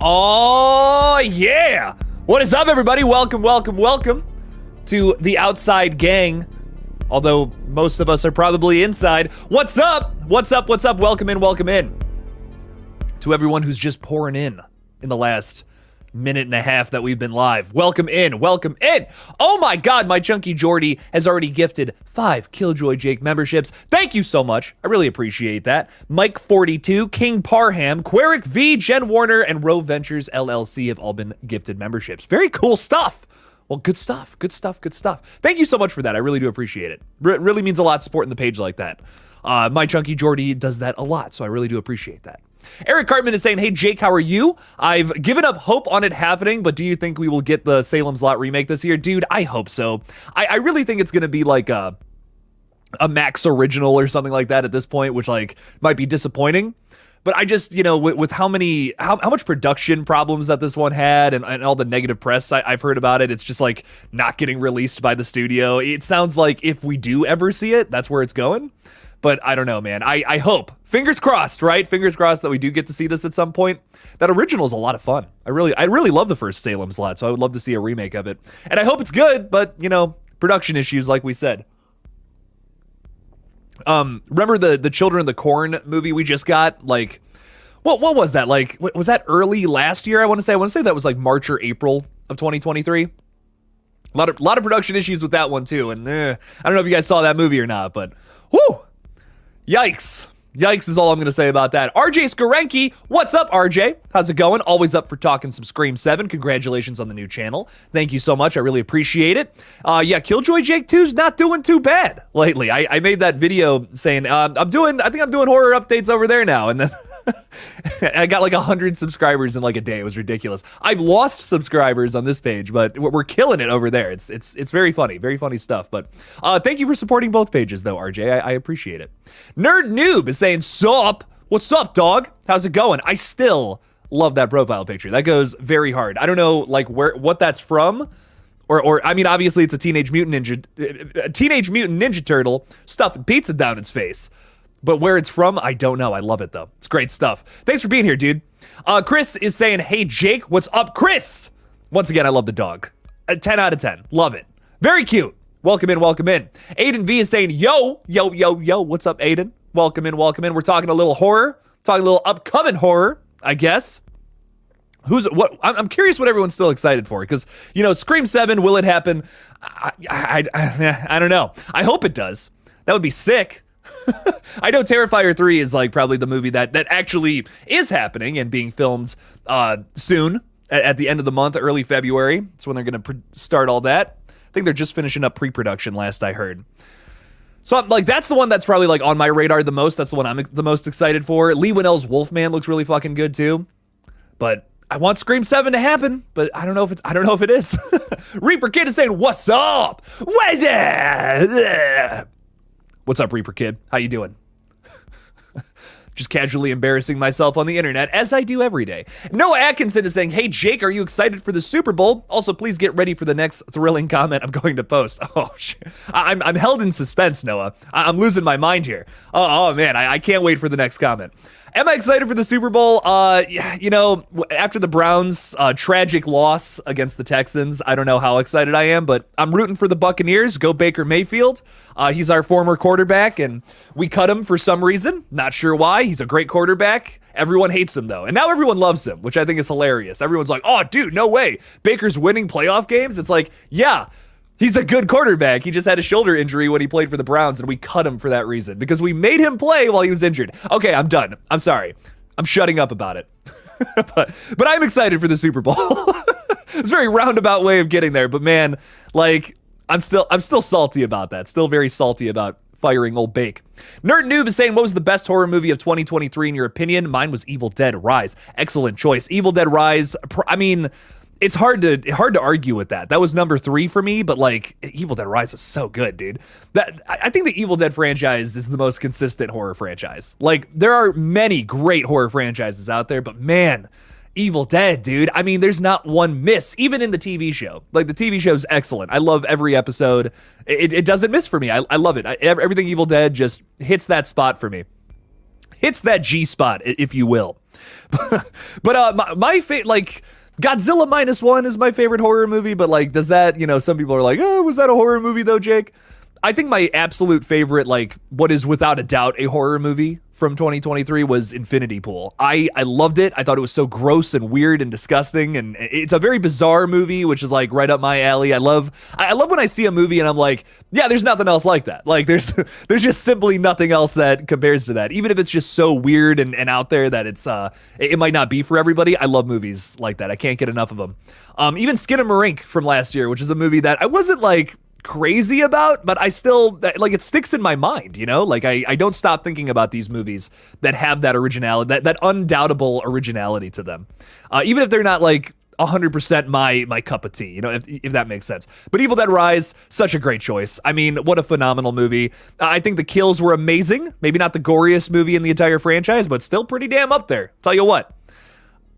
Oh, yeah. What is up, everybody? Welcome to the outside gang. Although most of us are probably inside. What's up? Welcome in. To everyone who's just pouring in the last minute and a half that we've been live. Welcome in. Oh my God, my chunky Jordy has already gifted 5 KillJoy Jake memberships. Thank you so much. I really appreciate that. Mike42, King Parham, Queric V, Jen Warner, and Row Ventures LLC have all been gifted memberships. Very cool stuff. Well, good stuff. Thank you so much for that. I really do appreciate it. Really means a lot supporting the page like that. My chunky Jordy does that a lot, so I really do appreciate that. Eric Cartman is saying, hey, Jake, how are you? I've given up hope on it happening, but do you think we will get the Salem's Lot remake this year? Dude, I hope so. I really think it's going to be like a Max original or something like that at this point, which like might be disappointing. But I just, you know, with how much production problems that this one had and all the negative press I've heard about it, it's just like not getting released by the studio. It sounds like if we do ever see it, that's where it's going. But I don't know, man. I hope. Fingers crossed, right? Fingers crossed that we do get to see this at some point. That original is a lot of fun. I really love the first Salem's Lot, so I would love to see a remake of it. And I hope it's good, but, you know, production issues like we said. Remember the Children of the Corn movie we just got? Like, what was that? Like, was that early last year? I want to say that was like March or April of 2023. A lot of production issues with that one too. And I don't know if you guys saw that movie or not, but whoo! Yikes is all I'm going to say about that. RJ Skarenki, what's up, RJ? How's it going? Always up for talking some Scream 7. Congratulations on the new channel. Thank you so much. I really appreciate it. Yeah, KillJoy Jake 2's not doing too bad lately. I made that video saying, I think I'm doing horror updates over there now. And then I got like 100 subscribers in like a day. It was ridiculous. I've lost subscribers on this page, but we're killing it over there. It's very funny stuff. But thank you for supporting both pages though, RJ. I appreciate it. Nerd Noob is saying, sup? What's up, dog? How's it going? I still love that profile picture. That goes very hard. I don't know like what that's from. Or I mean, obviously it's a Teenage Mutant Ninja Turtle stuffing pizza down its face. But where it's from, I don't know. I love it, though. It's great stuff. Thanks for being here, dude. Chris is saying, hey, Jake, what's up, Chris? Once again, I love the dog. 10 out of 10. Love it. Very cute. Welcome in. Aiden V is saying, yo. What's up, Aiden? Welcome in. We're talking a little horror. Talking a little upcoming horror, I guess. I'm curious what everyone's still excited for. Because, you know, Scream 7, will it happen? I don't know. I hope it does. That would be sick. I know Terrifier 3 is like probably the movie that actually is happening and being filmed soon at the end of the month, early February. That's when they're going to start all that. I think they're just finishing up pre-production last I heard. So like that's the one that's probably like on my radar the most. That's the one I'm the most excited for. Lee Winnell's Wolfman looks really fucking good too. But I want Scream 7 to happen, but I don't know if it is. Reaper Kid is saying, "What's up? What's up?" What's up, Reaper Kid? How you doing? Just casually embarrassing myself on the internet, as I do every day. Noah Atkinson is saying, hey, Jake, are you excited for the Super Bowl? Also, please get ready for the next thrilling comment I'm going to post. Oh, shit. I'm held in suspense, Noah. I'm losing my mind here. Oh man, I can't wait for the next comment. Am I excited for the Super Bowl? You know, after the Browns' tragic loss against the Texans, I don't know how excited I am, but I'm rooting for the Buccaneers. Go Baker Mayfield. He's our former quarterback, and we cut him for some reason. Not sure why. He's a great quarterback. Everyone hates him, though. And now everyone loves him, which I think is hilarious. Everyone's like, oh, dude, no way. Baker's winning playoff games? It's like, yeah. He's a good quarterback. He just had a shoulder injury when he played for the Browns, and we cut him for that reason because we made him play while he was injured. Okay, I'm done. I'm sorry. I'm shutting up about it. but I'm excited for the Super Bowl. It's a very roundabout way of getting there, but man, like I'm still salty about that. Still very salty about firing old Bake. Nerd Noob is saying, what was the best horror movie of 2023 in your opinion? Mine was Evil Dead Rise. Excellent choice. Evil Dead Rise. I mean, it's hard to argue with that. That was number 3 for me, but like Evil Dead Rise is so good, dude. I think the Evil Dead franchise is the most consistent horror franchise. Like there are many great horror franchises out there, but man, Evil Dead, dude. I mean, there's not one miss, even in the TV show. Like the TV show is excellent. I love every episode. It doesn't miss for me. I love it. Everything Evil Dead just hits that spot for me. Hits that G spot, if you will. But like Godzilla -1 is my favorite horror movie, but like, does that, some people are like, oh, was that a horror movie though, Jake? I think my absolute favorite, like what is without a doubt a horror movie from 2023 was Infinity Pool. I loved it. I thought it was so gross and weird and disgusting, and it's a very bizarre movie, which is like right up my alley. I love when I see a movie and I'm like, yeah, there's nothing else like that. Like there's just simply nothing else that compares to that. Even if it's just so weird and out there that it might not be for everybody. I love movies like that. I can't get enough of them. Even Skinamarink from last year, which is a movie that I wasn't like crazy about, but I still like, it sticks in my mind, like I don't stop thinking about these movies that have that originality, that undoubtable originality to them, even if they're not like 100% my cup of tea, if that makes sense. But Evil Dead Rise, such a great choice. I mean, what a phenomenal movie. I think the kills were amazing. Maybe not the goriest movie in the entire franchise, but still pretty damn up there. Tell you what,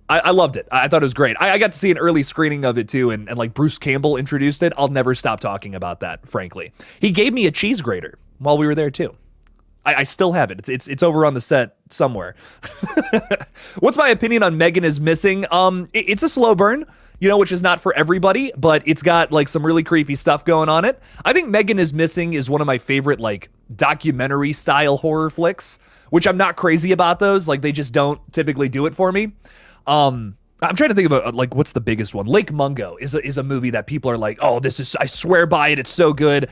I loved it. I thought it was great. I got to see an early screening of it too, and like Bruce Campbell introduced it. I'll never stop talking about that, frankly. He gave me a cheese grater while we were there too. I still have it. It's over on the set somewhere. What's my opinion on Megan is Missing? It's a slow burn, which is not for everybody, but it's got like some really creepy stuff going on it. I think Megan is Missing is one of my favorite like documentary style horror flicks, which I'm not crazy about those. Like they just don't typically do it for me. I'm trying to think about like what's the biggest one. Lake Mungo is a movie that people are like, oh, this is, I swear by it, it's so good.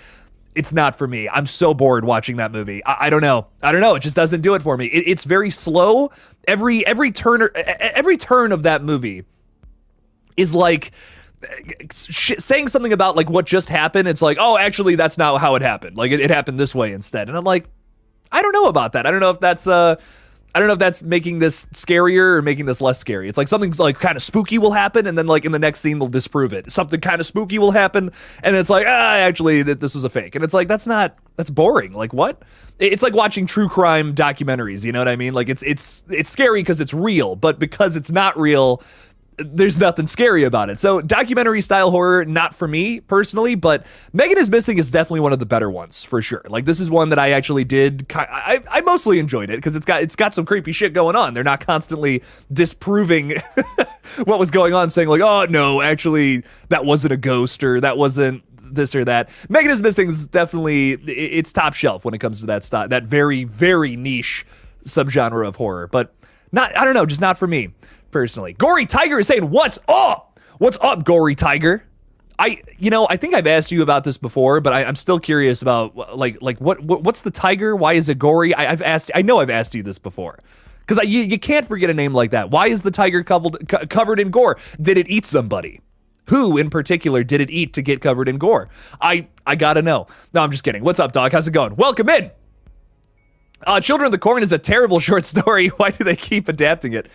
It's not for me. I'm so bored watching that movie. I don't know. It just doesn't do it for me. It's very slow. Every turn of that movie is like saying something about like what just happened. It's like, oh, actually, that's not how it happened. Like it happened this way instead. And I'm like, I don't know about that. I don't know if that's making this scarier or making this less scary. It's like something like kind of spooky will happen, and then like in the next scene they'll disprove it. Something kind of spooky will happen, and it's like, actually this was a fake. And it's like, that's boring. Like what? It's like watching true crime documentaries, you know what I mean? Like it's scary because it's real, but because it's not real, there's nothing scary about it. So documentary style horror, not for me personally, but Megan is Missing is definitely one of the better ones for sure. Like this is one that I actually did. I mostly enjoyed it because it's got some creepy shit going on. They're not constantly disproving what was going on, saying like, oh no, actually that wasn't a ghost or that wasn't this or that. Megan is Missing is definitely, it's top shelf when it comes to that very, very niche subgenre of horror, but I don't know, just not for me. Personally, Gory Tiger is saying, "What's up? What's up, Gory Tiger?" I think I've asked you about this before, but I'm still curious about like what's the tiger? Why is it gory? I know I've asked you this before, because you can't forget a name like that. Why is the tiger covered in gore? Did it eat somebody? Who in particular did it eat to get covered in gore? I gotta know. No, I'm just kidding. What's up, dog? How's it going? Welcome in. Children of the Corn is a terrible short story. Why do they keep adapting it?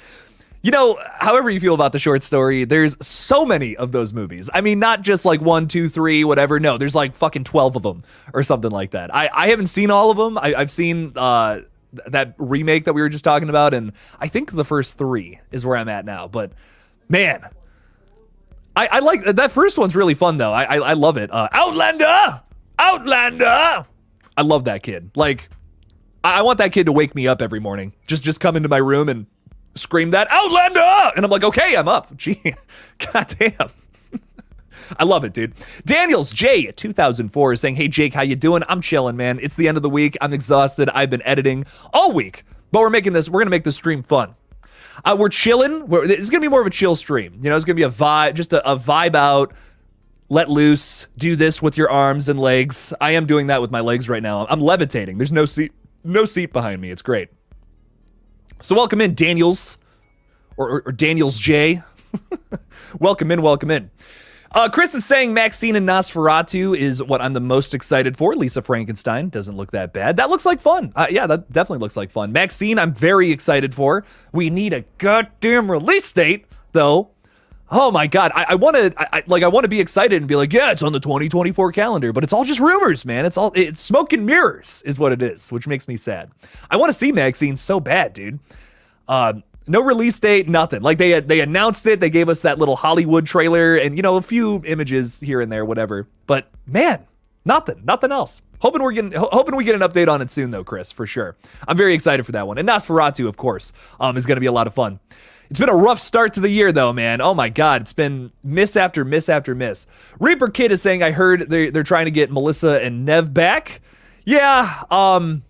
However you feel about the short story, there's so many of those movies. I mean, not just like 1, 2, 3, whatever. No, there's like fucking 12 of them or something like that. I haven't seen all of them. I've seen that remake that we were just talking about, and I think the first 3 is where I'm at now. But man, I like that first one's really fun though. I love it. Outlander. I love that kid. Like, I want that kid to wake me up every morning. Just come into my room and scream that Outlander, and I'm like, okay, I'm up. Gee, goddamn. I love it, dude. Daniels J 2004 is saying, hey Jake, how you doing? I'm chilling, man. It's the end of the week. I'm exhausted. I've been editing all week, but we're gonna make this stream fun. We're chilling. It's gonna be more of a chill stream. It's gonna be a vibe, just a vibe out. Let loose. Do this with your arms and legs. I am doing that with my legs right now. I'm levitating. There's no seat behind me. It's great. So welcome in, Daniels, or Daniels J. Welcome in. Chris is saying Maxine and Nosferatu is what I'm the most excited for. Lisa Frankenstein doesn't look that bad. That looks like fun. Yeah, that definitely looks like fun. Maxine, I'm very excited for. We need a goddamn release date, though. Oh my God, I want to be excited and be like, yeah, it's on the 2024 calendar, but it's all just rumors, man. It's smoke and mirrors is what it is, which makes me sad. I want to see Maxine so bad, dude. No release date, nothing. Like they announced it, they gave us that little Hollywood trailer and a few images here and there, whatever. But man, Nothing else. Hoping we get an update on it soon, though, Chris, for sure. I'm very excited for that one. And Nosferatu, of course, is going to be a lot of fun. It's been a rough start to the year, though, man. Oh, my God. It's been miss after miss after miss. Reaper Kid is saying, I heard they're trying to get Melissa and Nev back. Yeah, I'm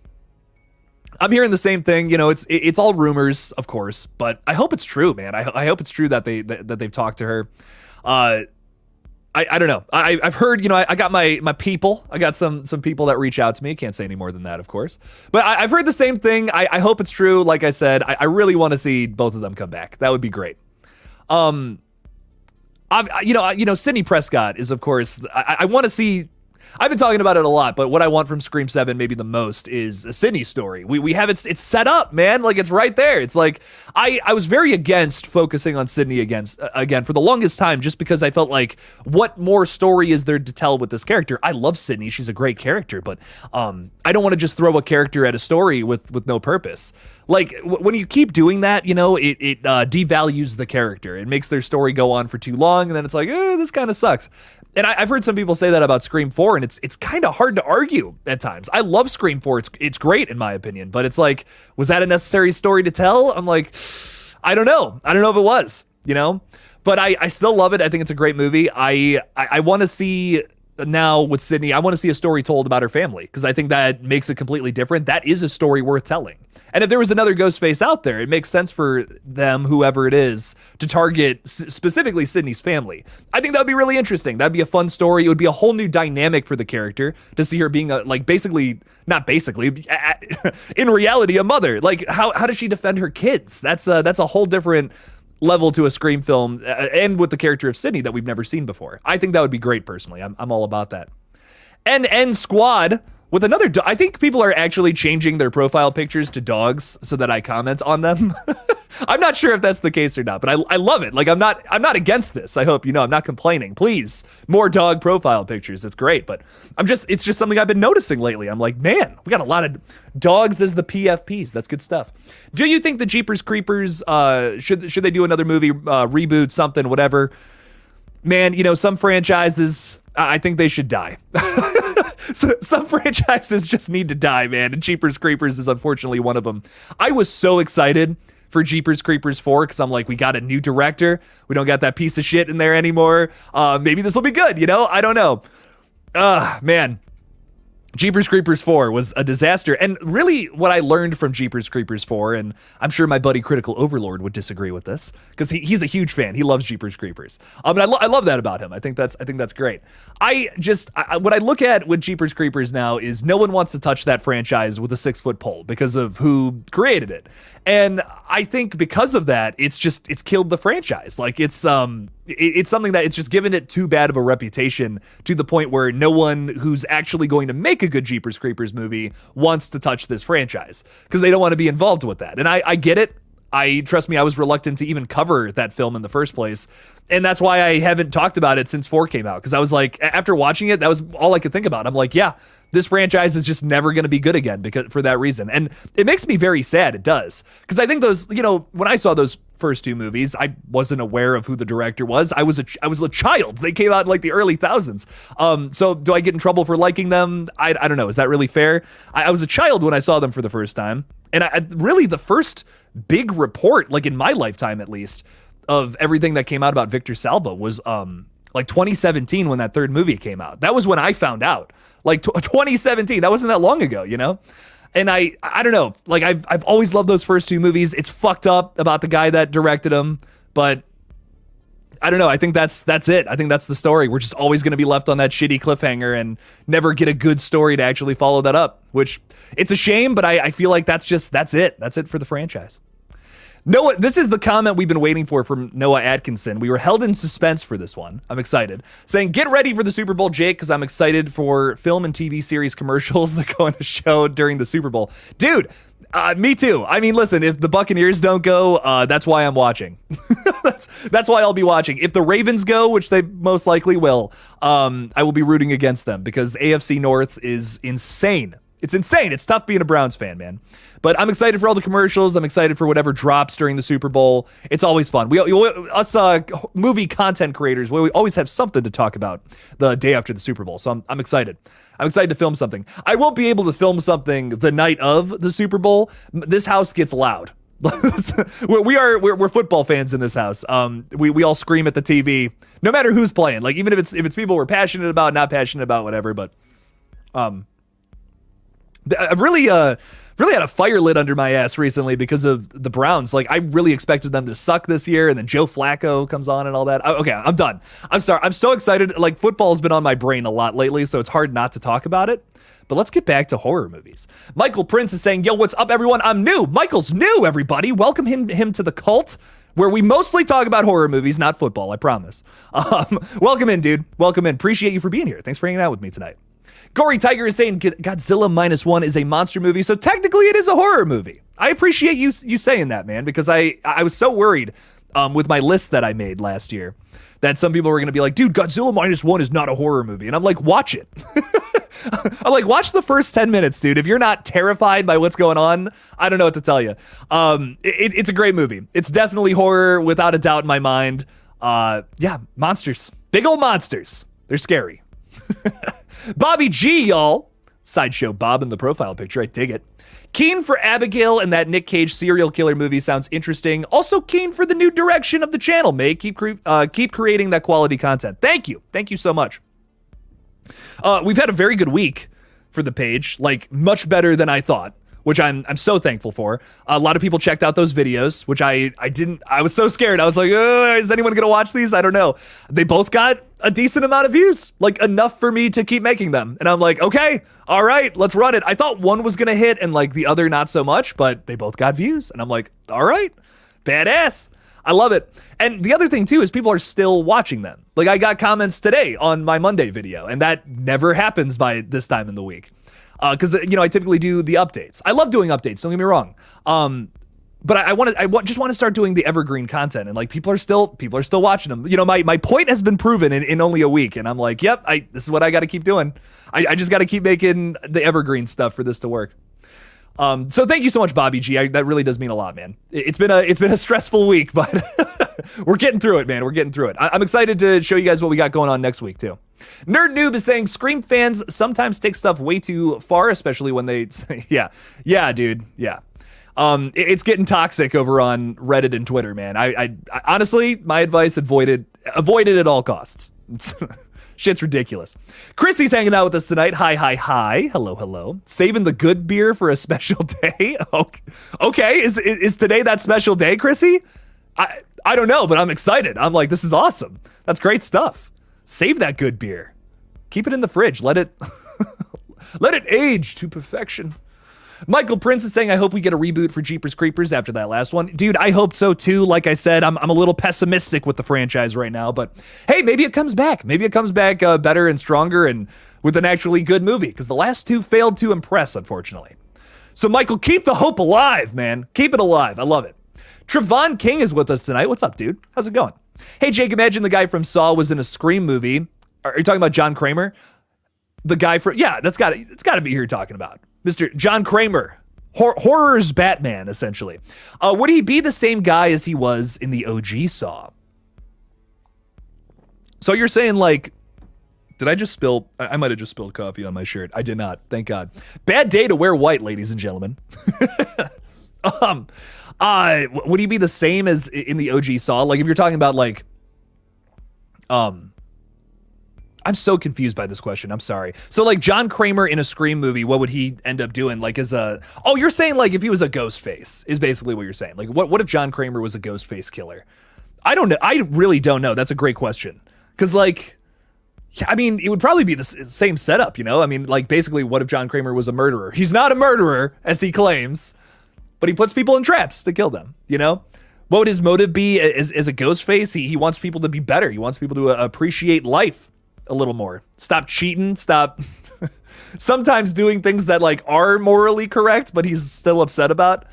hearing the same thing. You know, it's all rumors, of course, but I hope it's true, man. I hope it's true that they've talked to her. I don't know. I've heard, you know, I got my people. I got some people that reach out to me. Can't say any more than that, of course. But I've heard the same thing. I hope it's true. Like I said, I really want to see both of them come back. That would be great. Sidney Prescott is, of course, I want to see. I've been talking about it a lot, but what I want from Scream 7 maybe the most is a Sidney story. We have it's set up, man. Like, it's right there. It's like, I was very against focusing on Sidney again for the longest time, just because I felt like, what more story is there to tell with this character? I love Sidney. She's a great character, but I don't want to just throw a character at a story with no purpose. Like, when you keep doing that, you know, it devalues the character. It makes their story go on for too long, and then it's like, this kind of sucks. And I've heard some people say that about Scream 4, and it's kind of hard to argue at times. I love Scream 4. It's great, in my opinion. But it's like, was that a necessary story to tell? I'm like, I don't know. I don't know if it was, you know? But I still love it. I think it's a great movie. I want to see, now with Sidney, I want to see a story told about her family, because I think that makes it completely different. That is a story worth telling. And if there was another Ghostface out there, it makes sense for them, whoever it is, to target specifically Sidney's family. I think that would be really interesting. That'd be a fun story. It would be a whole new dynamic for the character to see her being in reality, a mother. Like, how does she defend her kids? That's a whole different level to a Scream film, and with the character of Sidney that we've never seen before. I think that would be great, personally. I'm all about that. And Squad with another I think people are actually changing their profile pictures to dogs so that I comment on them. I'm not sure if that's the case or not, but I love it. Like, I'm not against this. I hope you know I'm not complaining. Please, more dog profile pictures. It's great, but it's just something I've been noticing lately. I'm like, man, we got a lot of dogs as the PFPs. That's good stuff. Do you think the Jeepers Creepers should they do another movie, reboot, something, whatever? Man, you know, some franchises, I think they should die. So, some franchises just need to die, man, and Jeepers Creepers is unfortunately one of them. I was so excited for Jeepers Creepers 4 because I'm like, we got a new director. We don't got that piece of shit in there anymore. Maybe this will be good, you know? I don't know. Man. Jeepers Creepers 4 was a disaster. And really what I learned from Jeepers Creepers 4, and I'm sure my buddy Critical Overlord would disagree with this, because he's a huge fan. He loves Jeepers Creepers. And I love that about him. I think that's great. What I look at with Jeepers Creepers now is no one wants to touch that franchise with a 6-foot pole because of who created it. And I think because of that, it's killed the franchise. Like, it's something that it's just given it too bad of a reputation to the point where no one who's actually going to make a good Jeepers Creepers movie wants to touch this franchise because they don't want to be involved with that. And I get it. Trust me, I was reluctant to even cover that film in the first place. And that's why I haven't talked about it since 4 came out. Because I was like, after watching it, that was all I could think about. I'm like, yeah, this franchise is just never going to be good again for that reason. And it makes me very sad. It does. Because I think those, you know, when I saw those first 2 movies, I wasn't aware of who the director was. I was a child. They came out in like the early thousands. So do I get in trouble for liking them? I don't know. Is that really fair? I was a child when I saw them for the first time. And really the first big report, like in my lifetime at least, of everything that came out about Victor Salva was like 2017 when that 3rd movie came out. That was when I found out. Like 2017. That wasn't that long ago, you know? And I don't know. Like, I've always loved those first 2 movies. It's fucked up about the guy that directed them, but I don't know. I think that's it. I think that's the story. We're just always going to be left on that shitty cliffhanger and never get a good story to actually follow that up, which it's a shame, but I feel like that's it. That's it for the franchise. Noah, this is the comment we've been waiting for from Noah Atkinson. We were held in suspense for this one. I'm excited. Saying, get ready for the Super Bowl, Jake, because I'm excited for film and TV series commercials that go on a show during the Super Bowl. Dude, me too. I mean, listen, if the Buccaneers don't go, that's why I'm watching. That's why I'll be watching. If the Ravens go, which they most likely will, I will be rooting against them because the AFC North is insane. It's insane. It's tough being a Browns fan, man. But I'm excited for all the commercials. I'm excited for whatever drops during the Super Bowl. It's always fun. Us movie content creators, we always have something to talk about the day after the Super Bowl. So I'm excited. I'm excited to film something. I won't be able to film something the night of the Super Bowl. This house gets loud. we're football fans in this house. We all scream at the TV, no matter who's playing. Like even if it's people we're passionate about, not passionate about, whatever. But I've really had a fire lit under my ass recently because of the Browns. Like I really expected them to suck this year, and then Joe Flacco comes on and all that. Okay, I'm done. I'm sorry. I'm so excited. Like football's been on my brain a lot lately, so it's hard not to talk about it. But let's get back to horror movies. Michael Prince is saying, yo, what's up, everyone? I'm new. Michael's new, everybody. Welcome him to the cult, where we mostly talk about horror movies, not football, I promise. Welcome in, dude. Welcome in. Appreciate you for being here. Thanks for hanging out with me tonight. Gory Tiger is saying Godzilla -1 is a monster movie, so technically it is a horror movie. I appreciate you saying that, man, because I was so worried with my list that I made last year that some people were going to be like, dude, Godzilla -1 is not a horror movie. And I'm like, watch it. I'm like, watch the first 10 minutes, dude. If you're not terrified by what's going on, I don't know what to tell you. It's a great movie. It's definitely horror without a doubt in my mind. Yeah, monsters. Big old monsters. They're scary. Bobby G, y'all. Sideshow Bob in the profile picture. I dig it. Keen for Abigail and that Nick Cage serial killer movie sounds interesting. Also keen for the new direction of the channel, May. Keep creating that quality content. Thank you. Thank you so much. We've had a very good week for the page, like much better than I thought, which I'm so thankful for. A lot of people checked out those videos, which I was so scared. I was like, is anyone going to watch these? I don't know. They both got a decent amount of views, like enough for me to keep making them. And I'm like, okay, all right, let's run it. I thought one was going to hit and like the other not so much, but they both got views. And I'm like, all right, badass. I love it. And the other thing too is people are still watching them. Like I got comments today on my Monday video, and that never happens by this time in the week. Because I typically do the updates. I love doing updates. Don't get me wrong. But I just want to start doing the evergreen content, and like people are still watching them. My point has been proven in only a week, and I'm like, yep, this is what I got to keep doing. I just got to keep making the evergreen stuff for this to work. So thank you so much, Bobby G. That really does mean a lot, man. It's been a stressful week, but we're getting through it, man. We're getting through it. I'm excited to show you guys what we got going on next week too. Nerd Noob is saying Scream fans sometimes take stuff way too far, especially when they say, yeah, dude, yeah. It's getting toxic over on Reddit and Twitter, man. I honestly, my advice, avoid it at all costs. Shit's ridiculous. Chrissy's hanging out with us tonight. Hi. Hello. Saving the good beer for a special day. Okay. Is today that special day, Chrissy? I don't know, but I'm excited. I'm like, this is awesome. That's great stuff. Save that good beer. Keep it in the fridge. Let it age to perfection. Michael Prince is saying, I hope we get a reboot for Jeepers Creepers after that last one. Dude, I hope so too. Like I said, I'm a little pessimistic with the franchise right now, but hey, maybe it comes back. Maybe it comes back better and stronger and with an actually good movie, because the last two failed to impress, unfortunately. So Michael, keep the hope alive, man. Keep it alive. I love it. Trevon King is with us tonight. What's up, dude? How's it going? Hey, Jake, imagine the guy from Saw was in a Scream movie. Are you talking about John Kramer? The guy from, yeah, it's got to be who you're talking about. Mr. John Kramer, horror's Batman, essentially. Would he be the same guy as he was in the OG Saw? So you're saying, like, did I just spill? I might have just spilled coffee on my shirt. I did not, thank God. Bad day to wear white, ladies and gentlemen. Would he be the same as in the OG Saw? Like, if you're talking about, like, I'm so confused by this question. I'm sorry. So like John Kramer in a Scream movie, what would he end up doing? Like you're saying like if he was a Ghostface is basically what you're saying. Like what if John Kramer was a Ghostface killer? I don't know. I really don't know. That's a great question. Cause like, I mean, it would probably be the same setup, I mean, like basically what if John Kramer was a murderer? He's not a murderer as he claims, but he puts people in traps to kill them, What would his motive be as a Ghostface? He wants people to be better. He wants people to appreciate life a little more. Stop cheating. Stop sometimes doing things that like are morally correct, but he's still upset about.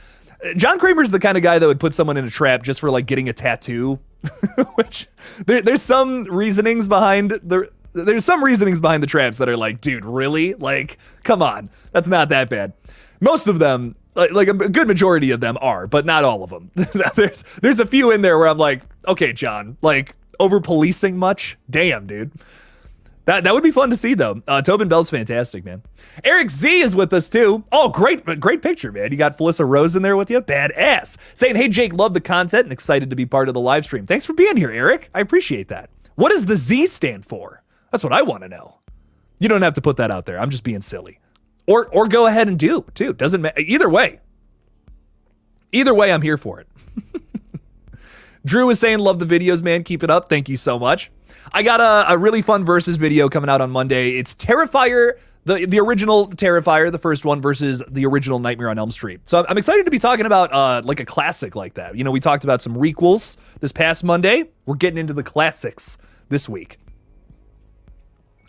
John Kramer's the kind of guy that would put someone in a trap just for like getting a tattoo, which there's some reasonings behind There's some reasonings behind the traps that are like, dude, really? Like, come on. That's not that bad. Most of them, like a good majority of them are, but not all of them. There's a few in there where I'm like, okay, John, like over policing much? Damn, dude. That would be fun to see, though. Tobin Bell's fantastic, man. Eric Z is with us, too. Oh, great picture, man. You got Felissa Rose in there with you. Badass. Saying, hey, Jake, love the content and excited to be part of the live stream. Thanks for being here, Eric. I appreciate that. What does the Z stand for? That's what I want to know. You don't have to put that out there. I'm just being silly. Or go ahead and do, too. Doesn't matter. Either way. Either way, I'm here for it. Drew is saying, love the videos, man. Keep it up. Thank you so much. I got a really fun Versus video coming out on Monday. It's Terrifier, the original Terrifier, the first one, versus the original Nightmare on Elm Street. So I'm excited to be talking about like a classic like that. You know, we talked about some requels this past Monday. We're getting into the classics this week.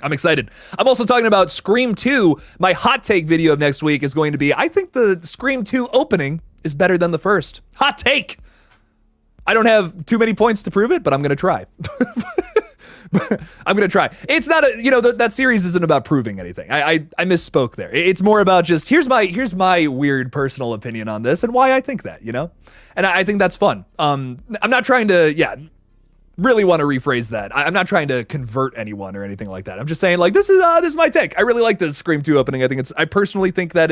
I'm excited. I'm also talking about Scream 2. My hot take video of next week is going to be, I think the Scream 2 opening is better than the first. Hot take. I don't have too many points to prove it, but I'm going to try. I'm going to try. It's not that series isn't about proving anything. I misspoke there. It's more about just, here's my weird personal opinion on this and why I think that, and I think that's fun. I'm not trying to, really want to rephrase that. I'm not trying to convert anyone or anything like that. I'm just saying, like, this is my take. I really like the Scream 2 opening. I personally think that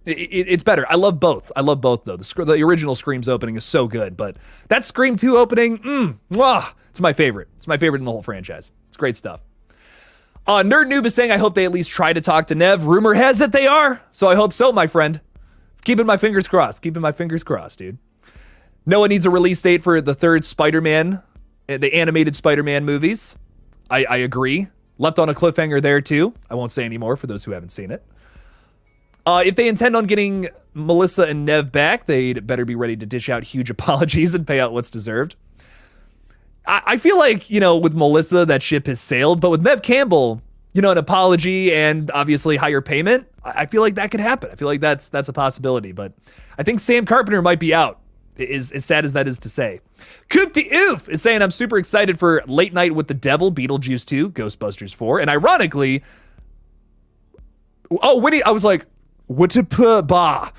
it's better. I love both. Though. The original Scream's opening is so good, but that Scream 2 opening, it's my favorite. It's my favorite in the whole franchise. It's great stuff. Nerd Noob is saying, I hope they at least try to talk to Nev. Rumor has it they are, so I hope so, my friend. Keeping my fingers crossed, dude. Noah needs a release date for the third Spider-Man, the animated Spider-Man movies. I agree. Left on a cliffhanger there, too. I won't say any more for those who haven't seen it. If they intend on getting Melissa and Nev back, they'd better be ready to dish out huge apologies and pay out what's deserved. I feel like, with Melissa, that ship has sailed, but with Nev Campbell, an apology and obviously higher payment, I feel like that could happen. I feel like that's a possibility, but I think Sam Carpenter might be out, as sad as that is to say. Coop de Oof is saying, I'm super excited for Late Night with the Devil, Beetlejuice 2, Ghostbusters 4, and ironically, Winnie, I was like, Ba.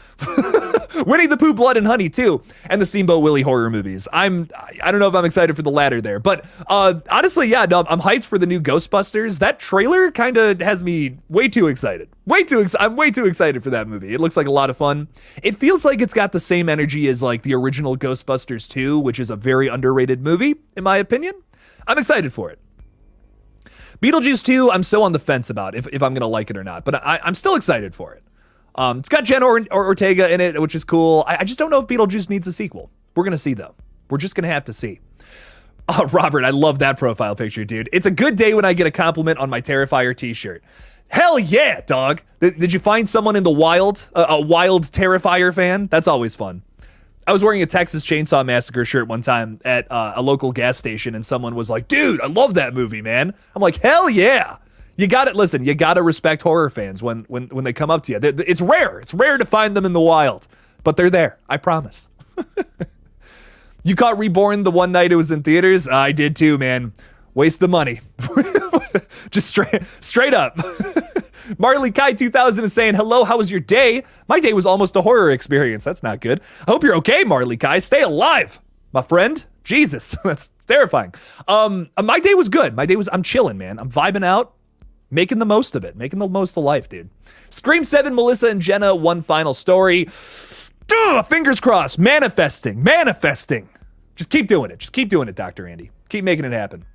Winnie the Pooh, Blood and Honey too, and the Steamboat Willie horror movies. I don't know if I'm excited for the latter there, but honestly, I'm hyped for the new Ghostbusters. That trailer kind of has me way too excited. I'm way too excited for that movie. It looks like a lot of fun. It feels like it's got the same energy as like the original Ghostbusters 2, which is a very underrated movie in my opinion. I'm excited for it. Beetlejuice 2, I'm so on the fence about if I'm gonna like it or not, but I'm still excited for it. It's got Jenna Ortega in it, which is cool. I just don't know if Beetlejuice needs a sequel. We're going to see, though. We're just going to have to see. Robert, I love that profile picture, dude. It's a good day when I get a compliment on my Terrifier t-shirt. Hell yeah, dog. Did you find someone in the wild, a wild Terrifier fan? That's always fun. I was wearing a Texas Chainsaw Massacre shirt one time at a local gas station, and someone was like, dude, I love that movie, man. I'm like, hell yeah. You got it. Listen, you got to respect horror fans when they come up to you. It's rare. It's rare to find them in the wild, but they're there. I promise. You caught Reborn the one night it was in theaters? I did too, man. Waste the money. Just straight up. Marley Kai 2000 is saying, hello, how was your day? My day was almost a horror experience. That's not good. I hope you're okay, Marley Kai. Stay alive, my friend. Jesus, that's terrifying. My day was good. I'm chilling, man. I'm vibing out. Making the most of it. Making the most of life, dude. Scream 7, Melissa and Jenna, one final story. Duh, fingers crossed. Manifesting. Just keep doing it, Dr. Andy. Keep making it happen.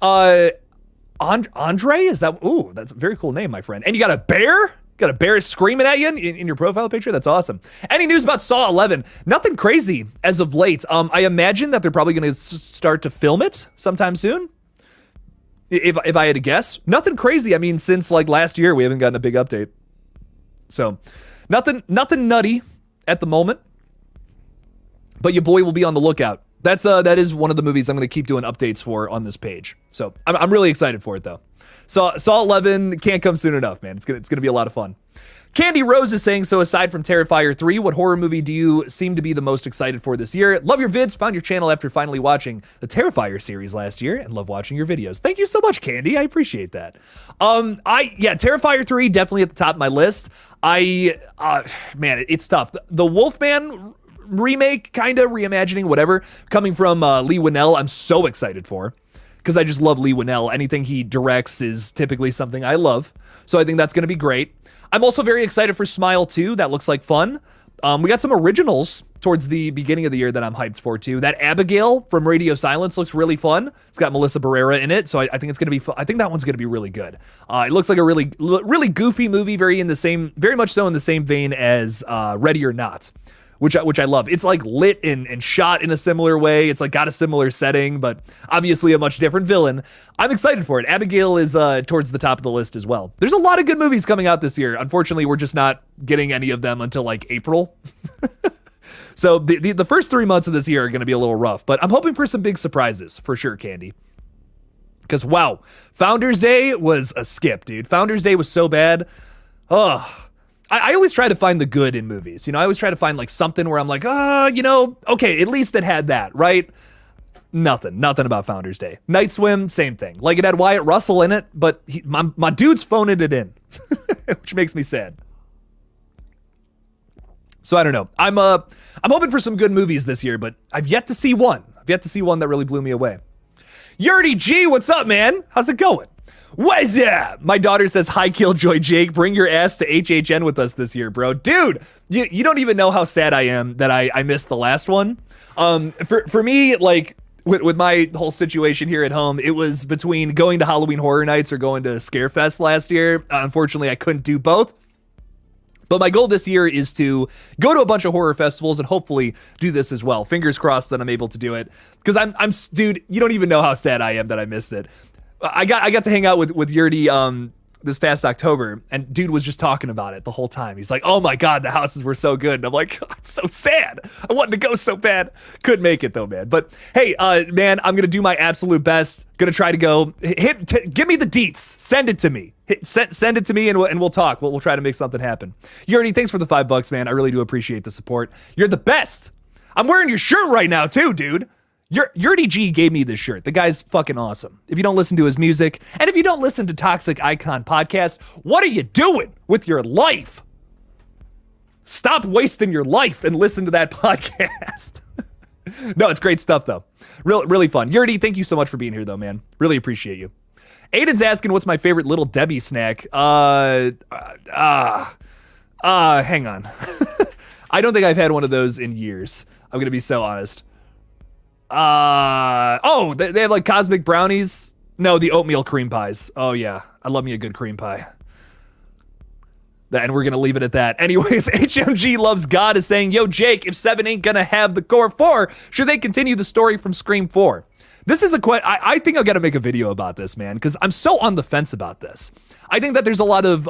Andre? Is that? Ooh, that's a very cool name, my friend. And you got a bear? Got a bear screaming at you in your profile picture? That's awesome. Any news about Saw 11? Nothing crazy as of late. I imagine that they're probably going to start to film it sometime soon. If I had to guess, nothing crazy. I mean, since like last year, we haven't gotten a big update. So nothing nutty at the moment, but your boy will be on the lookout. That is one of the movies I'm going to keep doing updates for on this page. So I'm really excited for it though. Saw 11 can't come soon enough, man. It's gonna be a lot of fun. Candy Rose is saying, so aside from Terrifier 3, what horror movie do you seem to be the most excited for this year? Love your vids. Found your channel after finally watching the Terrifier series last year and love watching your videos. Thank you so much, Candy. I appreciate that. Terrifier 3 definitely at the top of my list. Man, it's tough. The Wolfman remake, kind of reimagining, whatever, coming from Lee Winnell, I'm so excited for, because I just love Lee Winnell. Anything he directs is typically something I love. So I think that's going to be great. I'm also very excited for Smile 2. That looks like fun. We got some originals towards the beginning of the year that I'm hyped for too. That Abigail from Radio Silence looks really fun. It's got Melissa Barrera in it, so I think it's gonna be fun. I think that one's gonna be really good. It looks like a really goofy movie, very much so in the same vein as Ready or Not, which I love. It's like lit and shot in a similar way. It's like got a similar setting, but obviously a much different villain. I'm excited for it. Abigail is towards the top of the list as well. There's a lot of good movies coming out this year. Unfortunately, we're just not getting any of them until like April. So the first 3 months of this year are going to be a little rough, but I'm hoping for some big surprises for sure, Candy. Because wow, Founders Day was a skip, dude. Founders Day was so bad. I always try to find the good in movies. You know, I always try to find like something where I'm like, okay, at least it had that, right? Nothing about Founders Day. Night Swim, same thing. Like it had Wyatt Russell in it, but my dude's phoning it in, which makes me sad. So I don't know. I'm hoping for some good movies this year, but I've yet to see one. That really blew me away. Yurdy G, what's up, man? How's it going? What's up? My daughter says, hi, KillJoy Jake. Bring your ass to HHN with us this year, bro. Dude, you don't even know how sad I am that I missed the last one. For me, like, with my whole situation here at home, it was between going to Halloween Horror Nights or going to Scarefest last year. Unfortunately, I couldn't do both. But my goal this year is to go to a bunch of horror festivals and hopefully do this as well. Fingers crossed that I'm able to do it. Because dude, you don't even know how sad I am that I missed it. I got to hang out with Yurdy this past October, and dude was just talking about it the whole time. He's like, oh my God, the houses were so good. And I'm like, I'm so sad. I wanted to go so bad. Couldn't make it though, man. But hey, man, I'm going to do my absolute best. Going to try to go. Give me the deets. Send it to me. Send it to me and we'll talk. We'll try to make something happen. Yurdy, thanks for the $5, man. I really do appreciate the support. You're the best. I'm wearing your shirt right now too, dude. Yurdy G gave me this shirt. The guy's fucking awesome. If you don't listen to his music, and if you don't listen to Toxic Icon Podcast, what are you doing with your life? Stop wasting your life and listen to that podcast. No, it's great stuff though. Really fun. Yurdy, thank you so much for being here though, man. Really appreciate you. Aiden's asking what's my favorite Little Debbie snack. Hang on. I don't think I've had one of those in years. I'm gonna be so honest. They have like cosmic brownies. No, the oatmeal cream pies. Oh yeah, I love me a good cream pie. And we're gonna leave it at that. Anyways, HMG Loves God is saying, yo Jake, if 7 ain't gonna have the core 4, should they continue the story from Scream 4? This is I think I've got to make a video about this, man, because I'm so on the fence about this. I think that there's a lot of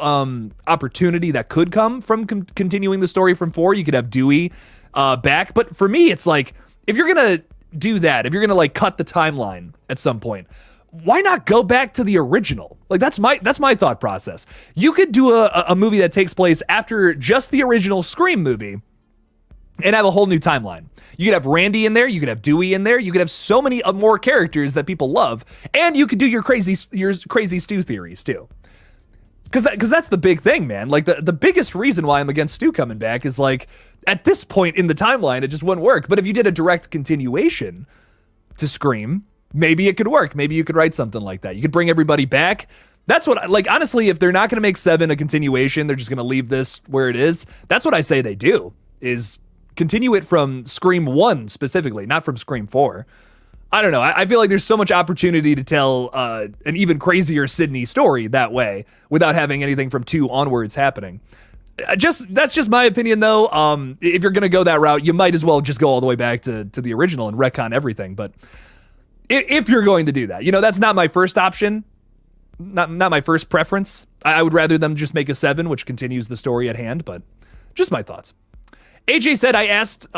opportunity that could come from continuing the story from 4. You could have Dewey back, but for me, it's like, if you're gonna do that, if you're gonna like cut the timeline at some point, why not go back to the original? Like that's my thought process. You could do a movie that takes place after just the original Scream movie and have a whole new timeline. You could have Randy in there, you could have Dewey in there, you could have so many more characters that people love, and you could do your crazy Stu theories too. Because that's the big thing, man. Like the biggest reason why I'm against Stu coming back is like, at this point in the timeline, it just wouldn't work. But if you did a direct continuation to Scream, maybe it could work. Maybe you could write something like that. You could bring everybody back. That's what, like, honestly, if they're not going to make 7 a continuation, they're just going to leave this where it is. That's what I say they do, is continue it from Scream 1 specifically, not from Scream 4. I don't know. I feel like there's so much opportunity to tell an even crazier Sydney story that way without having anything from 2 onwards happening. That's just my opinion, though. If you're going to go that route, you might as well just go all the way back to the original and retcon everything. But if you're going to do that, you know, that's not my first option, not my first preference. I would rather them just make a 7, which continues the story at hand, but just my thoughts. AJ said, I asked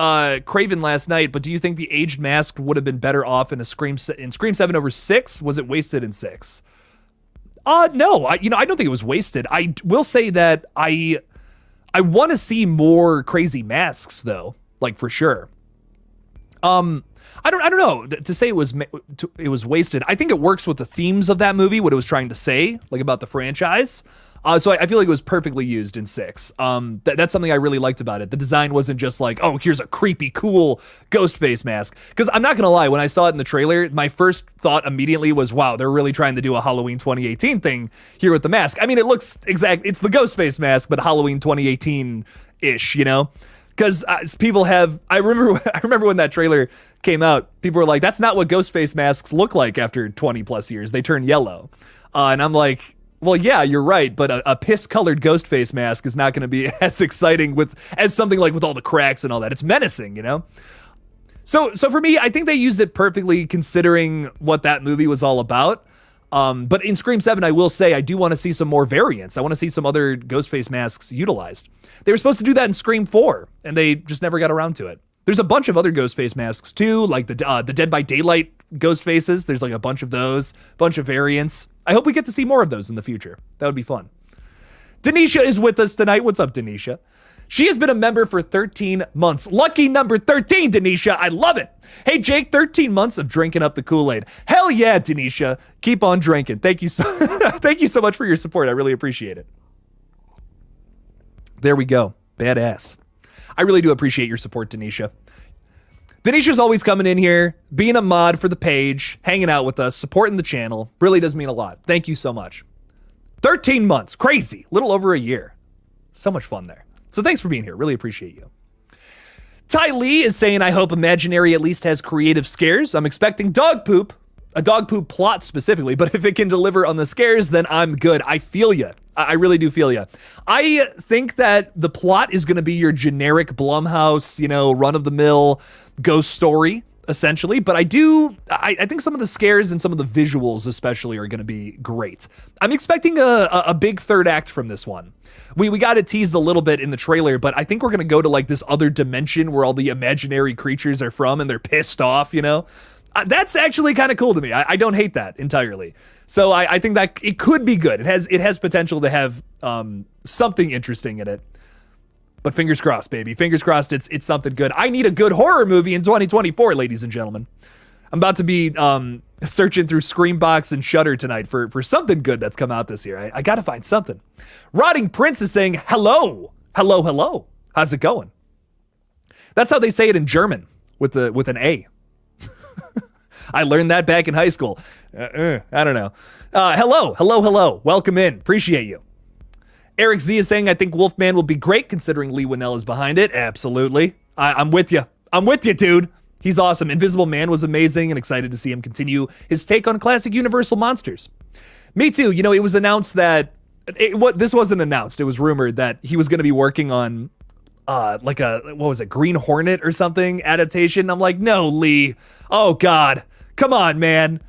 Craven last night, but do you think the aged mask would have been better off in Scream 7 over 6? Was it wasted in 6? No, I don't think it was wasted. I will say that I want to see more crazy masks though, like for sure. I don't know to say it was wasted. I think it works with the themes of that movie, what it was trying to say, like about the franchise. So I feel like it was perfectly used in 6. That's something I really liked about it. The design wasn't just like, oh, here's a creepy, cool Ghostface mask. Because I'm not gonna lie, when I saw it in the trailer, my first thought immediately was, wow, they're really trying to do a Halloween 2018 thing here with the mask. I mean, it looks exact. It's the Ghostface mask, but Halloween 2018-ish, you know? Because people have, I remember when that trailer came out, people were like, that's not what Ghostface masks look like after 20 plus years. They turn yellow. And I'm like, well, yeah, you're right, but a piss-colored Ghostface mask is not going to be as exciting as something like with all the cracks and all that. It's menacing, you know? So for me, I think they used it perfectly considering what that movie was all about. But in Scream 7, I will say I do want to see some more variants. I want to see some other Ghostface masks utilized. They were supposed to do that in Scream 4, and they just never got around to it. There's a bunch of other Ghostface masks too, like the Dead by Daylight Ghostfaces. There's like a bunch of those, bunch of variants. I hope we get to see more of those in the future. That would be fun. Denisha is with us tonight. What's up, Denisha? She has been a member for 13 months. Lucky number 13, Denisha. I love it. Hey, Jake, 13 months of drinking up the Kool-Aid. Hell yeah, Denisha. Keep on drinking. Thank you so much for your support. I really appreciate it. There we go. Badass. I really do appreciate your support, Denisha. Denisha's always coming in here, being a mod for the page, hanging out with us, supporting the channel. Really does mean a lot. Thank you so much. 13 months. Crazy. Little over a year. So much fun there. So thanks for being here. Really appreciate you. Ty Lee is saying, I hope Imaginary at least has creative scares. I'm expecting dog poop, a dog poop plot specifically, but if it can deliver on the scares, then I'm good. I feel you. I really do feel you. I think that the plot is going to be your generic Blumhouse, run-of-the-mill ghost story, essentially. But I think some of the scares and some of the visuals especially are going to be great. I'm expecting a big third act from this one. We got it teased a little bit in the trailer, but I think we're going to go to like this other dimension where all the imaginary creatures are from and they're pissed off, That's actually kind of cool to me. I don't hate that entirely. So I think that it could be good. It has potential to have something interesting in it. But fingers crossed, baby. Fingers crossed it's something good. I need a good horror movie in 2024, ladies and gentlemen. I'm about to be searching through Screambox and Shudder tonight for something good that's come out this year. I got to find something. Rotting Prince is saying, hello. Hello, hello. How's it going? That's how they say it in German with an A. I learned that back in high school. I don't know. Hello. Welcome in. Appreciate you. Eric Z is saying, I think Wolfman will be great considering Lee Winnell is behind it. Absolutely. I'm with you. I'm with you, dude. He's awesome. Invisible Man was amazing and excited to see him continue his take on classic Universal monsters. Me too. It was announced that this wasn't announced. It was rumored that he was going to be working on like what was it, Green Hornet or something adaptation. I'm like, no, Lee. Oh God. Come on, man.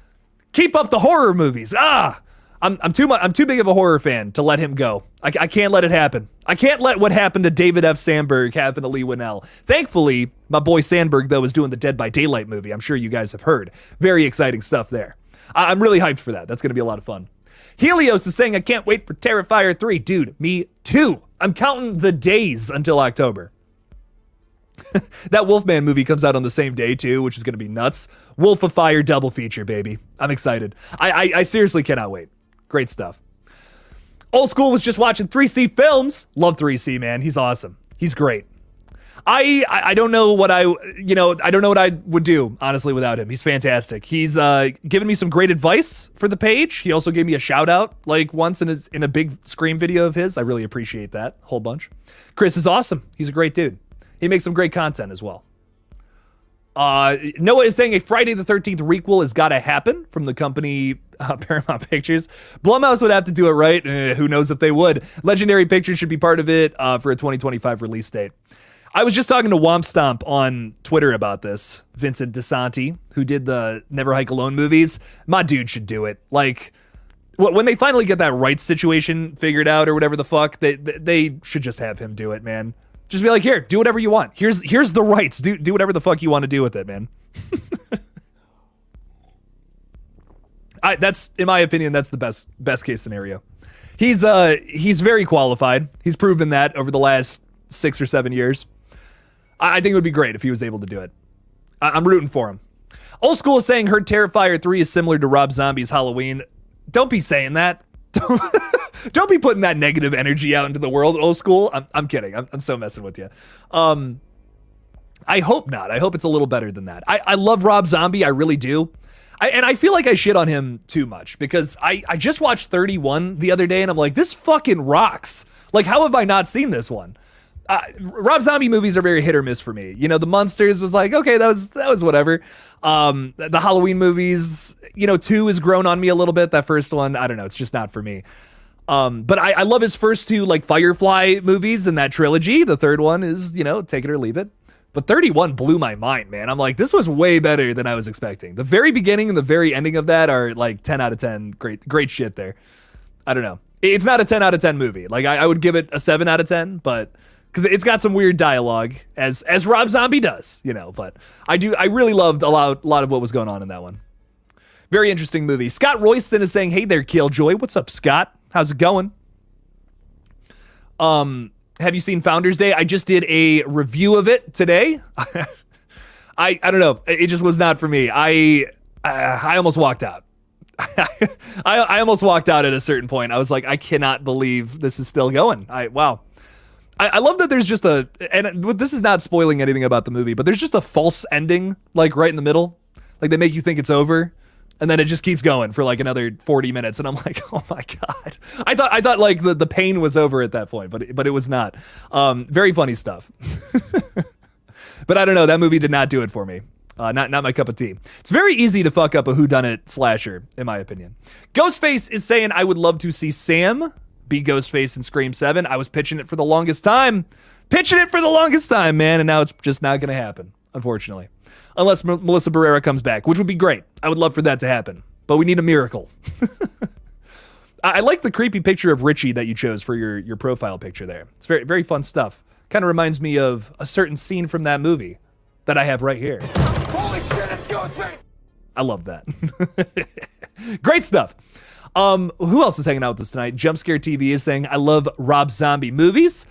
Keep up the horror movies. I'm too big of a horror fan to let him go. I can't let it happen. I can't let what happened to David F. Sandberg happen to Lee Winnell. Thankfully, my boy Sandberg, though, is doing the Dead by Daylight movie. I'm sure you guys have heard. Very exciting stuff there. I'm really hyped for that. That's going to be a lot of fun. Helios is saying, I can't wait for Terrifier 3. Dude, me too. I'm counting the days until October. That Wolfman movie comes out on the same day too, which is going to be nuts. Wolf of Fire double feature, baby. I'm excited. I seriously cannot wait. Great stuff. Old School was just watching 3C Films. Love 3C, man. He's awesome. He's great. I don't know what I don't know what I would do, honestly, without him. He's fantastic. He's given me some great advice for the page. He also gave me a shout out like once in a big Scream video of his. I really appreciate that a whole bunch. Chris is awesome. He's a great dude. He makes some great content as well. Noah is saying a Friday the 13th requel has got to happen from the company Paramount Pictures. Blumhouse would have to do it, right? Who knows if they would. Legendary Pictures should be part of it for a 2025 release date. I was just talking to Womp Stomp on Twitter about this. Vincent DeSanti, who did the Never Hike Alone movies. My dude should do it. Like, when they finally get that rights situation figured out or whatever the fuck, they should just have him do it, man. Just be like, here, do whatever you want. Here's the rights. Do whatever the fuck you want to do with it, man. That's, in my opinion, that's the best case scenario. He's very qualified. He's proven that over the last 6 or 7 years. I think it would be great if he was able to do it. I'm rooting for him. Old School is saying heard Terrifier 3 is similar to Rob Zombie's Halloween. Don't be saying that. Don't be putting that negative energy out into the world, Old School. I'm kidding. I'm so messing with you. I hope not. I hope it's a little better than that. I love Rob Zombie. I really do. And I feel like I shit on him too much because I just watched 31 the other day and I'm like, this fucking rocks. Like, how have I not seen this one? Rob Zombie movies are very hit or miss for me. You know, The Munsters was like, okay, that was whatever. The Halloween movies, 2 has grown on me a little bit. That first one, I don't know, it's just not for me. But I love his first 2 like Firefly movies in that trilogy. The third one is, take it or leave it. But 31 blew my mind, man. I'm like, this was way better than I was expecting. The very beginning and the very ending of that are like 10 out of 10. Great shit there. I don't know. It's not a 10 out of 10 movie. Like I would give it a 7 out of 10, but because it's got some weird dialogue as Rob Zombie does, but I really loved a lot of what was going on in that one. Very interesting movie. Scott Royston is saying, hey there, KillJoy. What's up, Scott? How's it going? Have you seen Founders Day? I just did a review of it today. I don't know. It just was not for me. I almost walked out. I almost walked out at a certain point. I was like, I cannot believe this is still going. Wow. I love that there's just and this is not spoiling anything about the movie, but there's just a false ending, like right in the middle. Like they make you think it's over. And then it just keeps going for like another 40 minutes. And I'm like, oh my God. I thought like the pain was over at that point, but it was not. Very funny stuff. But I don't know. That movie did not do it for me. Not my cup of tea. It's very easy to fuck up a whodunit slasher, in my opinion. Ghostface is saying, I would love to see Sam be Ghostface in Scream 7. I was pitching it for the longest time. Man. And now it's just not going to happen, unfortunately. Unless Melissa Barrera comes back, which would be great. I would love for that to happen. But we need a miracle. I like the creepy picture of Richie that you chose for your profile picture there. It's very, very fun stuff. Kind of reminds me of a certain scene from that movie that I have right here. Holy shit, it's Ghostface! I love that. Great stuff. Who else is hanging out with us tonight? Jumpscare TV is saying, I love Rob Zombie movies.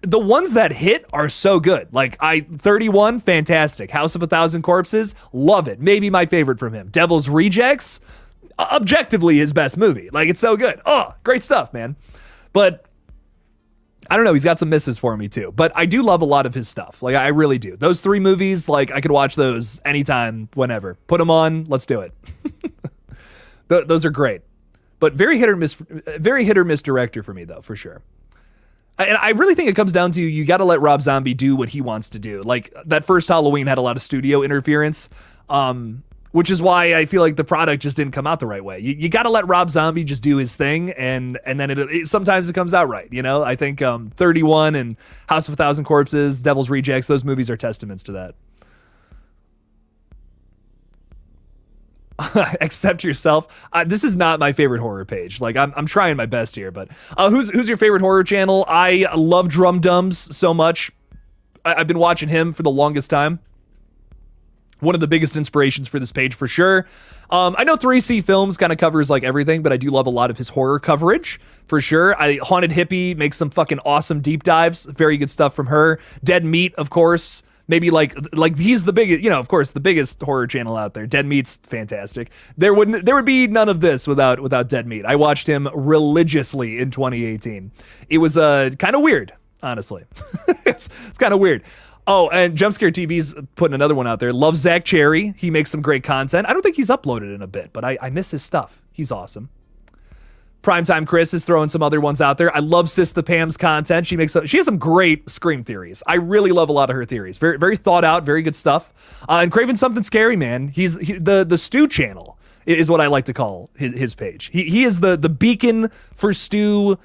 The ones that hit are so good. Like 31, fantastic. House of a Thousand Corpses, love it. Maybe my favorite from him. Devil's Rejects, objectively his best movie. Like it's so good. Oh, great stuff, man. But I don't know. He's got some misses for me too. But I do love a lot of his stuff. Like I really do. Those 3 movies, like I could watch those anytime, whenever. Put them on. Let's do it. Those are great. But very hit or miss director for me though, for sure. And I really think it comes down to you got to let Rob Zombie do what he wants to do. Like that first Halloween had a lot of studio interference, which is why I feel like the product just didn't come out the right way. You got to let Rob Zombie just do his thing, and then it sometimes it comes out right. I think 31 and House of a Thousand Corpses, Devil's Rejects, those movies are testaments to that. Accept yourself. This is not my favorite horror page. Like I'm trying my best here, but who's your favorite horror channel? I love Drum Dums so much. I've been watching him for the longest time. One of the biggest inspirations for this page for sure. I know 3C Films kind of covers like everything, but I do love a lot of his horror coverage for sure. Haunted Hippie makes some fucking awesome deep dives. Very good stuff from her. Dead Meat, of course. Maybe like he's the biggest, of course, the biggest horror channel out there. Dead Meat's fantastic. There would be none of this without Dead Meat. I watched him religiously in 2018. It was kind of weird, honestly. it's kind of weird. Oh, and Jumpscare TV's putting another one out there. Love Zach Cherry. He makes some great content. I don't think he's uploaded in a bit, but I miss his stuff. He's awesome. Primetime Chris is throwing some other ones out there. I love Sista Pam's content. She has some great Scream theories. I really love a lot of her theories. Very, very thought out, very good stuff. And Craven Something Scary, man. He's the Stu channel is what I like to call his page. He is the beacon for Stuism.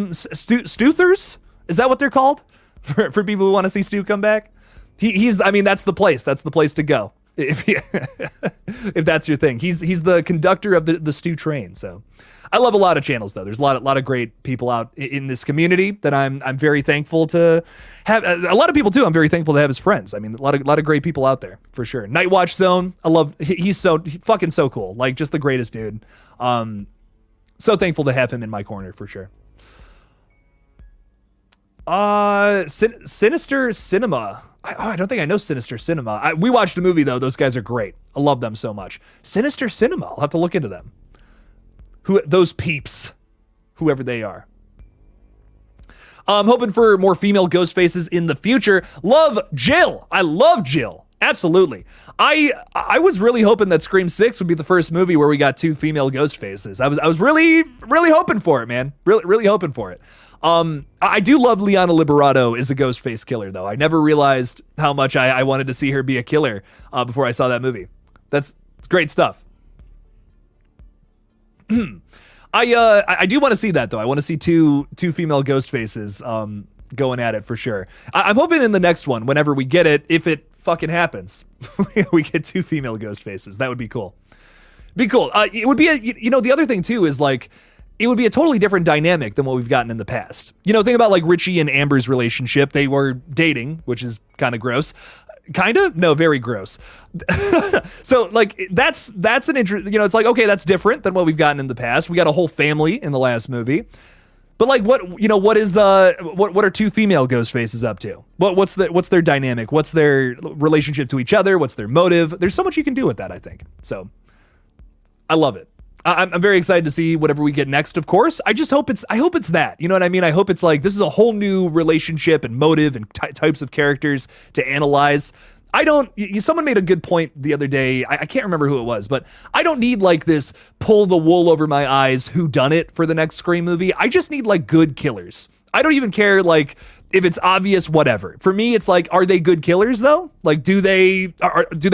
Stuthers? Is that what they're called? For people who want to see Stu come back? That's the place. That's the place to go. If that's your thing. He's the conductor of the Stu train. So I love a lot of channels though. There's a lot of great people out in this community that I'm very thankful to have. A lot of people too. I'm very thankful to have as friends. A lot of great people out there for sure. Night Watch Zone. I love. He's fucking so cool. Like just the greatest dude. So thankful to have him in my corner for sure. Sinister Cinema. I don't think I know Sinister Cinema. We watched a movie though. Those guys are great. I love them so much. Sinister Cinema. I'll have to look into them. Those peeps, whoever they are. I'm hoping for more female ghost faces in the future. Love Jill. I love Jill. Absolutely. I was really hoping that Scream 6 would be the first movie where we got 2 female ghost faces. I was really hoping for it, man. Really hoping for it. I do love Liana Liberato as a ghost face killer, though. I never realized how much I wanted to see her be a killer before I saw that movie. It's great stuff. I do want to see that though. I want to see two female ghost faces going at it for sure. I'm hoping in the next one, whenever we get it, if it fucking happens, we get 2 female ghost faces. That would be cool. It would be the other thing too is like it would be a totally different dynamic than what we've gotten in the past. Think about like Richie and Amber's relationship. They were dating, which is kind of gross. Kinda? No, very gross. So like that's an it's like, okay, that's different than what we've gotten in the past. We got a whole family in the last movie. But like what are 2 female ghost faces up to? What's their dynamic? What's their relationship to each other? What's their motive? There's so much you can do with that, I think. So I love it. I'm very excited to see whatever we get next, of course. I hope it's that. You know what I mean? I hope it's like this is a whole new relationship and motive and types of characters to analyze. Someone made a good point the other day. I can't remember who it was, but I don't need like this pull the wool over my eyes whodunit for the next Scream movie. I just need like good killers. I don't even care like if it's obvious, whatever. For me, it's like, are they good killers though? Like, do they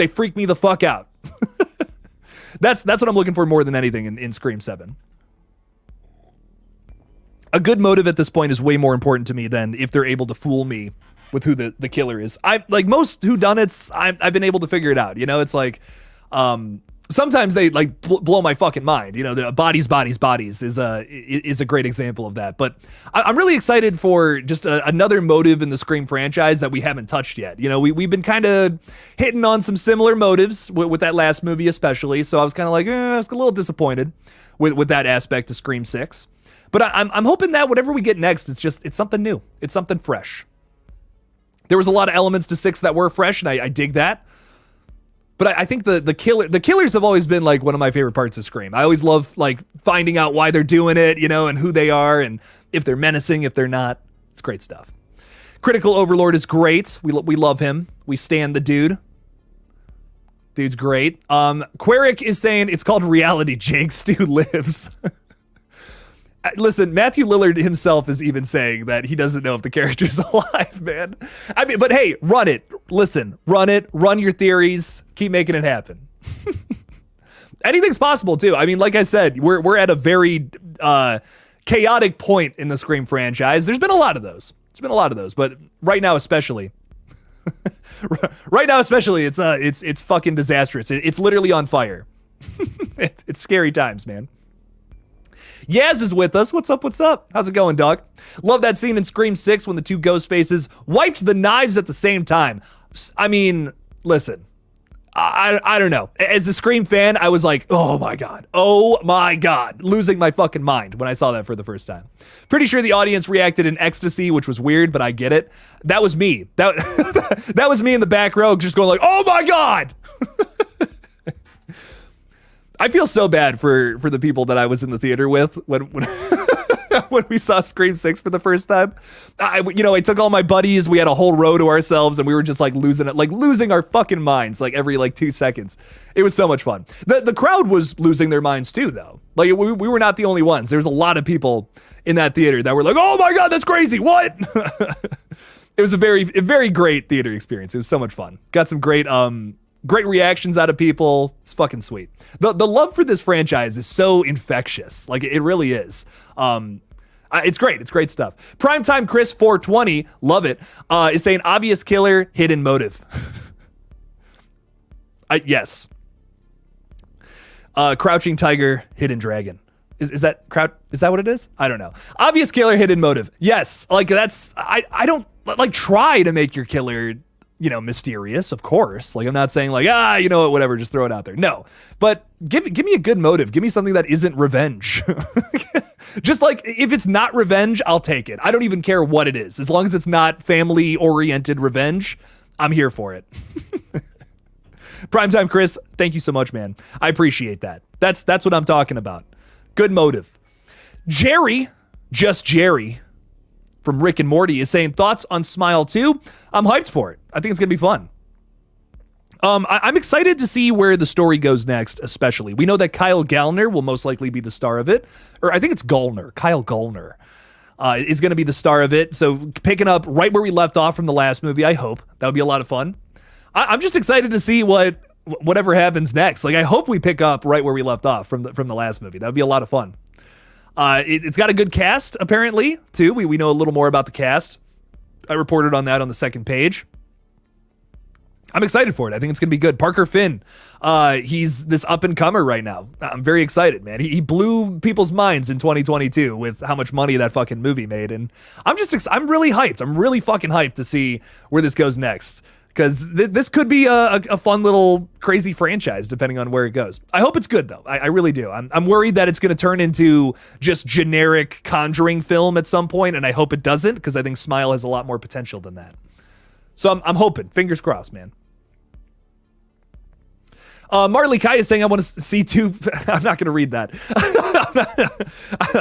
freak me the fuck out? That's what I'm looking for more than anything in Scream 7. A good motive at this point is way more important to me than if they're able to fool me with who the killer is. I like most whodunits, I've been able to figure it out. It's like sometimes they like blow my fucking mind. The bodies is a great example of that. But I'm really excited for just another motive in the Scream franchise that we haven't touched yet. We've been kind of hitting on some similar motives with that last movie especially. So I was kind of like, I was a little disappointed with that aspect of Scream 6. But I'm hoping that whatever we get next, it's something new. It's something fresh. There was a lot of elements to 6 that were fresh, and I dig that. But I think the killers have always been like one of my favorite parts of Scream. I always love like finding out why they're doing it, and who they are, and if they're menacing, if they're not. It's great stuff. Critical Overlord is great. We love him. We stand the dude. Dude's great. Queric is saying it's called reality. Jake Stu lives. Listen, Matthew Lillard himself is even saying that he doesn't know if the character's alive, man. I mean, but hey, run it. Listen, run it. Run your theories. Keep making it happen. Anything's possible, too. I mean, like I said, we're at a very chaotic point in the Scream franchise. There's been a lot of those. But right now, especially. It's fucking disastrous. It's literally on fire. It's scary times, man. Yaz is with us. What's up? How's it going, dog? Love that scene in Scream 6 when the 2 ghost faces wiped the knives at the same time. I mean, listen, I don't know. As a Scream fan, I was like, oh my God, losing my fucking mind when I saw that for the first time. Pretty sure the audience reacted in ecstasy, which was weird, but I get it. That was me. That was me in the back row just going like, oh my God. I feel so bad for the people that I was in the theater with when when we saw Scream 6 for the first time. I took all my buddies. We had a whole row to ourselves, and we were just like losing our fucking minds like every 2 seconds. It was so much fun. The crowd was losing their minds too, though. Like we were not the only ones. There was a lot of people in that theater that were like, "Oh my God, that's crazy! What?" It was a very great theater experience. It was so much fun. Got some great reactions out of people. It's fucking sweet. The love for this franchise is so infectious. Like it really is. It's great. It's great stuff. Primetime Chris 420, love it, is saying obvious killer, hidden motive. Yes. Crouching tiger, hidden dragon. Is that what it is? I don't know. Obvious killer, hidden motive. Yes. Like that's, I don't like try to make your killer mysterious, of course. Like, I'm not saying like, you know what, whatever, just throw it out there. No, but give me a good motive. Give me something that isn't revenge. Just like, if it's not revenge, I'll take it. I don't even care what it is. As long as it's not family-oriented revenge, I'm here for it. Primetime Chris, thank you so much, man. I appreciate that. That's what I'm talking about. Good motive. Jerry, just Jerry, from Rick and Morty, is saying, thoughts on Smile 2? I'm hyped for it. I think it's going to be fun. I'm excited to see where the story goes next, especially. We know that Kyle Gallner will most likely be the star of it. Or I think it's Gallner. Kyle Gallner is going to be the star of it. So picking up right where we left off from the last movie, I hope. That would be a lot of fun. I'm just excited to see whatever happens next. Like, I hope we pick up right where we left off from the last movie. That would be a lot of fun. It's got a good cast, apparently, too. We know a little more about the cast. I reported on that on the second page. I'm excited for it. I think it's going to be good. Parker Finn, he's this up-and-comer right now. I'm very excited, man. He blew people's minds in 2022 with how much money that fucking movie made, and I'm really hyped. I'm really fucking hyped to see where this goes next, because this could be a fun little crazy franchise, depending on where it goes. I hope it's good, though. I really do. I'm worried that it's going to turn into just generic Conjuring film at some point, and I hope it doesn't, because I think Smile has a lot more potential than that. So I'm hoping. Fingers crossed, man. Marley Kai is saying, I want to see two. I'm not going to read that.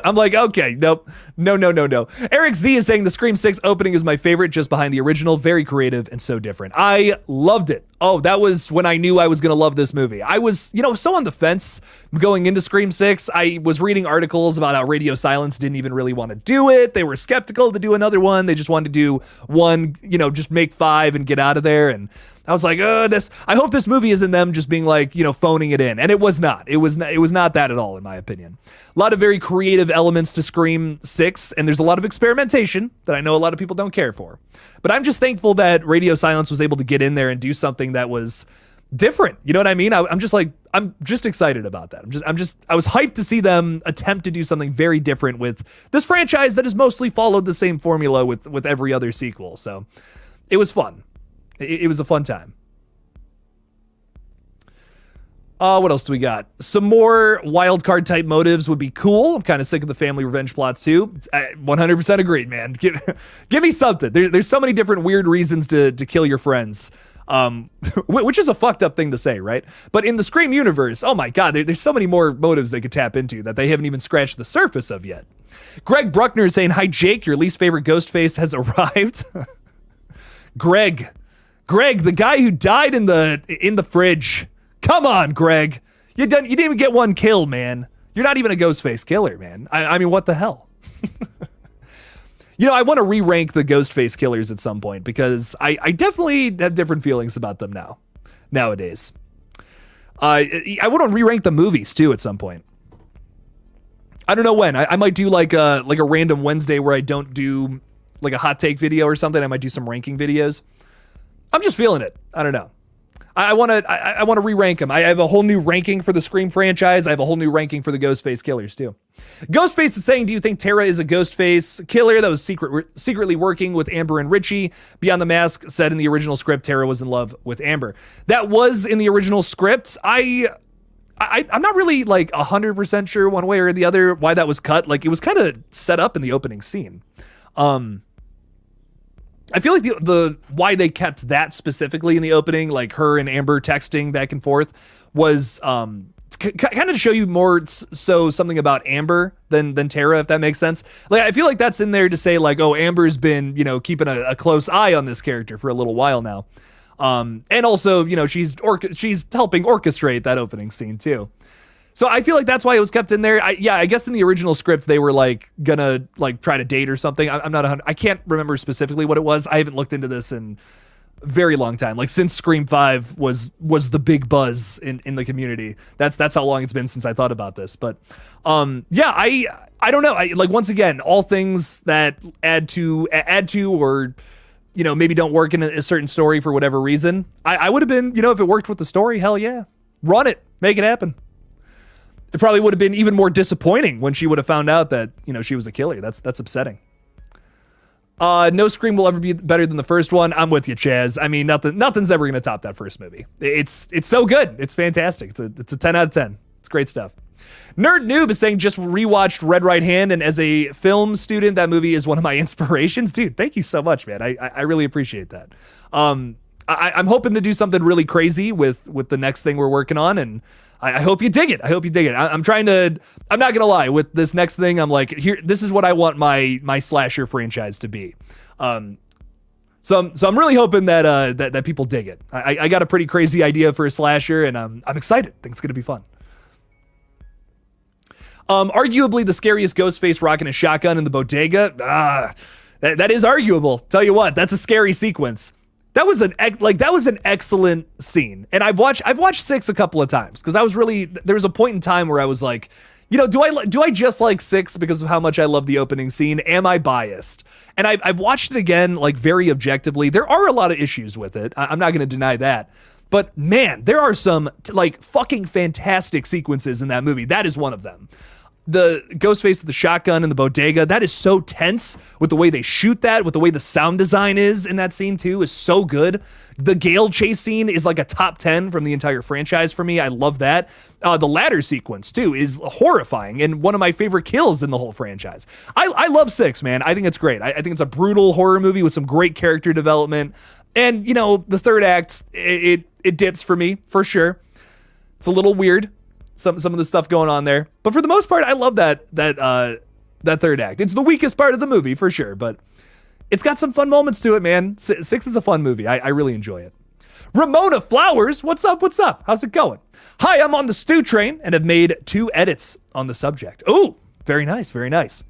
I'm like, okay, nope. No. Eric Z is saying the Scream 6 opening is my favorite, just behind the original. Very creative and so different. I loved it. Oh, that was when I knew I was going to love this movie. I was, so on the fence going into Scream 6. I was reading articles about how Radio Silence didn't even really want to do it. They were skeptical to do another one. They just wanted to do one, just make 5 and get out of there. And I was like, I hope this movie isn't them just being like, phoning it in. And it was not. It was not that at all, in my opinion. A lot of very creative elements to Scream 6, and there's a lot of experimentation that I know a lot of people don't care for. But I'm just thankful that Radio Silence was able to get in there and do something that was different. You know what I mean? I'm just excited about that. I was hyped to see them attempt to do something very different with this franchise that has mostly followed the same formula with every other sequel. So it was fun. It was a fun time. What else do we got? Some more wild card type motives would be cool. I'm kind of sick of the family revenge plots too. 100% agreed, man. Give me something. There's so many different weird reasons to kill your friends. Which is a fucked up thing to say, right? But in the Scream universe, oh my God, there's so many more motives they could tap into that they haven't even scratched the surface of yet. Greg Bruckner is saying, hi Jake, your least favorite Ghostface has arrived. Greg, the guy who died in the fridge. Come on, Greg. You didn't even get one kill, man. You're not even a Ghostface killer, man. I mean, what the hell? I want to re-rank the Ghostface killers at some point, because I definitely have different feelings about them nowadays. I want to re-rank the movies too at some point. I don't know when. I might do like a random Wednesday where I don't do like a hot take video or something. I might do some ranking videos. I'm just feeling it. I don't know. I want to re-rank them. I have a whole new ranking for the Scream franchise. I have a whole new ranking for the Ghostface killers too. Ghostface is saying, do you think Tara is a Ghostface killer that was secretly working with Amber and Richie? Beyond the Mask said in the original script, Tara was in love with Amber. That was in the original script. I'm not really like 100% sure one way or the other why that was cut. Like, it was kind of set up in the opening scene. I feel like the why they kept that specifically in the opening, like her and Amber texting back and forth, was kind of to show you more so something about Amber than Tara, if that makes sense. Like, I feel like that's in there to say like, oh, Amber's been, keeping a close eye on this character for a little while now. And also, she's helping orchestrate that opening scene too. So I feel like that's why it was kept in there. I guess in the original script they were like gonna like try to date or something. I'm not 100. I can't remember specifically what it was. I haven't looked into this in a very long time. Like, since Scream 5 was the big buzz in the community. That's how long it's been since I thought about this. But I don't know. Like, once again, all things that add to or maybe don't work in a certain story for whatever reason. I would have been, if it worked with the story, hell yeah, run it, make it happen. It probably would have been even more disappointing when she would have found out that, she was a killer. That's upsetting. No Scream will ever be better than the first one. I'm with you, Chaz. I mean, nothing's ever gonna top that first movie. It's so good. It's fantastic. It's a 10 out of 10. It's great stuff. Nerd Noob is saying just rewatched Red Right Hand, and as a film student, that movie is one of my inspirations. Dude, thank you so much, man. I really appreciate that. I'm hoping to do something really crazy with the next thing we're working on, and I hope you dig it. I hope you dig it. I'm not gonna lie, with this next thing, I'm like, here, this is what I want my slasher franchise to be. So I'm really hoping that people dig it. I got a pretty crazy idea for a slasher, and I'm excited. I think it's gonna be fun. Arguably the scariest Ghostface rocking a shotgun in the bodega. That is arguable. Tell you what, that's a scary sequence. That was an excellent scene. And I've watched 6 a couple of times because there was a point in time where I was like, you know, do I just like 6 because of how much I love the opening scene? Am I biased? And I've watched it again, like, very objectively. There are a lot of issues with it. I'm not going to deny that. But man, there are some like fucking fantastic sequences in that movie. That is one of them. The Ghostface with the shotgun in the bodega, that is so tense with the way they shoot that, with the way the sound design is in that scene too, is so good. The Gale chase scene is like a top 10 from the entire franchise for me. I love that. The ladder sequence too is horrifying and one of my favorite kills in the whole franchise. I love 6, man. I think it's great. I think it's a brutal horror movie with some great character development. And, you know, the third act, it dips for me, for sure. It's a little weird. Some of the stuff going on there, but for the most part, I love that third act. It's the weakest part of the movie for sure, but it's got some fun moments to it, man. 6 is a fun movie. I really enjoy it. Ramona Flowers, what's up? How's it going? Hi, I'm on the stew train and have made 2 edits on the subject. Oh, very nice, very nice.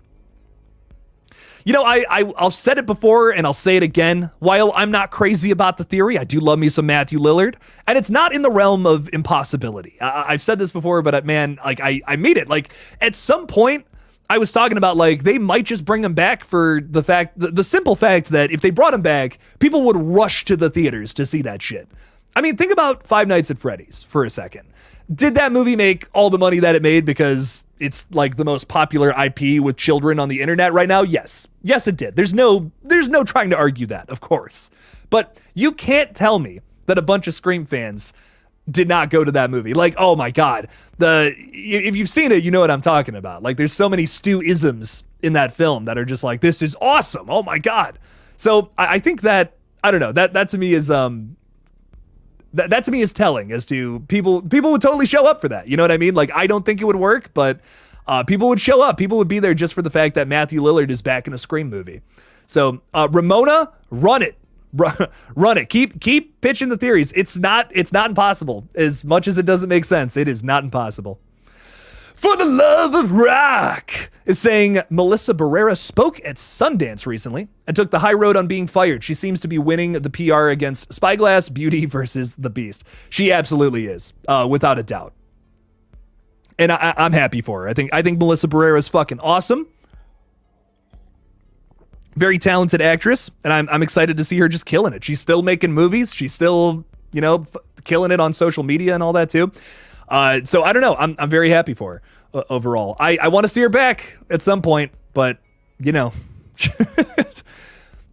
You know, I'll said it before and I'll say it again. While I'm not crazy about the theory, I do love me some Matthew Lillard, and it's not in the realm of impossibility. I've said this before, but man, like I made it. Like at some point, I was talking about like they might just bring him back for the simple fact that if they brought him back, people would rush to the theaters to see that shit. I mean, think about Five Nights at Freddy's for a second. Did that movie make all the money that it made because it's like the most popular IP with children on the internet right now? Yes. Yes, it did. There's no trying to argue that, of course. But you can't tell me that a bunch of Scream fans did not go to that movie. Like, oh my God. If you've seen it, you know what I'm talking about. Like, there's so many Stu-isms in that film that are just like, this is awesome. Oh my God. So I think that, I don't know, that to me is, that to me is telling as to people would totally show up for that. You know what I mean? Like, I don't think it would work, but people would show up. People would be there just for the fact that Matthew Lillard is back in a Scream movie. So Ramona, run it. Run it. Keep pitching the theories. It's not impossible. As much as it doesn't make sense, it is not impossible. For the Love of Rock is saying Melissa Barrera spoke at Sundance recently and took the high road on being fired. She seems to be winning the PR against Spyglass, Beauty versus the Beast. She absolutely is, without a doubt. And I'm happy for her. I think Melissa Barrera is fucking awesome. Very talented actress, and I'm excited to see her just killing it. She's still making movies. She's still, you know, killing it on social media and all that too. So I don't know. I'm very happy for her overall. I want to see her back at some point, but you know,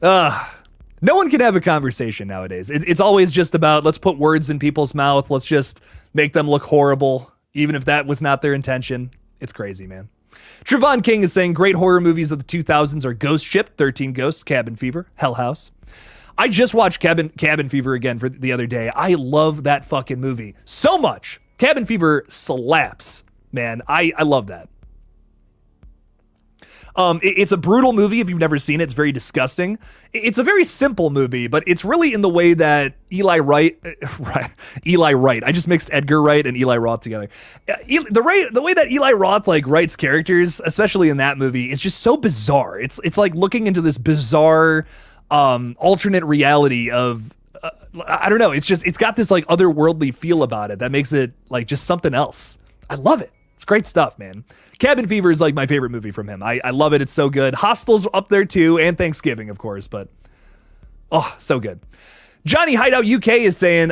no one can have a conversation nowadays. It's always just about let's put words in people's mouth. Let's just make them look horrible, even if that was not their intention. It's crazy, man. Trevon King is saying great horror movies of the 2000s are Ghost Ship, 13 Ghosts, Cabin Fever, Hell House. I just watched Cabin Fever again for the other day. I love that fucking movie so much. Cabin Fever slaps, man. I love that. It's a brutal movie if you've never seen it. It's very disgusting. It's a very simple movie, but it's really in the way that Eli Wright. I just mixed Edgar Wright and Eli Roth together. The way that Eli Roth like writes characters, especially in that movie, is just so bizarre. It's like looking into this bizarre alternate reality of I don't know. It's got this like otherworldly feel about it that makes it like just something else. I love it. It's great stuff, man. Cabin Fever is like my favorite movie from him. I love it. It's so good. Hostel's up there too, and Thanksgiving, of course, but oh, so good. Johnny Hideout UK is saying,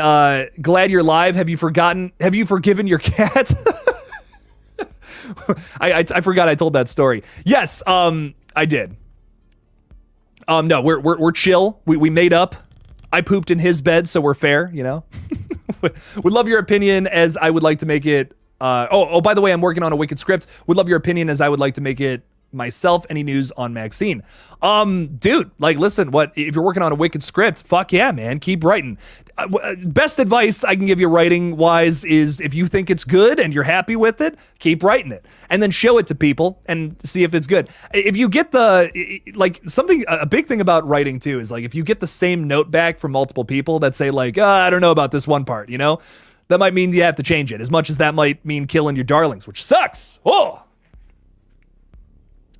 glad you're live. Have you forgiven your cat? I forgot I told that story. Yes, I did. No, we're chill. We made up. I pooped in his bed, so we're fair, you know? Would love your opinion as I would like to make it. By the way, I'm working on a wicked script. Would love your opinion as I would like to make it myself. Any news on Maxine? Dude, like, listen, if you're working on a wicked script, fuck yeah, man, keep writing. Best advice I can give you writing wise is if you think it's good and you're happy with it, keep writing it and then show it to people and see if it's good. If you get a big thing about writing too is like, if you get the same note back from multiple people that say like, I don't know about this one part, you know, that might mean you have to change it, as much as that might mean killing your darlings, which sucks. Oh,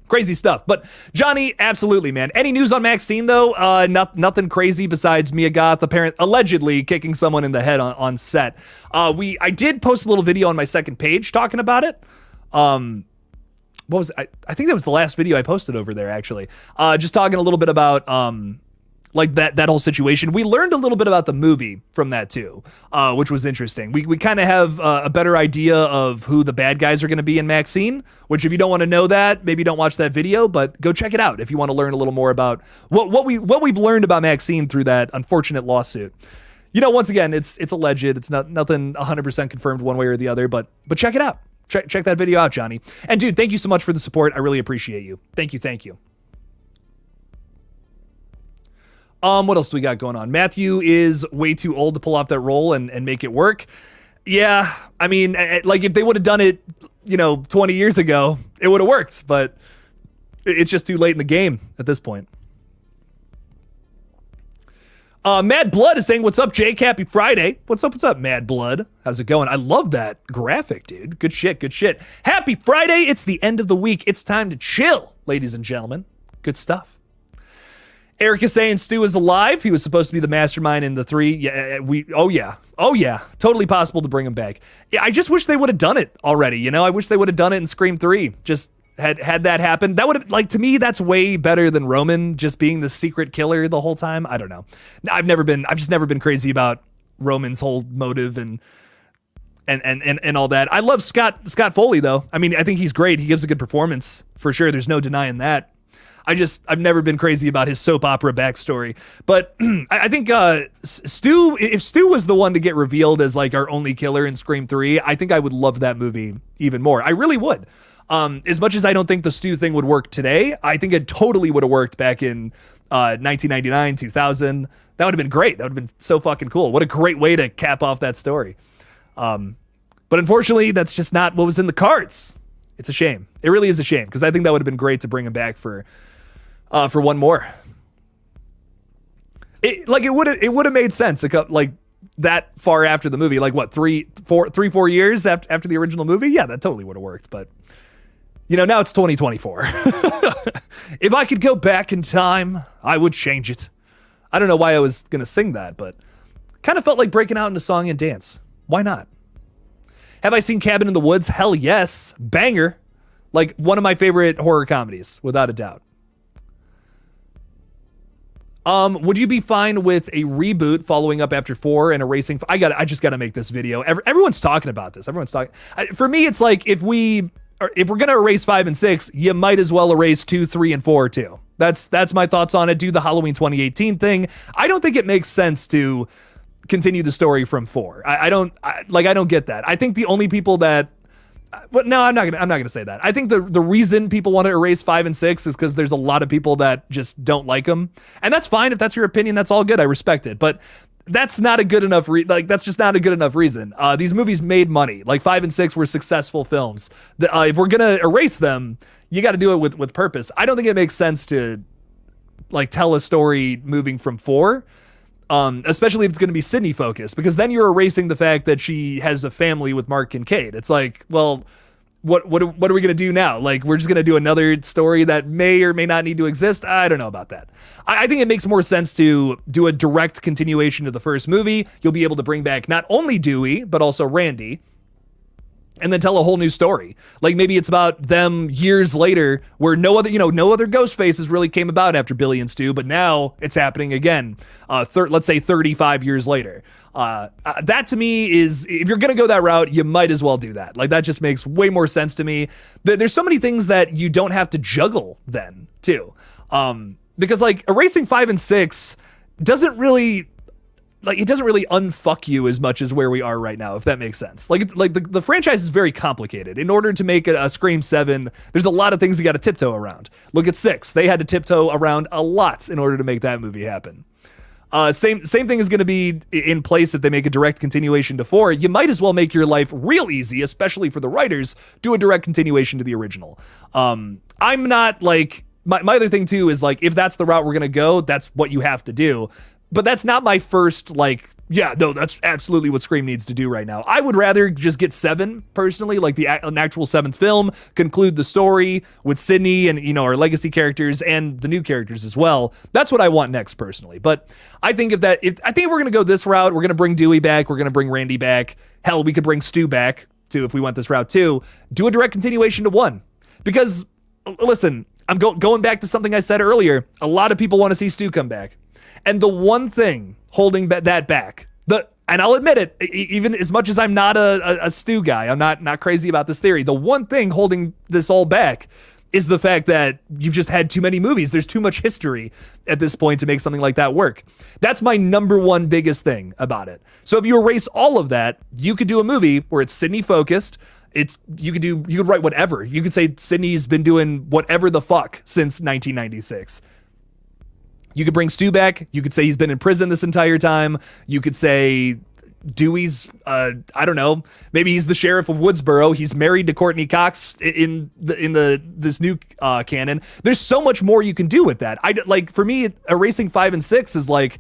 crazy stuff. But Johnny, absolutely, man. Any news on Maxine though? Nothing crazy besides Mia Goth allegedly kicking someone in the head on set. I did post a little video on my second page talking about it. What was it? I think that was the last video I posted over there, actually. Just talking a little bit about like that whole situation. We learned a little bit about the movie from that too, which was interesting. We kind of have a better idea of who the bad guys are going to be in Maxine, which if you don't want to know that, maybe don't watch that video, but go check it out if you want to learn a little more about what we've learned about Maxine through that unfortunate lawsuit. You know, once again, it's alleged. It's nothing 100% confirmed one way or the other, but check it out. Check that video out, Johnny. And dude, thank you so much for the support. I really appreciate you. Thank you. What else do we got going on? Matthew is way too old to pull off that role and make it work. Yeah, I mean, like if they would have done it, 20 years ago, it would have worked, but it's just too late in the game at this point. Mad Blood is saying, what's up, Jake? Happy Friday. What's up, Mad Blood? How's it going? I love that graphic, dude. Good shit. Happy Friday. It's the end of the week. It's time to chill, ladies and gentlemen. Good stuff. Eric is saying Stu is alive. He was supposed to be the mastermind in the 3. Yeah. Totally possible to bring him back. Yeah, I just wish they would have done it already. I wish they would have done it in Scream 3. Just had that happen. That would have, like, to me, that's way better than Roman just being the secret killer the whole time. I don't know. I've just never been crazy about Roman's whole motive and all that. I love Scott Foley though. I mean, I think he's great. He gives a good performance for sure. There's no denying that. I've never been crazy about his soap opera backstory, but I think Stu, if Stu was the one to get revealed as like our only killer in Scream 3, I think I would love that movie even more. I really would. As much as I don't think the Stu thing would work today, I think it totally would have worked back in 1999, 2000. That would have been great. That would have been so fucking cool. What a great way to cap off that story. But unfortunately, that's just not what was in the cards. It's a shame. It really is a shame, because I think that would have been great to bring him back for one more. It would have made sense like that far after the movie, like what, 4 years after the original movie. Yeah, that totally would have worked. But now it's 2024. If I could go back in time, I would change it. I don't know why I was gonna sing that, but kind of felt like breaking out into song and dance. Why not? Have I seen Cabin in the Woods? Hell yes. Banger. Like one of my favorite horror comedies, without a doubt. Would you be fine with a reboot following up after 4 and erasing? I just gotta make this video. Everyone's talking about this. For me, it's like if we're gonna erase 5 and 6, you might as well erase 2, 3, and 4 too. That's my thoughts on it. Do the Halloween 2018 thing. I don't think it makes sense to continue the story from 4. I don't get that. I think the only people that, but no, I'm not gonna say that. I think the reason people want to erase 5 and 6 is because there's a lot of people that just don't like them, and that's fine. If that's your opinion, that's all good. I respect it, but that's not a good enough that's just not a good enough reason. These movies made money. Like 5 and 6 were successful films. If we're gonna erase them, you got to do it with purpose. I don't think it makes sense to like tell a story moving from 4. Especially if it's going to be Sydney focused, because then you're erasing the fact that she has a family with Mark Kincaid. It's like, well, what are we going to do now? Like, we're just going to do another story that may or may not need to exist. I don't know about that. I think it makes more sense to do a direct continuation of the first movie. You'll be able to bring back not only Dewey, but also Randy, and then tell a whole new story. Like maybe it's about them years later where no other Ghostfaces really came about after Billy and Stu, but now it's happening again. Let's say 35 years later. That to me is, if you're going to go that route, you might as well do that. Like that just makes way more sense to me. There's so many things that you don't have to juggle then too. because like erasing 5 and 6 doesn't really unfuck you as much as where we are right now, if that makes sense. Like the franchise is very complicated. In order to make a Scream 7, there's a lot of things you got to tiptoe around. Look at 6. They had to tiptoe around a lot in order to make that movie happen. Same thing is going to be in place if they make a direct continuation to 4. You might as well make your life real easy, especially for the writers, do a direct continuation to the original. I'm not like, my other thing too is like, if that's the route we're going to go, that's what you have to do. But that's not my first, like, yeah, no, that's absolutely what Scream needs to do right now. I would rather just get 7, personally, like an actual 7th film, conclude the story with Sidney and, you know, our legacy characters and the new characters as well. That's what I want next, personally. But I think if we're going to go this route, we're going to bring Dewey back, we're going to bring Randy back. Hell, we could bring Stu back, too, if we went this route, too. Do a direct continuation to 1. Because, listen, I'm going back to something I said earlier. A lot of people want to see Stu come back. And the one thing holding that back, and I'll admit it, even as much as I'm not a Stu guy, I'm not crazy about this theory, the one thing holding this all back is the fact that you've just had too many movies. There's too much history at this point to make something like that work. That's my number one biggest thing about it. So if you erase all of that, you could do a movie where it's Sidney focused. You could write whatever. You could say Sidney's been doing whatever the fuck since 1996. You could bring Stu back. You could say he's been in prison this entire time. You could say Dewey's, I don't know, maybe he's the sheriff of Woodsboro. He's married to Courtney Cox in this new canon. There's so much more you can do with that. For me, erasing 5 and 6 is like,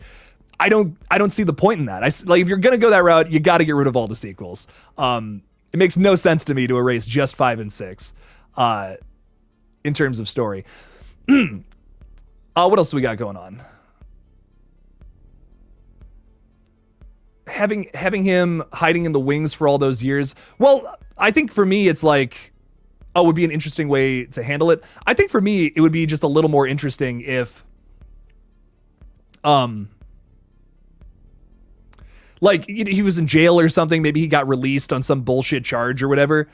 I don't see the point in that. If you're gonna go that route, you got to get rid of all the sequels. It makes no sense to me to erase just 5 and 6 in terms of story. What else do we got going on? Having him hiding in the wings for all those years. Well, I think for me, it's like, would be an interesting way to handle it. I think for me, it would be just a little more interesting if, like he was in jail or something. Maybe he got released on some bullshit charge or whatever.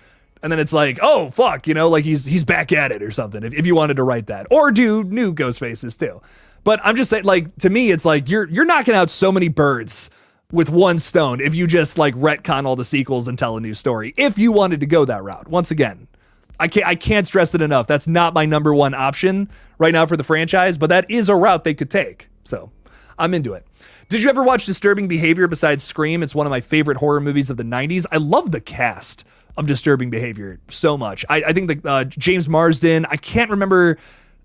And then it's like, oh, fuck, you know, like he's back at it or something, if you wanted to write that. Or do new Ghostfaces, too. But I'm just saying, like, to me, it's like you're knocking out so many birds with one stone if you just, like, retcon all the sequels and tell a new story. If you wanted to go that route. Once again, I can't stress it enough. That's not my number one option right now for the franchise, but that is a route they could take. So I'm into it. Did you ever watch Disturbing Behavior besides Scream? It's one of my favorite horror movies of the 90s. I love the cast of Disturbing Behavior so much. I think that James Marsden, I can't remember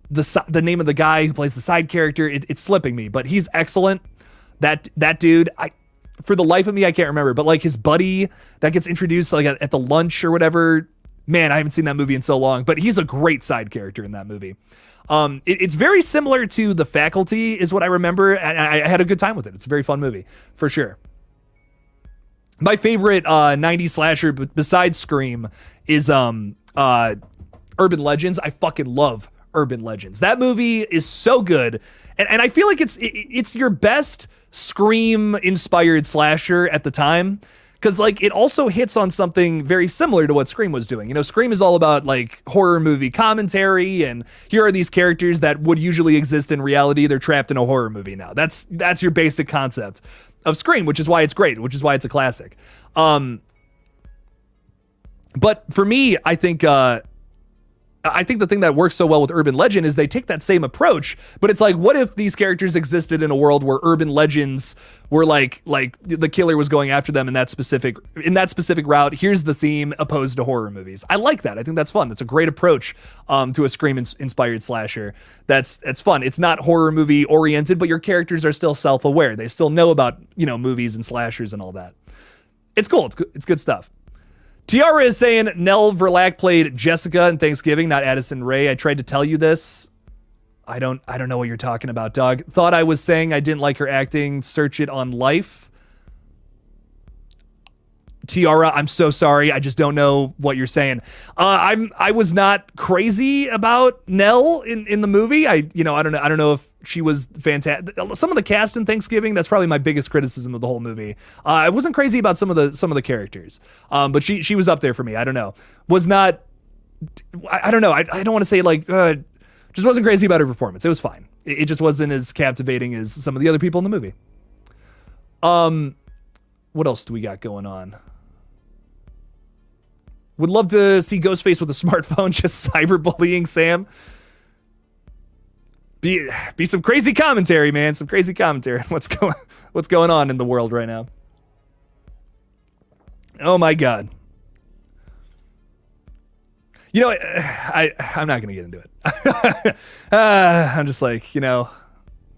the name of the guy who plays the side character. It's slipping me, but he's excellent. That dude, for the life of me, I can't remember, but like his buddy that gets introduced like at the lunch or whatever. Man, I haven't seen that movie in so long, but he's a great side character in that movie. It's very similar to The Faculty is what I remember. And I had a good time with it. It's a very fun movie for sure. My favorite 90s slasher besides Scream is Urban Legends. I fucking love Urban Legends. That movie is so good. And I feel like it's your best Scream inspired slasher at the time. Because like it also hits on something very similar to what Scream was doing. You know, Scream is all about like horror movie commentary, and here are these characters that would usually exist in reality. They're trapped in a horror movie now. That's your basic concept of Scream, which is why it's great, which is why it's a classic. But for me, I think the thing that works so well with Urban Legend is they take that same approach, but it's like, what if these characters existed in a world where urban legends were like the killer was going after them in that specific route. Here's the theme opposed to horror movies. I like that. I think that's fun. That's a great approach to a Scream inspired slasher. That's fun. It's not horror movie oriented, but your characters are still self-aware. They still know about, you know, movies and slashers and all that. It's cool. It's good stuff. Tiara is saying Nell Verlaque played Jessica in Thanksgiving, not Addison Rae. I tried to tell you this. I don't know what you're talking about, dog. Thought I was saying I didn't like her acting. Search it on Life. Tiara, I'm so sorry. I just don't know what you're saying. I was not crazy about Nell in the movie. I don't know if she was fantastic. Some of the cast in Thanksgiving, that's probably my biggest criticism of the whole movie. I wasn't crazy about some of the characters. But she was up there for me. I don't know. Was not, I don't know. I don't want to say like Just wasn't crazy about her performance. It was fine. It just wasn't as captivating as some of the other people in the movie. What else do we got going on? Would love to see Ghostface with a smartphone just cyberbullying Sam. Be some crazy commentary, man. Some crazy commentary on what's going on in the world right now. Oh my God. You know, I'm not gonna get into it. I'm just like, not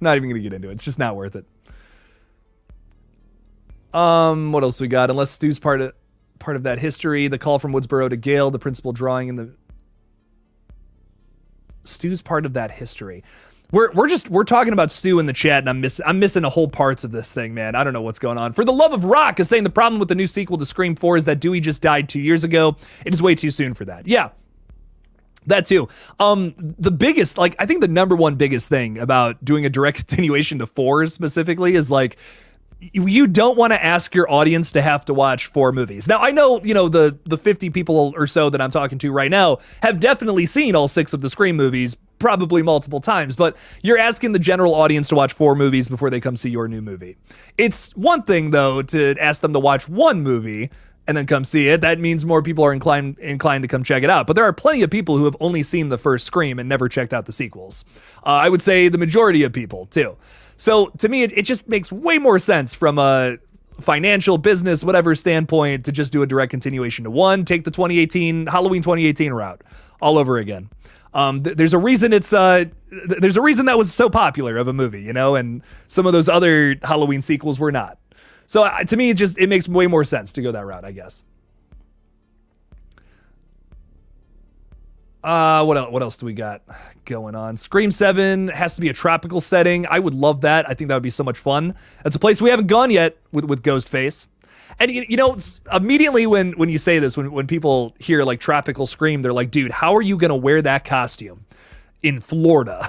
even gonna get into it. It's just not worth it. What else we got? Unless Stu's part of that history, the call from Woodsboro to Gale, the principal drawing in the Stu's part of that history. We're talking about Stu in the chat, and I'm missing a whole parts of this thing, man. I don't know what's going on. For the Love of Rock is saying the problem with the new sequel to Scream 4 is that Dewey just died 2 years ago. It is way too soon for that. Yeah. That too. The biggest, I think the number one biggest thing about doing a direct continuation to 4 specifically is you don't want to ask your audience to have to watch 4 movies. Now, I know, the 50 people or so that I'm talking to right now have definitely seen all 6 of the Scream movies, probably multiple times, but you're asking the general audience to watch 4 movies before they come see your new movie. It's one thing, though, to ask them to watch 1 movie and then come see it. That means more people are inclined to come check it out. But there are plenty of people who have only seen the first Scream and never checked out the sequels. I would say the majority of people, too. So to me, it just makes way more sense from a financial, business, whatever standpoint to just do a direct continuation to 1, take the Halloween 2018 route all over again. There's a reason there's a reason that was so popular of a movie, and some of those other Halloween sequels were not. So to me, it makes way more sense to go that route, I guess. What else do we got going on? Scream 7 has to be a tropical setting. I would love that. I think that would be so much fun. That's a place we haven't gone yet with Ghostface. And immediately when you say this, when people hear tropical Scream, they're like, dude, how are you going to wear that costume in Florida?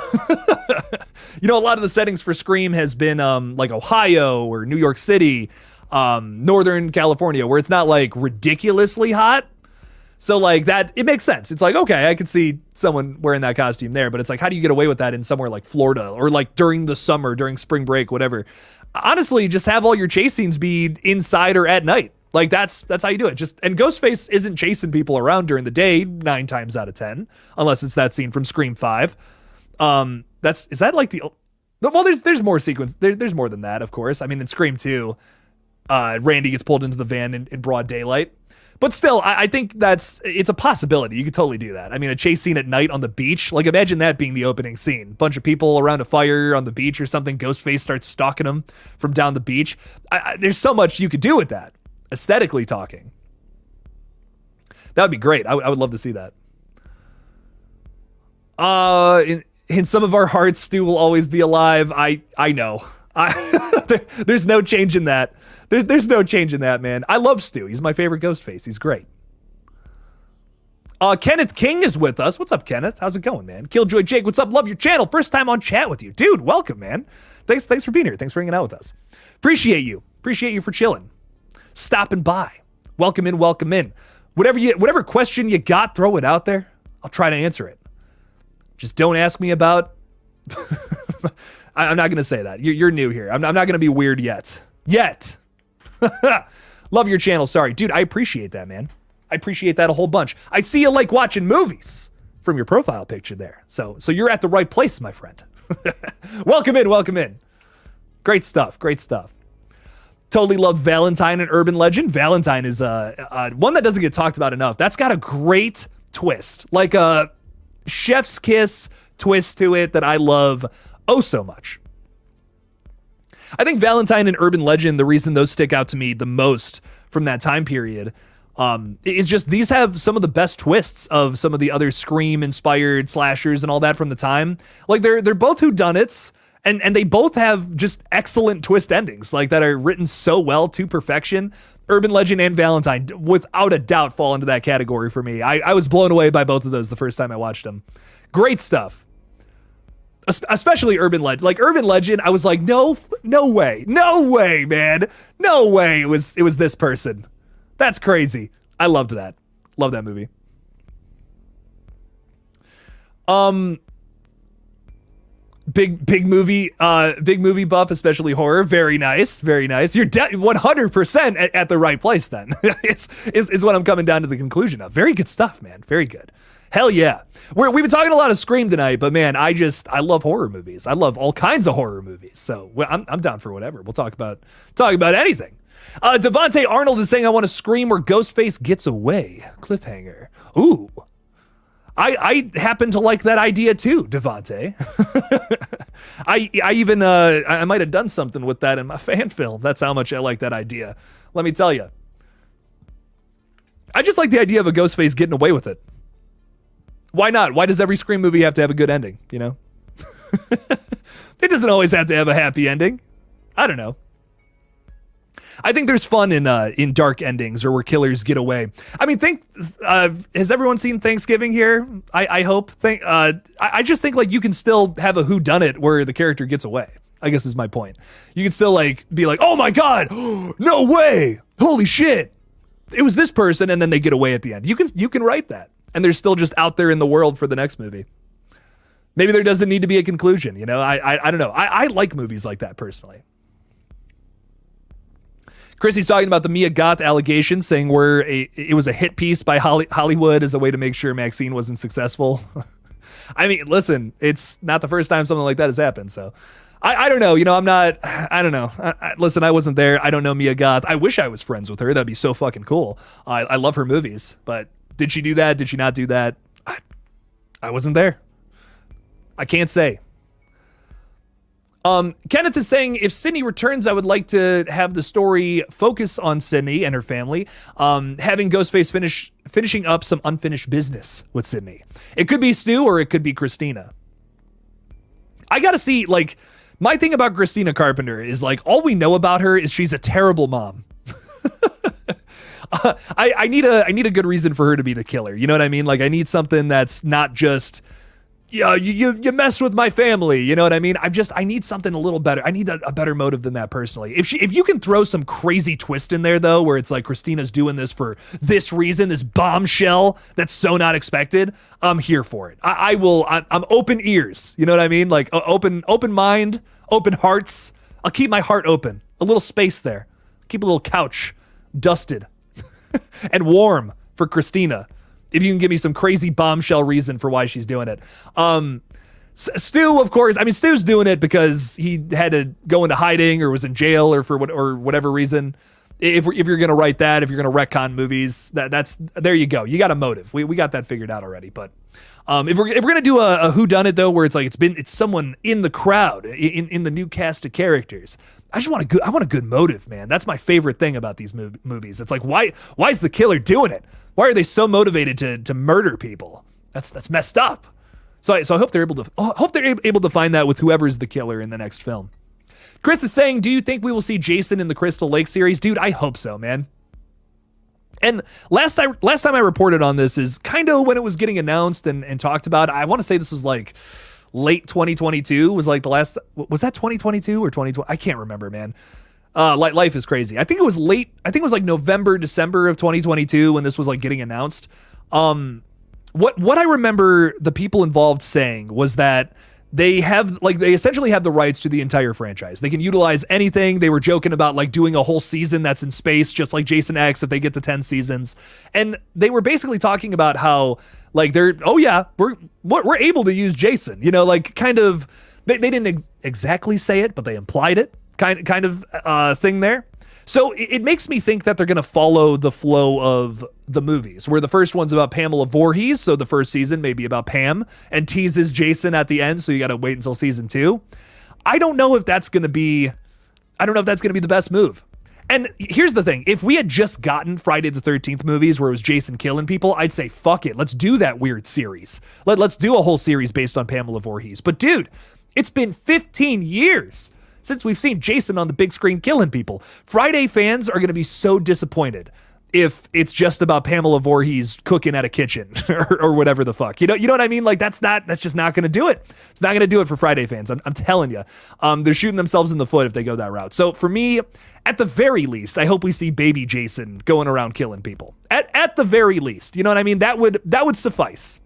A lot of the settings for Scream has been Ohio or New York City, Northern California, where it's not ridiculously hot. So that, it makes sense. It's okay, I could see someone wearing that costume there, but it's how do you get away with that in somewhere like Florida or during the summer, during spring break, whatever? Honestly, just have all your chase scenes be inside or at night. That's how you do it. And Ghostface isn't chasing people around during the day 9 times out of 10, unless it's that scene from Scream 5. Well, there's more sequence. There's more than that, of course. I mean, in Scream 2, Randy gets pulled into the van in broad daylight. But still, I think it's a possibility. You could totally do that. I mean, a chase scene at night on the beach, imagine that being the opening scene. Bunch of people around a fire on the beach or something. Ghostface starts stalking them from down the beach. There's so much you could do with that, aesthetically talking. That would be great. I would love to see that. In some of our hearts, Stu will always be alive. I know. There's no change in that. There's no change in that, man. I love Stu. He's my favorite Ghostface. He's great. Kenneth King is with us. What's up, Kenneth? How's it going, man? KillJoy Jake, what's up? Love your channel. First time on chat with you. Dude, welcome, man. Thanks for being here. Thanks for hanging out with us. Appreciate you. Appreciate you for chilling. Stopping by. Welcome in, welcome in. Whatever question you got, throw it out there. I'll try to answer it. Just don't ask me about... I'm not going to say that. You're new here. I'm not going to be weird yet. Love your channel. Sorry. Dude, I appreciate that, man. I appreciate that a whole bunch. I see you like watching movies from your profile picture there. So you're at the right place, my friend. Welcome in, welcome in. Great stuff, great stuff. Totally love Valentine and Urban Legend. Valentine is one that doesn't get talked about enough. That's got a great twist, like a chef's kiss twist to it that I love oh so much. I think Valentine and Urban Legend, the reason those stick out to me the most from that time period is just these have some of the best twists of some of the other Scream-inspired slashers and all that from the time. Like, they're both whodunits, and they both have just excellent twist endings, like, that are written so well to perfection. Urban Legend and Valentine, without a doubt, fall into that category for me. I was blown away by both of those the first time I watched them. Great stuff. Especially Urban Legend. Like, Urban Legend, I was like, no way, man. No way it was this person. That's crazy. I loved that. Love that movie. big movie buff, especially horror. Very nice, very nice. You're 100% at the right place then. is what I'm coming down to the conclusion of. Very good stuff, man. Very good. Hell yeah. We've been talking a lot of Scream tonight, but man, I love horror movies. I love all kinds of horror movies. So I'm down for whatever. We'll talk about anything. Devontae Arnold is saying, I want a Scream where Ghostface gets away. Cliffhanger. Ooh. I happen to like that idea too, Devontae. I even I might have done something with that in my fan film. That's how much I like that idea. Let me tell you. I just like the idea of a Ghostface getting away with it. Why not? Why does every Scream movie have to have a good ending, you know? It doesn't always have to have a happy ending. I don't know. I think there's fun in dark endings or where killers get away. I mean, has everyone seen Thanksgiving here? I hope. I just think like you can still have a whodunit where the character gets away, I guess is my point. You can still like be like, oh my God, no way, holy shit, it was this person, and then they get away at the end. You can write that, and they're still just out there in the world for the next movie. Maybe there doesn't need to be a conclusion, you know? I don't know. I like movies like that personally. Chrissy's talking about the Mia Goth allegation, saying it was a hit piece by Hollywood as a way to make sure Maxine wasn't successful. I mean, listen, it's not the first time something like that has happened, so I don't know. You know, I don't know. Listen, I wasn't there. I don't know Mia Goth. I wish I was friends with her. That'd be so fucking cool. I love her movies, but did she do that? Did she not do that? I wasn't there. I can't say. Kenneth is saying, if Sydney returns, I would like to have the story focus on Sydney and her family, having Ghostface finishing up some unfinished business with Sydney. It could be Stu or it could be Christina. I gotta see, like, my thing about Christina Carpenter is, like, all we know about her is she's a terrible mom. I need a good reason for her to be the killer. You know what I mean? Like, I need something that's not just, yeah, you mess with my family, you know what I mean? I need something a little better. I need a better motive than that personally. If you can throw some crazy twist in there though, where it's like Christina's doing this for this reason, this bombshell that's so not expected, I'm here for it. I'm open ears, you know what I mean? Like open mind, open hearts. I'll keep my heart open, a little space there. Keep a little couch dusted and warm for Christina. If you can give me some crazy bombshell reason for why she's doing it. Stu, of course, I mean, Stu's doing it because he had to go into hiding or was in jail or for whatever reason. If you're going to write that, if you're going to retcon movies, that's there you go. You got a motive. We got that figured out already. But if we're going to do a whodunit though, where it's like it's someone in the crowd in the new cast of characters, I want a good motive, man. That's my favorite thing about these movies. It's like, why is the killer doing it? Why are they so motivated to murder people? That's messed up. So I hope they're able to find that with whoever's the killer in the next film. Chris is saying, do you think we will see Jason in the Crystal Lake series? Dude, I hope so, man. And last time I reported on this is kind of when it was getting announced and talked about. I want to say this was like late 2022 was like the last. Was that 2022 or 2020? I can't remember, man. Life is crazy. I think it was late. I think it was like November, December of 2022 when this was like getting announced. What I remember the people involved saying was that they essentially have the rights to the entire franchise. They can utilize anything. They were joking about like doing a whole season that's in space, just like Jason X if they get to 10 seasons. And they were basically talking about how like we're able to use Jason, you know, like kind of, they didn't exactly say it, but they implied it. Kind of thing there. So it makes me think that they're going to follow the flow of the movies, where the first one's about Pamela Voorhees, so the first season may be about Pam, and teases Jason at the end, so you got to wait until season 2. I don't know if that's going to be the best move. And here's the thing. If we had just gotten Friday the 13th movies where it was Jason killing people, I'd say, fuck it. Let's do that weird series. Let's do a whole series based on Pamela Voorhees. But dude, it's been 15 years since we've seen Jason on the big screen killing people. Friday fans are going to be so disappointed if it's just about Pamela Voorhees cooking at a kitchen or whatever the fuck. You know what I mean? Like that's just not going to do it. It's not going to do it for Friday fans. I'm telling you. They're shooting themselves in the foot if they go that route. So for me, at the very least, I hope we see baby Jason going around killing people. At the very least, you know what I mean? That would suffice.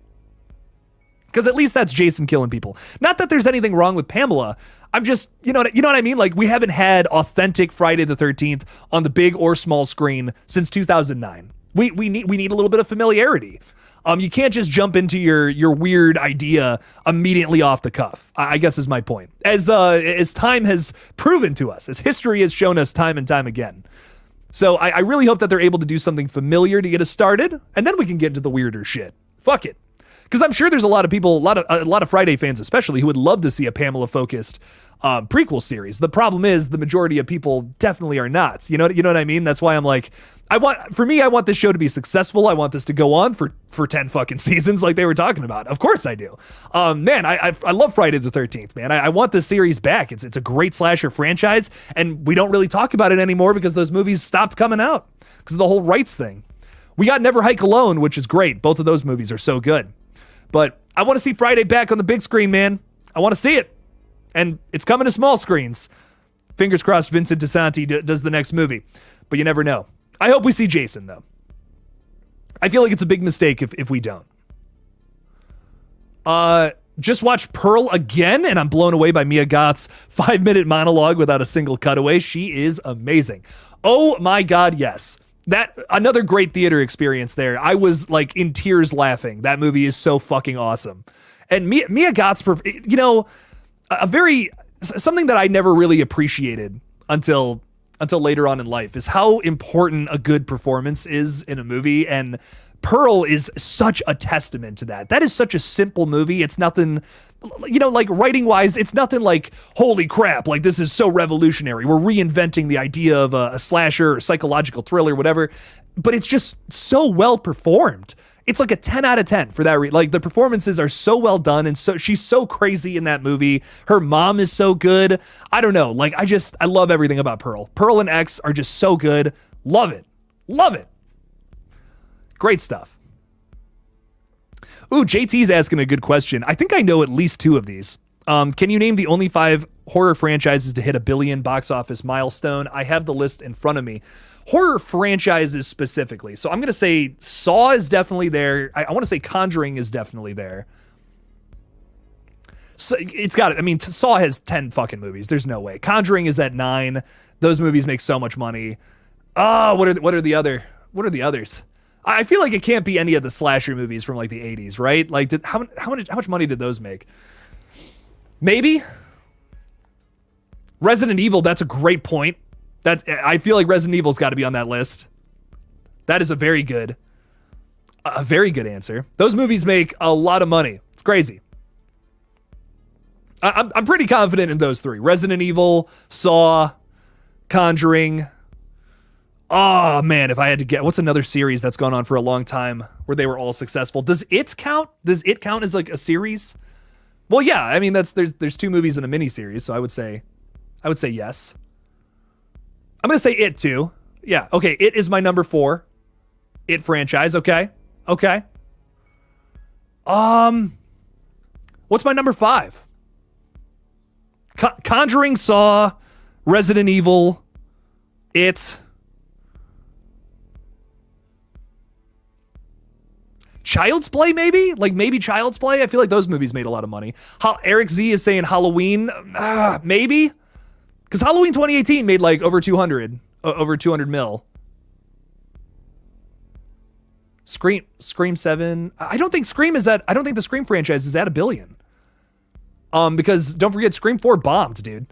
because at least that's Jason killing people. Not that there's anything wrong with Pamela. I'm just, you know what I mean? Like, we haven't had authentic Friday the 13th on the big or small screen since 2009. We need a little bit of familiarity. You can't just jump into your weird idea immediately off the cuff, I guess is my point. As time has proven to us, as history has shown us time and time again. So I really hope that they're able to do something familiar to get us started, and then we can get into the weirder shit. Fuck it. Because I'm sure there's a lot of people, a lot of Friday fans especially, who would love to see a Pamela-focused prequel series. The problem is the majority of people definitely are not. You know what I mean? That's why I'm like, I want this show to be successful. I want this to go on for 10 fucking seasons like they were talking about. Of course I do. Man, I love Friday the 13th, man. I want this series back. It's a great slasher franchise, and we don't really talk about it anymore because those movies stopped coming out because of the whole rights thing. We got Never Hike Alone, which is great. Both of those movies are so good. But I want to see Friday back on the big screen, man. I want to see it. And it's coming to small screens. Fingers crossed Vincent DeSanti does the next movie. But you never know. I hope we see Jason, though. I feel like it's a big mistake if we don't. Just watched Pearl again, and I'm blown away by Mia Goth's 5-minute monologue without a single cutaway. She is amazing. Oh my God, yes. That another great theater experience there. I was like in tears laughing. That movie is so fucking awesome. And Mia Goth's, something that I never really appreciated until later on in life is how important a good performance is in a movie. And Pearl is such a testament to that. That is such a simple movie. It's nothing, like writing wise, it's nothing like, holy crap, like this is so revolutionary. We're reinventing the idea of a slasher or psychological thriller, whatever. But it's just so well performed. It's like a 10 out of 10 for that. Like the performances are so well done. And so she's so crazy in that movie. Her mom is so good. I don't know. Like I love everything about Pearl. Pearl and X are just so good. Love it. Love it. Great stuff. Ooh, JT's asking a good question. I think I know at least 2 of these. Can you name the only 5 horror franchises to hit a billion box office milestone? I have the list in front of me. Horror franchises specifically. So I'm going to say Saw is definitely there. I want to say Conjuring is definitely there. So it's got it. I mean, Saw has 10 fucking movies. There's no way. Conjuring is at 9. Those movies make so much money. What are the others? I feel like it can't be any of the slasher movies from like the 80s, right? Like how much money did those make? Maybe Resident Evil. That's a great point. I feel like Resident Evil's got to be on that list. That is a very good answer. Those movies make a lot of money. It's crazy. I'm pretty confident in those 3. Resident Evil, Saw, Conjuring. Oh man, if I had to get, what's another series that's gone on for a long time where they were all successful? Does It count? Does It count as like a series? Well, yeah. I mean, there's 2 movies in a miniseries, so I would say yes. I'm gonna say It too. Yeah. Okay. It is my number 4. It franchise. Okay. What's my number 5? Conjuring, Saw, Resident Evil, It. Child's Play, maybe? Like maybe Child's Play? I feel like those movies made a lot of money. Eric Z is saying Halloween. Maybe? Because Halloween 2018 made like over 200 mil. Scream 7. I don't think the Scream franchise is at $1 billion. Because don't forget, Scream 4 bombed, dude.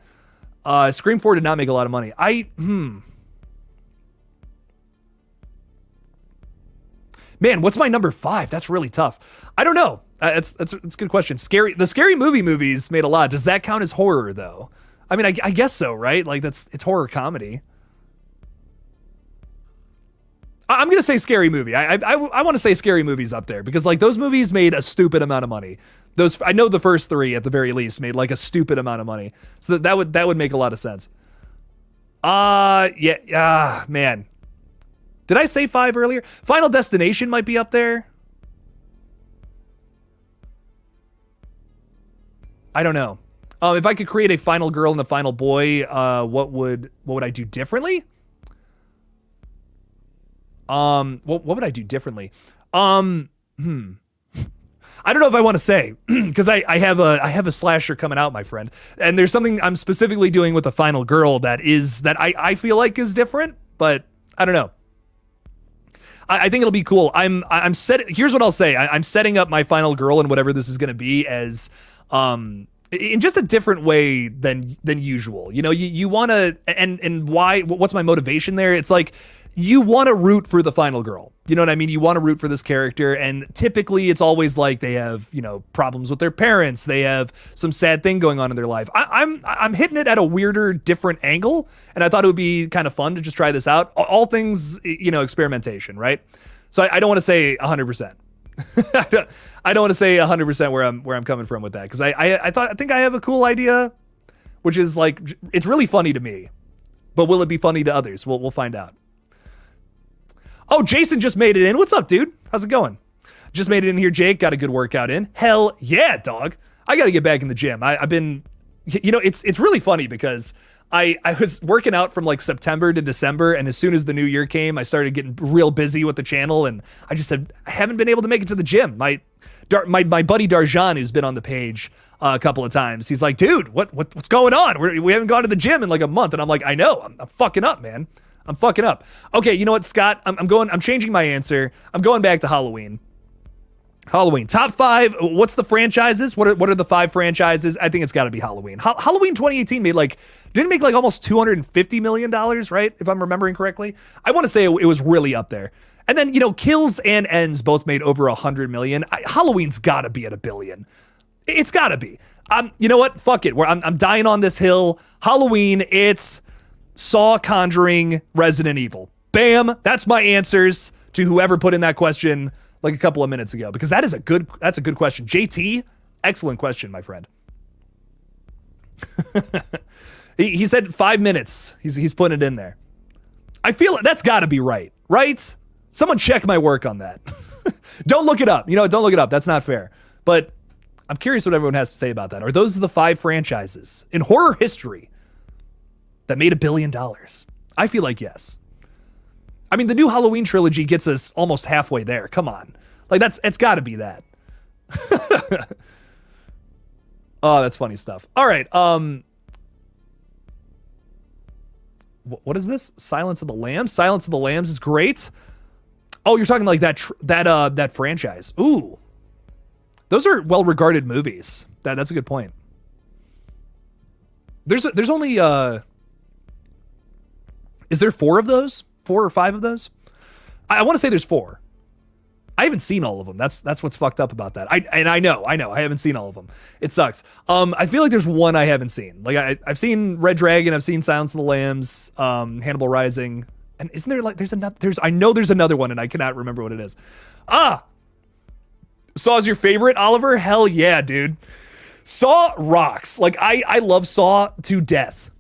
Scream 4 did not make a lot of money. Man, what's my number 5? That's really tough. I don't know. That's a good question. The Scary Movie movies made a lot. Does that count as horror though? I mean, I guess so, right? Like it's horror comedy. I'm gonna say Scary Movie. I want to say Scary Movie's up there because like those movies made a stupid amount of money. I know the first 3 at the very least made like a stupid amount of money. So that would make a lot of sense. Yeah, man. Did I say 5 earlier? Final Destination might be up there. I don't know. If I could create a final girl and a final boy, what would I do differently? What would I do differently? I'm I don't know if I want to say because I have a slasher coming out, my friend, and there's something I'm specifically doing with the final girl that I feel like is different, but I don't know. I think it'll be cool. Here's what I'll say. I'm setting up my final girl and whatever this is going to be as in just a different way than usual. You know, you want to, and why, what's my motivation there? It's like, you want to root for the final girl. You know what I mean? You want to root for this character. And typically it's always like they have, you know, problems with their parents. They have some sad thing going on in their life. I'm hitting it at a weirder, different angle. And I thought it would be kind of fun to just try this out. All things, you know, experimentation, right? So I don't want to say 100%. I don't want to say 100% where I'm coming from with that. Cause I think I have a cool idea, which is like, it's really funny to me, but will it be funny to others? We'll find out. Oh, Jason just made it in. What's up, dude? How's it going? Just made it in here, Jake. Got a good workout in. Hell yeah, dog. I got to get back in the gym. I've been, you know, it's really funny because I was working out from like September to December, and as soon as the new year came, I started getting real busy with the channel, and I haven't been able to make it to the gym. My buddy Darjan, who's been on the page a couple of times, he's like, dude, what's going on? We haven't gone to the gym in like a month, and I'm like, I know, I'm fucking up, man. I'm fucking up. Okay, you know what, Scott? I'm changing my answer. I'm going back to Halloween. Halloween. Top 5. What's the franchises? What are the 5 franchises? I think it's got to be Halloween. Halloween 2018 didn't make like almost $250 million, right? If I'm remembering correctly. I want to say it was really up there. And then, you know, Kills and Ends both made over 100 million. Halloween's got to be at $1 billion. It's got to be. You know what? Fuck it. I'm dying on this hill. Halloween, it's Saw, Conjuring, Resident Evil. Bam. That's my answers to whoever put in that question like a couple of minutes ago, because that's a good question. JT, excellent question, my friend. he said 5 minutes. He's putting it in there. I feel that's got to be right? Someone check my work on that. Don't look it up. You know, don't look it up. That's not fair. But I'm curious what everyone has to say about that. Are those the 5 franchises in horror history that made $1 billion? I feel like yes. I mean, the new Halloween trilogy gets us almost halfway there. Come on. Like it's got to be that. Oh, that's funny stuff. All right. What is this? Silence of the Lambs? Silence of the Lambs is great. Oh, you're talking like that franchise. Ooh. Those are well-regarded movies. That's a good point. There's only is there 4 of those? 4 or 5 of those? I want to say there's 4. I haven't seen all of them. That's what's fucked up about that. I know. I haven't seen all of them. It sucks. I feel like there's one I haven't seen. Like I've seen Red Dragon. I've seen Silence of the Lambs. Hannibal Rising. And isn't there like I know there's another one and I cannot remember what it is. Saw's your favorite, Oliver? Hell yeah, dude. Saw rocks. Like I love Saw to death.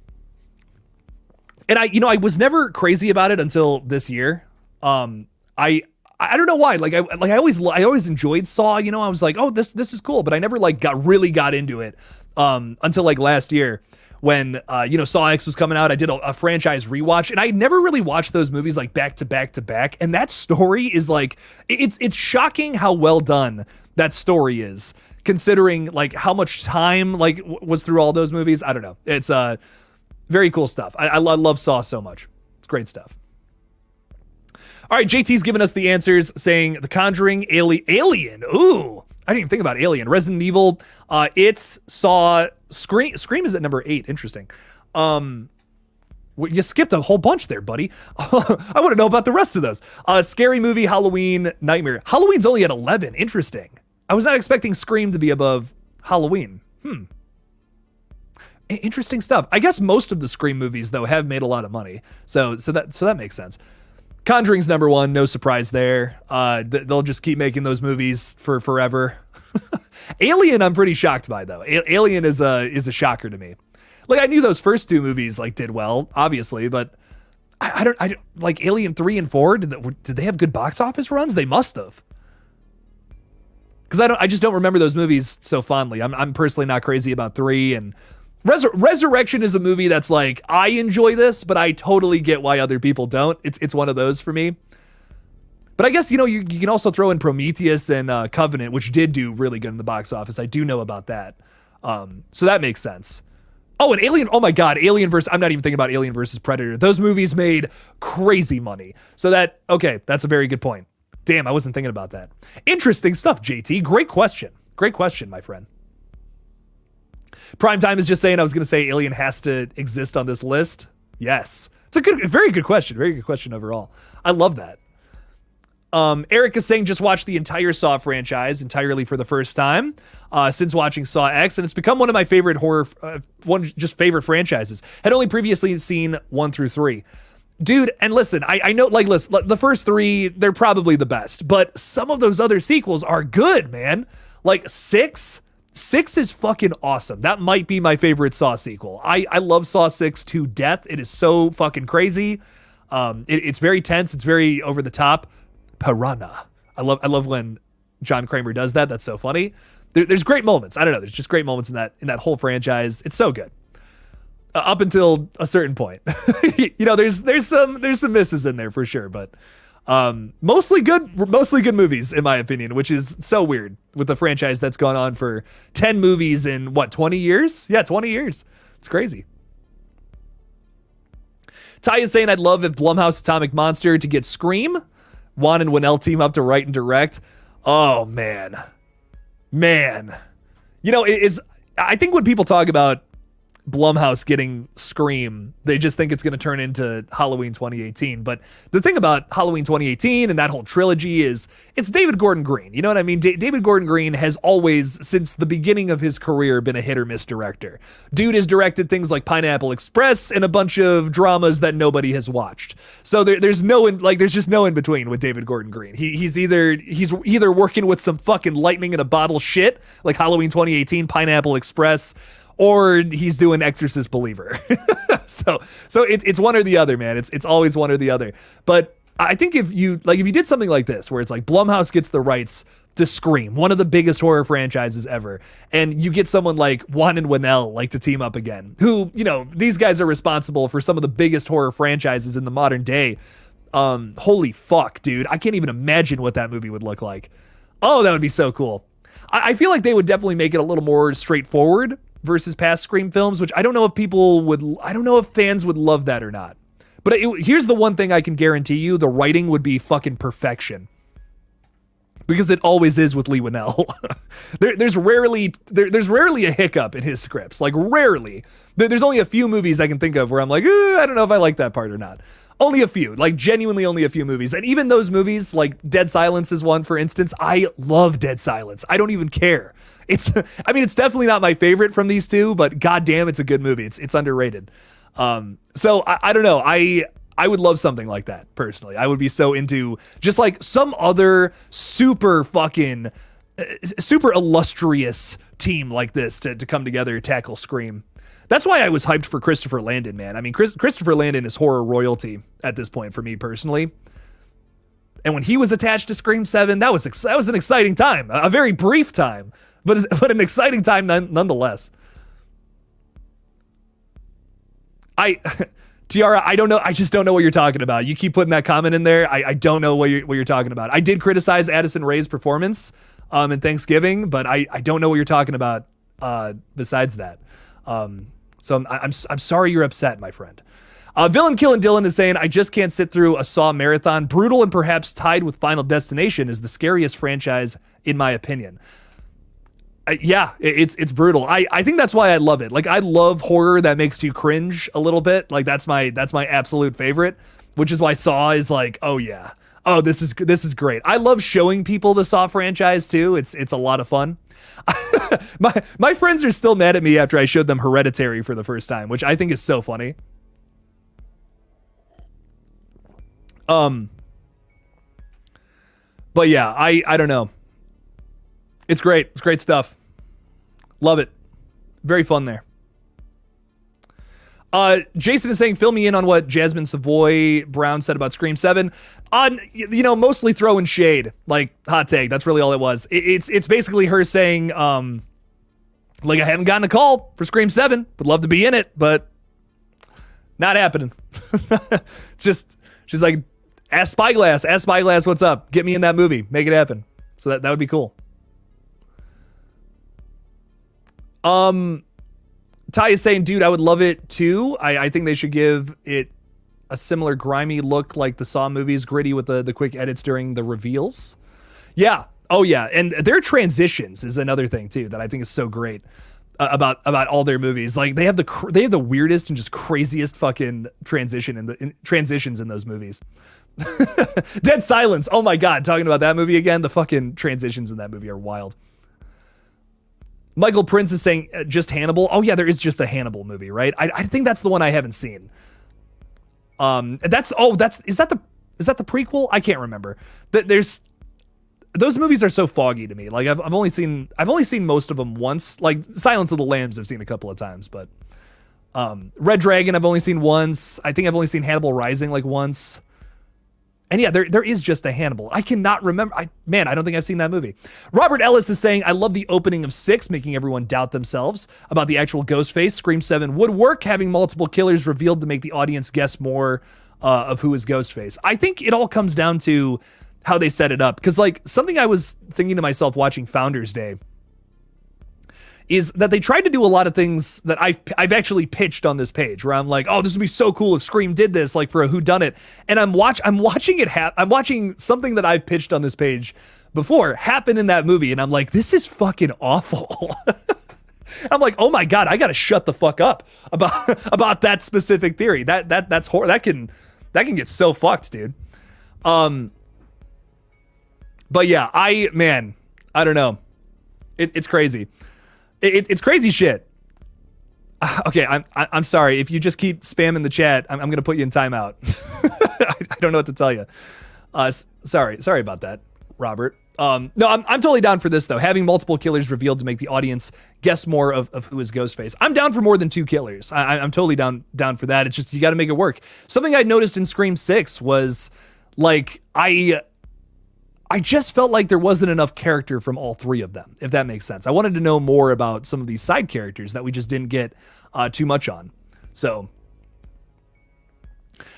And I was never crazy about it until this year. I don't know why. Like I always enjoyed Saw. You know, I was like, oh, this is cool, but I never like got into it until like last year when Saw X was coming out. I did a franchise rewatch, and I never really watched those movies like back to back to back. And that story is like it's shocking how well done that story is, considering like how much time like was through all those movies. I don't know. It's very cool stuff. I love Saw so much. It's great stuff. All right, JT's giving us the answers, saying The Conjuring, Alien. Ooh, I didn't even think about Alien. Resident Evil, It's, Saw, Scream. Scream is at number 8. Interesting. You skipped a whole bunch there, buddy. I want to know about the rest of those. Scary Movie, Halloween, Nightmare. Halloween's only at 11. Interesting. I was not expecting Scream to be above Halloween. Interesting stuff. I guess most of the Scream movies though have made a lot of money, so that makes sense. Conjuring's number 1, no surprise there. They'll just keep making those movies for forever. Alien, I'm pretty shocked by though. Alien is a shocker to me. Like I knew those first 2 movies like did well, obviously, but I don't like Alien 3 and 4. Did they have good box office runs? They must have. Because I just don't remember those movies so fondly. I'm personally not crazy about 3, and Resurrection is a movie that's like, I enjoy this, but I totally get why other people don't. It's one of those for me. But I guess, you can also throw in Prometheus and Covenant, which did do really good in the box office. I do know about that. So that makes sense. Oh, and Alien. Oh my God. I'm not even thinking about Alien versus Predator. Those movies made crazy money. So okay, that's a very good point. Damn, I wasn't thinking about that. Interesting stuff, JT. Great question. Great question, my friend. Primetime is just saying, I was going to say Alien has to exist on this list. Yes. It's a very good question. Very good question overall. I love that. Eric is saying just watch the entire Saw franchise entirely for the first time since watching Saw X, and it's become one of my favorite favorite franchises. Had only previously seen 1 through 3. Dude, and listen, I know, listen, the first 3, they're probably the best, but some of those other sequels are good, man. Like 6 is fucking awesome. That might be my favorite Saw sequel. I love Saw 6 to death. It is so fucking crazy. It's very tense. It's very over the top. Piranha. I love when John Kramer does that. That's so funny. There's great moments. I don't know. There's just great moments in that whole franchise. It's so good. Up until a certain point. There's some misses in there for sure, but mostly good movies in my opinion, which is so weird with the franchise that's gone on for 10 movies in 20 years? Yeah, 20 years. It's crazy. Ty is saying I'd love if Blumhouse Atomic Monster to get Scream. Juan and Winnell team up to write and direct. Oh, man. I think when people talk about Blumhouse getting Scream, they just think it's going to turn into Halloween 2018. But the thing about Halloween 2018 and that whole trilogy is it's David Gordon Green. You know what I mean? David Gordon Green has always, since the beginning of his career, been a hit or miss director. Dude has directed things like Pineapple Express and a bunch of dramas that nobody has watched. So there's just no in between with David Gordon Green. He's either working with some fucking lightning in a bottle shit like Halloween 2018, Pineapple Express, or he's doing Exorcist Believer. so it's one or the other, man. It's always one or the other. But I think if you did something like this, where it's like Blumhouse gets the rights to Scream, one of the biggest horror franchises ever, and you get someone like Juan and Winnell to team up again, who, these guys are responsible for some of the biggest horror franchises in the modern day. Holy fuck, dude. I can't even imagine what that movie would look like. Oh, that would be so cool. I feel like they would definitely make it a little more straightforward versus past Scream films, which I don't know if fans would love that or not. But here's the one thing I can guarantee you: the writing would be fucking perfection, because it always is with Leigh Whannell. there's rarely a hiccup in his scripts, like rarely. There's only a few movies I can think of where I'm like, I don't know if I like that part or not. Only a few, like genuinely only a few movies. And even those movies, like Dead Silence is one, for instance. I love Dead Silence. I don't even care. It's definitely not my favorite from these two, but goddamn, it's a good movie. It's underrated. So I don't know. I would love something like that personally. I would be so into just like some other super illustrious team like this to come together, tackle Scream. That's why I was hyped for Christopher Landon, man. I mean, Christopher Landon is horror royalty at this point for me personally. And when he was attached to Scream 7, that was an exciting time. A very brief time, but an exciting time nonetheless. Tiara, I don't know. I just don't know what you're talking about. You keep putting that comment in there. I don't know what you're talking about. I did criticize Addison Rae's performance in Thanksgiving, but I don't know what you're talking about besides that. So I'm sorry you're upset, my friend. Villain Killin' Dylan is saying, I just can't sit through a Saw marathon. Brutal and perhaps tied with Final Destination is the scariest franchise in my opinion. Yeah, it's brutal. I think that's why I love it. Like, I love horror that makes you cringe a little bit. Like, that's my absolute favorite, which is why Saw is like, oh yeah. Oh, this is great. I love showing people the Saw franchise too. It's a lot of fun. My friends are still mad at me after I showed them Hereditary for the first time, which I think is so funny. But yeah, I don't know. It's great. It's great stuff. Love it. Very fun there. Jason is saying, fill me in on what Jasmine Savoy Brown said about Scream 7. Mostly throwing shade, like hot take. That's really all it was. It's basically her saying, like, I haven't gotten a call for Scream 7. Would love to be in it, but not happening. She's like, Ask Spyglass, what's up? Get me in that movie. Make it happen. So that would be cool. Ty is saying, dude, I would love it too. I think they should give it a similar grimy look like the Saw movies, gritty with the quick edits during the reveals. Yeah. Oh yeah. And their transitions is another thing too that I think is so great about all their movies. Like they have the weirdest and just craziest fucking transitions in those movies. Dead Silence. Oh my God. Talking about that movie again. The fucking transitions in that movie are wild. Michael Prince is saying just Hannibal. Oh yeah, there is just a Hannibal movie, right? I think that's the one I haven't seen. Is that the prequel? I can't remember. Those movies are so foggy to me. Like I've only seen most of them once. Like Silence of the Lambs I've seen a couple of times, but Red Dragon I've only seen once. I think I've only seen Hannibal Rising like once. And yeah, there is just a Hannibal. I cannot remember. I don't think I've seen that movie. Robert Ellis is saying, I love the opening of 6, making everyone doubt themselves about the actual Ghostface. Scream 7 would work, having multiple killers revealed to make the audience guess more of who is Ghostface. I think it all comes down to how they set it up. Because like something I was thinking to myself watching Founders Day is that they tried to do a lot of things that I've actually pitched on this page, where I'm like, oh, this would be so cool if Scream did this, like for a whodunit. And I'm watching something that I've pitched on this page before happen in that movie, and I'm like, this is fucking awful. I'm like, oh my God, I gotta shut the fuck up about that specific theory. That's horror. That can get so fucked, dude. But yeah, I don't know. It's crazy. It's crazy shit. Okay, I'm sorry if you just keep spamming the chat. I'm gonna put you in timeout. I don't know what to tell you. Sorry about that, Robert. No, I'm totally down for this though. Having multiple killers revealed to make the audience guess more of who is Ghostface. I'm down for more than 2 killers. I'm totally down for that. It's just you got to make it work. Something I noticed in Scream 6 was like I just felt like there wasn't enough character from all 3 of them, if that makes sense. I wanted to know more about some of these side characters that we just didn't get too much on. So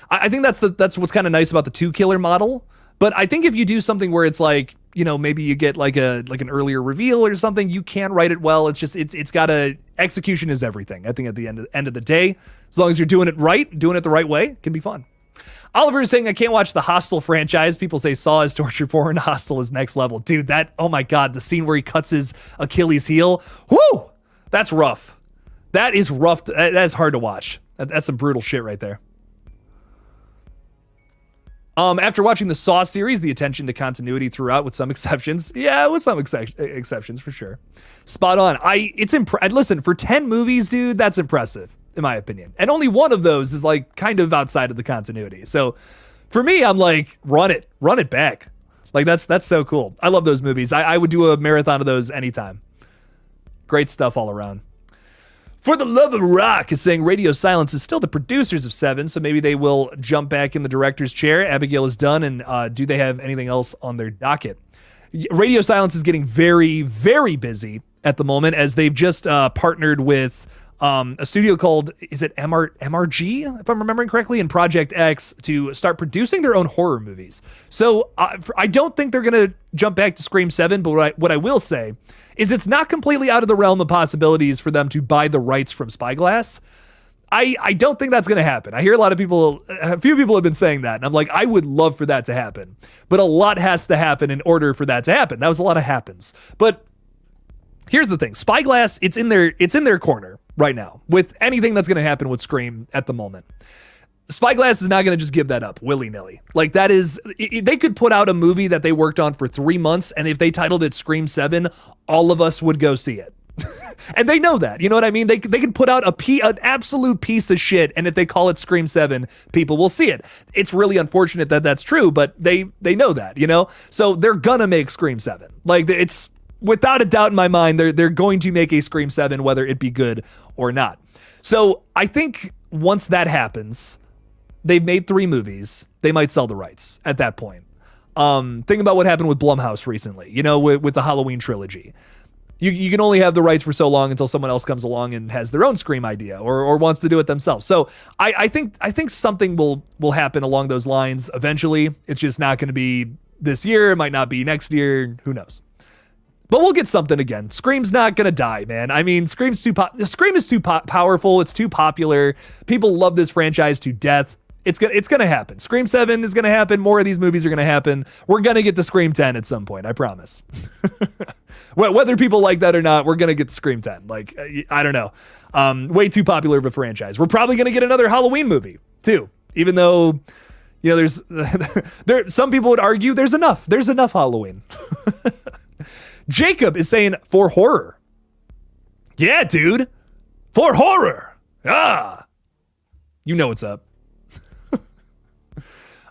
I think that's what's kind of nice about the 2 killer model. But I think if you do something where it's like, you know, maybe you get like an earlier reveal or something, you can write it well. It's just it's got execution is everything. I think at the end of the day, as long as you're doing it right, doing it the right way, it can be fun. Oliver is saying, I can't watch the Hostel franchise. People say Saw is torture porn. Hostel is next level. Dude, oh my God, the scene where he cuts his Achilles heel. Whoo! That's rough. That is rough. That is hard to watch. That's some brutal shit right there. After watching the Saw series, the attention to continuity throughout with some exceptions. Yeah, with some exceptions for sure. Spot on. Listen, for 10 movies, dude, that's impressive. In my opinion. And only one of those is like kind of outside of the continuity. So for me, I'm like, run it back. Like that's so cool. I love those movies. I would do a marathon of those anytime. Great stuff all around. For the Love of Rock is saying Radio Silence is still the producers of 7, so maybe they will jump back in the director's chair. Abigail is done, and do they have anything else on their docket? Radio Silence is getting very, very busy at the moment as they've just partnered with a studio called, is it MRG, if I'm remembering correctly, and Project X to start producing their own horror movies. So I don't think they're going to jump back to Scream 7, but what I will say is it's not completely out of the realm of possibilities for them to buy the rights from Spyglass. I don't think that's going to happen. I hear a few people have been saying that, and I'm like, I would love for that to happen. But a lot has to happen in order for that to happen. That was a lot of happens. But here's the thing. Spyglass, it's in their corner right now with anything that's going to happen with Scream at the moment. Spyglass is not going to just give that up willy-nilly. Like they could put out a movie that they worked on for 3 months, and if they titled it Scream 7, all of us would go see it. And they know that, you know what I mean? They can put out an absolute piece of shit, and if they call it Scream 7, people will see it. It's really unfortunate that that's true, but they know that, you know? So they're gonna make Scream 7. Like, it's without a doubt in my mind, they're going to make a Scream 7, whether it be good or not. So I think once that happens, they've made 3 movies. They might sell the rights at that point. Think about what happened with Blumhouse recently, you know, with the Halloween trilogy. You can only have the rights for so long until someone else comes along and has their own Scream idea or wants to do it themselves. So I think something will happen along those lines eventually. It's just not going to be this year. It might not be next year. Who knows? But we'll get something again. Scream's not going to die, man. I mean, Scream is too powerful. It's too popular. People love this franchise to death. It's going to happen. Scream 7 is going to happen. More of these movies are going to happen. We're going to get to Scream 10 at some point. I promise. Whether people like that or not, we're going to get to Scream 10. Like, I don't know. Way too popular of a franchise. We're probably going to get another Halloween movie too, even though, you know, there's some people would argue there's enough Halloween. Jacob is saying for horror. Yeah, dude. For horror. You know what's up.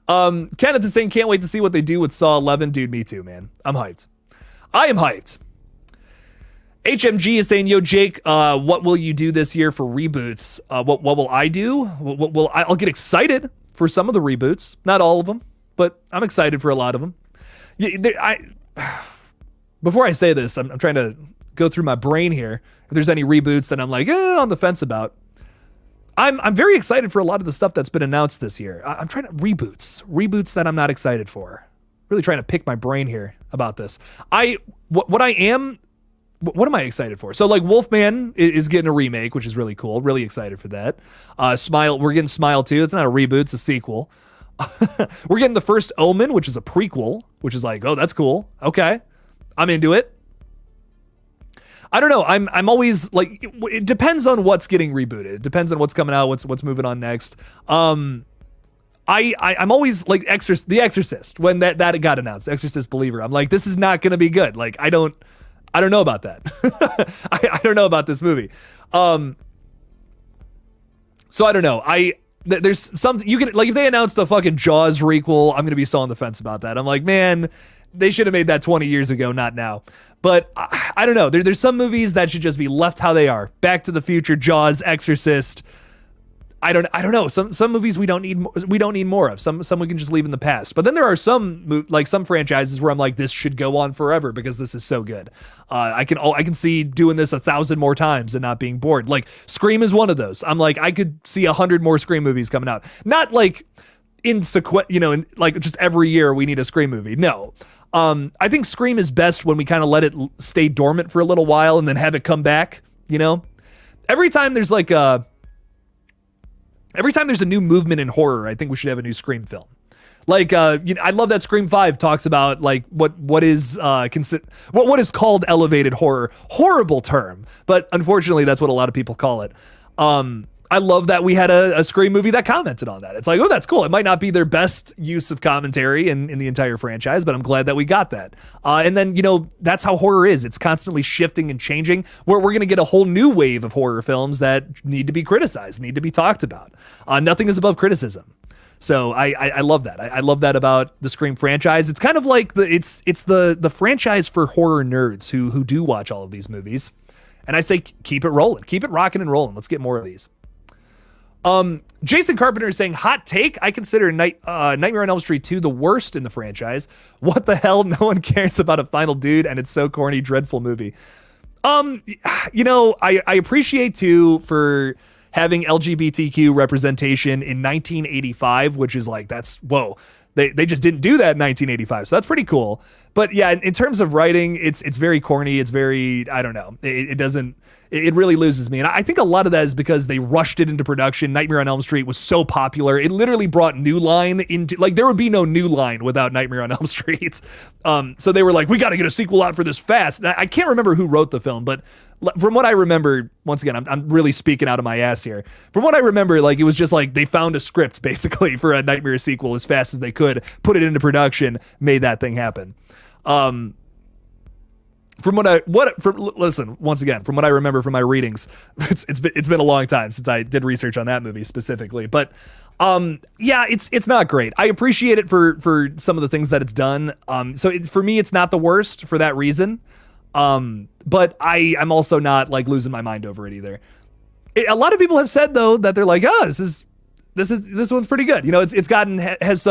Kenneth is saying, can't wait to see what they do with Saw 11. Dude, me too, man. I'm hyped. I am hyped. HMG is saying, yo, Jake, what will you do this year for reboots? What will I do? I'll get excited for some of the reboots. Not all of them, but I'm excited for a lot of them. Before I say this, I'm trying to go through my brain here. If there's any reboots that I'm like, on the fence about. I'm very excited for a lot of the stuff that's been announced this year. I'm trying to reboots that I'm not excited for. Really trying to pick my brain here about this. What am I excited for? So like Wolfman is getting a remake, which is really cool. Really excited for that. Smile, we're getting Smile 2. It's not a reboot, it's a sequel. We're getting the first Omen, which is a prequel, which is like, oh, that's cool. Okay, I'm into it. I don't know. I'm always like, it depends on what's getting rebooted. It depends on what's coming out, what's moving on next. I'm always like The Exorcist when that got announced. Exorcist Believer. I'm like, this is not going to be good. Like, I don't know about that. I don't know about this movie. So I don't know. There's something you can like if they announced a fucking Jaws requel, I'm going to be so on the fence about that. I'm like, man, they should have made that 20 years ago, not now. But I don't know. There's some movies that should just be left how they are. Back to the Future, Jaws, Exorcist. I don't know. Some movies we don't need more of. Some we can just leave in the past. But then there are some franchises where I'm like, this should go on forever because this is so good. I can see doing this 1,000 more times and not being bored. Like Scream is one of those. I'm like, I could see 100 more Scream movies coming out. Not like in like just every year we need a Scream movie. No. I think Scream is best when we kind of let it stay dormant for a little while and then have it come back, you know? Every time there's a new movement in horror, I think we should have a new Scream film. Like, I love that Scream 5 talks about like what is called elevated horror. Horrible term, but unfortunately that's what a lot of people call it. I love that we had a Scream movie that commented on that. It's like, oh, that's cool. It might not be their best use of commentary in the entire franchise, but I'm glad that we got that. And then, that's how horror is. It's constantly shifting and changing. We're going to get a whole new wave of horror films that need to be criticized, need to be talked about. Nothing is above criticism. So I love that. I love that about the Scream franchise. It's kind of like it's the franchise for horror nerds who do watch all of these movies. And I say, keep it rolling, keep it rocking and rolling. Let's get more of these. Jason Carpenter is saying, hot take, I consider Nightmare on Elm Street 2 the worst in the franchise. What the hell? No one cares about a final dude, and it's so corny, dreadful movie. I appreciate 2 for having LGBTQ representation in 1985, which is like, that's, whoa. They just didn't do that in 1985, so that's pretty cool. But yeah, in terms of writing, it's very corny. It's very, I don't know. It really loses me. And I think a lot of that is because they rushed it into production. Nightmare on Elm Street was so popular. It literally brought New Line into, like, there would be no New Line without Nightmare on Elm Street. So they were like, we got to get a sequel out for this fast. And I can't remember who wrote the film, but from what I remember, once again, I'm really speaking out of my ass here. From what I remember, like, it was just like they found a script basically for a Nightmare sequel as fast as they could, put it into production, made that thing happen. Listen, once again, from what I remember from my readings, it's been a long time since I did research on that movie specifically, but yeah, it's not great. I appreciate it for some of the things that it's done. So for me, it's not the worst for that reason. But I'm also not like losing my mind over it either. A lot of people have said though that they're like, oh, this one's pretty good. Has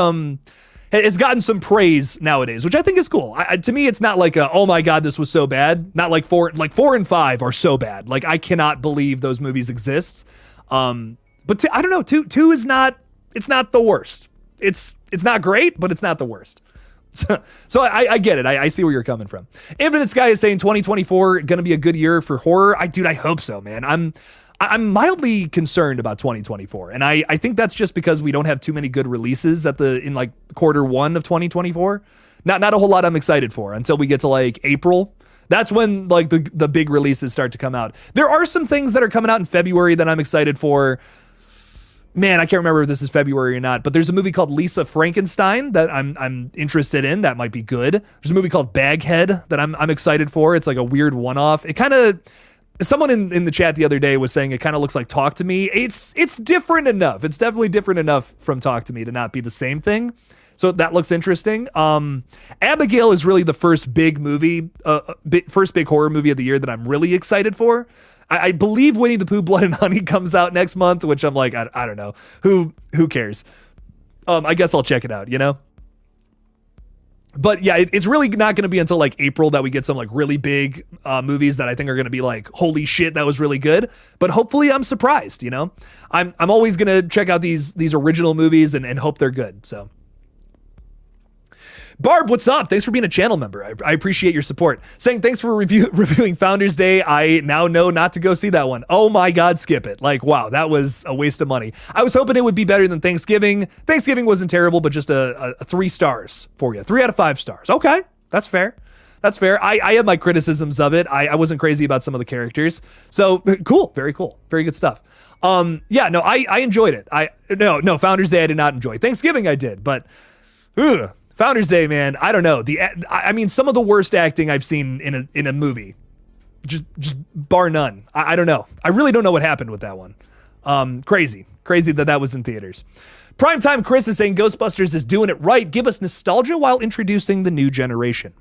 has gotten some praise nowadays, which I think is cool. To me, it's not like oh my God, this was so bad. Not like 4 and 5 are so bad. Like I cannot believe those movies exist. But I don't know. Two is not. It's not the worst. It's not great, but it's not the worst. So I get it. I see where you're coming from. Infinite Sky is saying 2024 going to be a good year for horror. I hope so, man. I'm mildly concerned about 2024, and I think that's just because we don't have too many good releases in like quarter one of 2024. Not a whole lot I'm excited for until we get to like April. That's when like the big releases start to come out. There are some things that are coming out in February that I'm excited for. Man, I can't remember if this is February or not, but there's a movie called Lisa Frankenstein that I'm interested in. That might be good. There's a movie called Baghead that I'm excited for. It's like a weird one-off. It kind of, someone in the chat the other day was saying it kind of looks like Talk to Me. It's different enough. It's definitely different enough from Talk to Me to not be the same thing. So that looks interesting. Abigail is really the first big movie, first big horror movie of the year that I'm really excited for. I believe Winnie the Pooh Blood and Honey comes out next month, which I'm like, I don't know. Who cares? I guess I'll check it out, you know? But yeah, it's really not going to be until like April that we get some like really big movies that I think are going to be like, holy shit, that was really good. But hopefully I'm surprised, you know? I'm always going to check out these original movies and hope they're good, so. Barb, what's up? Thanks for being a channel member. I appreciate your support. Saying thanks for reviewing Founders Day. I now know not to go see that one. Oh my God, skip it. Like, wow, that was a waste of money. I was hoping it would be better than Thanksgiving. Thanksgiving wasn't terrible, but just a 3 stars for you. 3 out of 5 stars. Okay, that's fair. That's fair. I have my criticisms of it. I wasn't crazy about some of the characters. So cool. Very cool. Very good stuff. Yeah, no, I enjoyed it. No, Founders Day I did not enjoy. Thanksgiving I did, but ugh. Founders Day, man, I don't know. I mean, some of the worst acting I've seen in a movie, just bar none. I don't know. I really don't know what happened with that one. Crazy that was in theaters. Primetime Chris is saying Ghostbusters is doing it right. Give us nostalgia while introducing the new generation.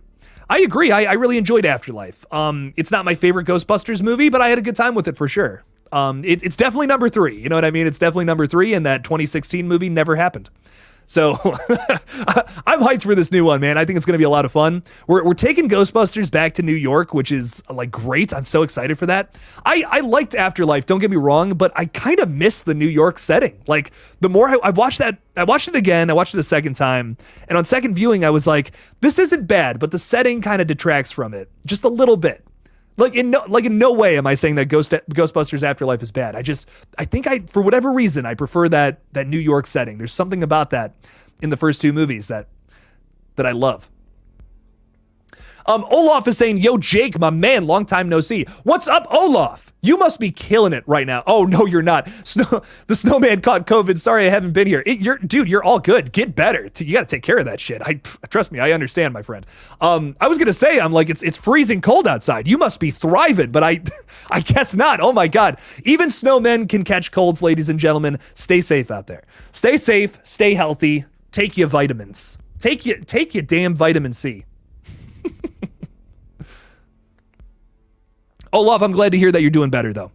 I agree. I really enjoyed Afterlife. It's not my favorite Ghostbusters movie, but I had a good time with it for sure. It's definitely number 3. You know what I mean? It's definitely number 3, and that 2016 movie never happened. So I'm hyped for this new one, man. I think it's going to be a lot of fun. We're taking Ghostbusters back to New York, which is like great. I'm so excited for that. I liked Afterlife, don't get me wrong, but I kind of miss the New York setting. Like the more I watched it again, I watched it a second time, and on second viewing, I was like, this isn't bad, but the setting kind of detracts from it just a little bit. Like in no way am I saying that Ghostbusters Afterlife is bad. I think for whatever reason, I prefer that New York setting. There's something about that in the first 2 movies that I love. Olaf is saying, yo, Jake, my man, long time no see. What's up, Olaf? You must be killing it right now. Oh, no, you're not. The snowman caught COVID. Sorry, I haven't been here. Dude, you're all good. Get better. You got to take care of that shit. Trust me, I understand, my friend. I was going to say, I'm like, it's freezing cold outside. You must be thriving, but I guess not. Oh, my God. Even snowmen can catch colds, ladies and gentlemen. Stay safe out there. Stay safe. Stay healthy. Take your vitamins. Take your damn vitamin C. Olaf, I'm glad to hear that you're doing better, though.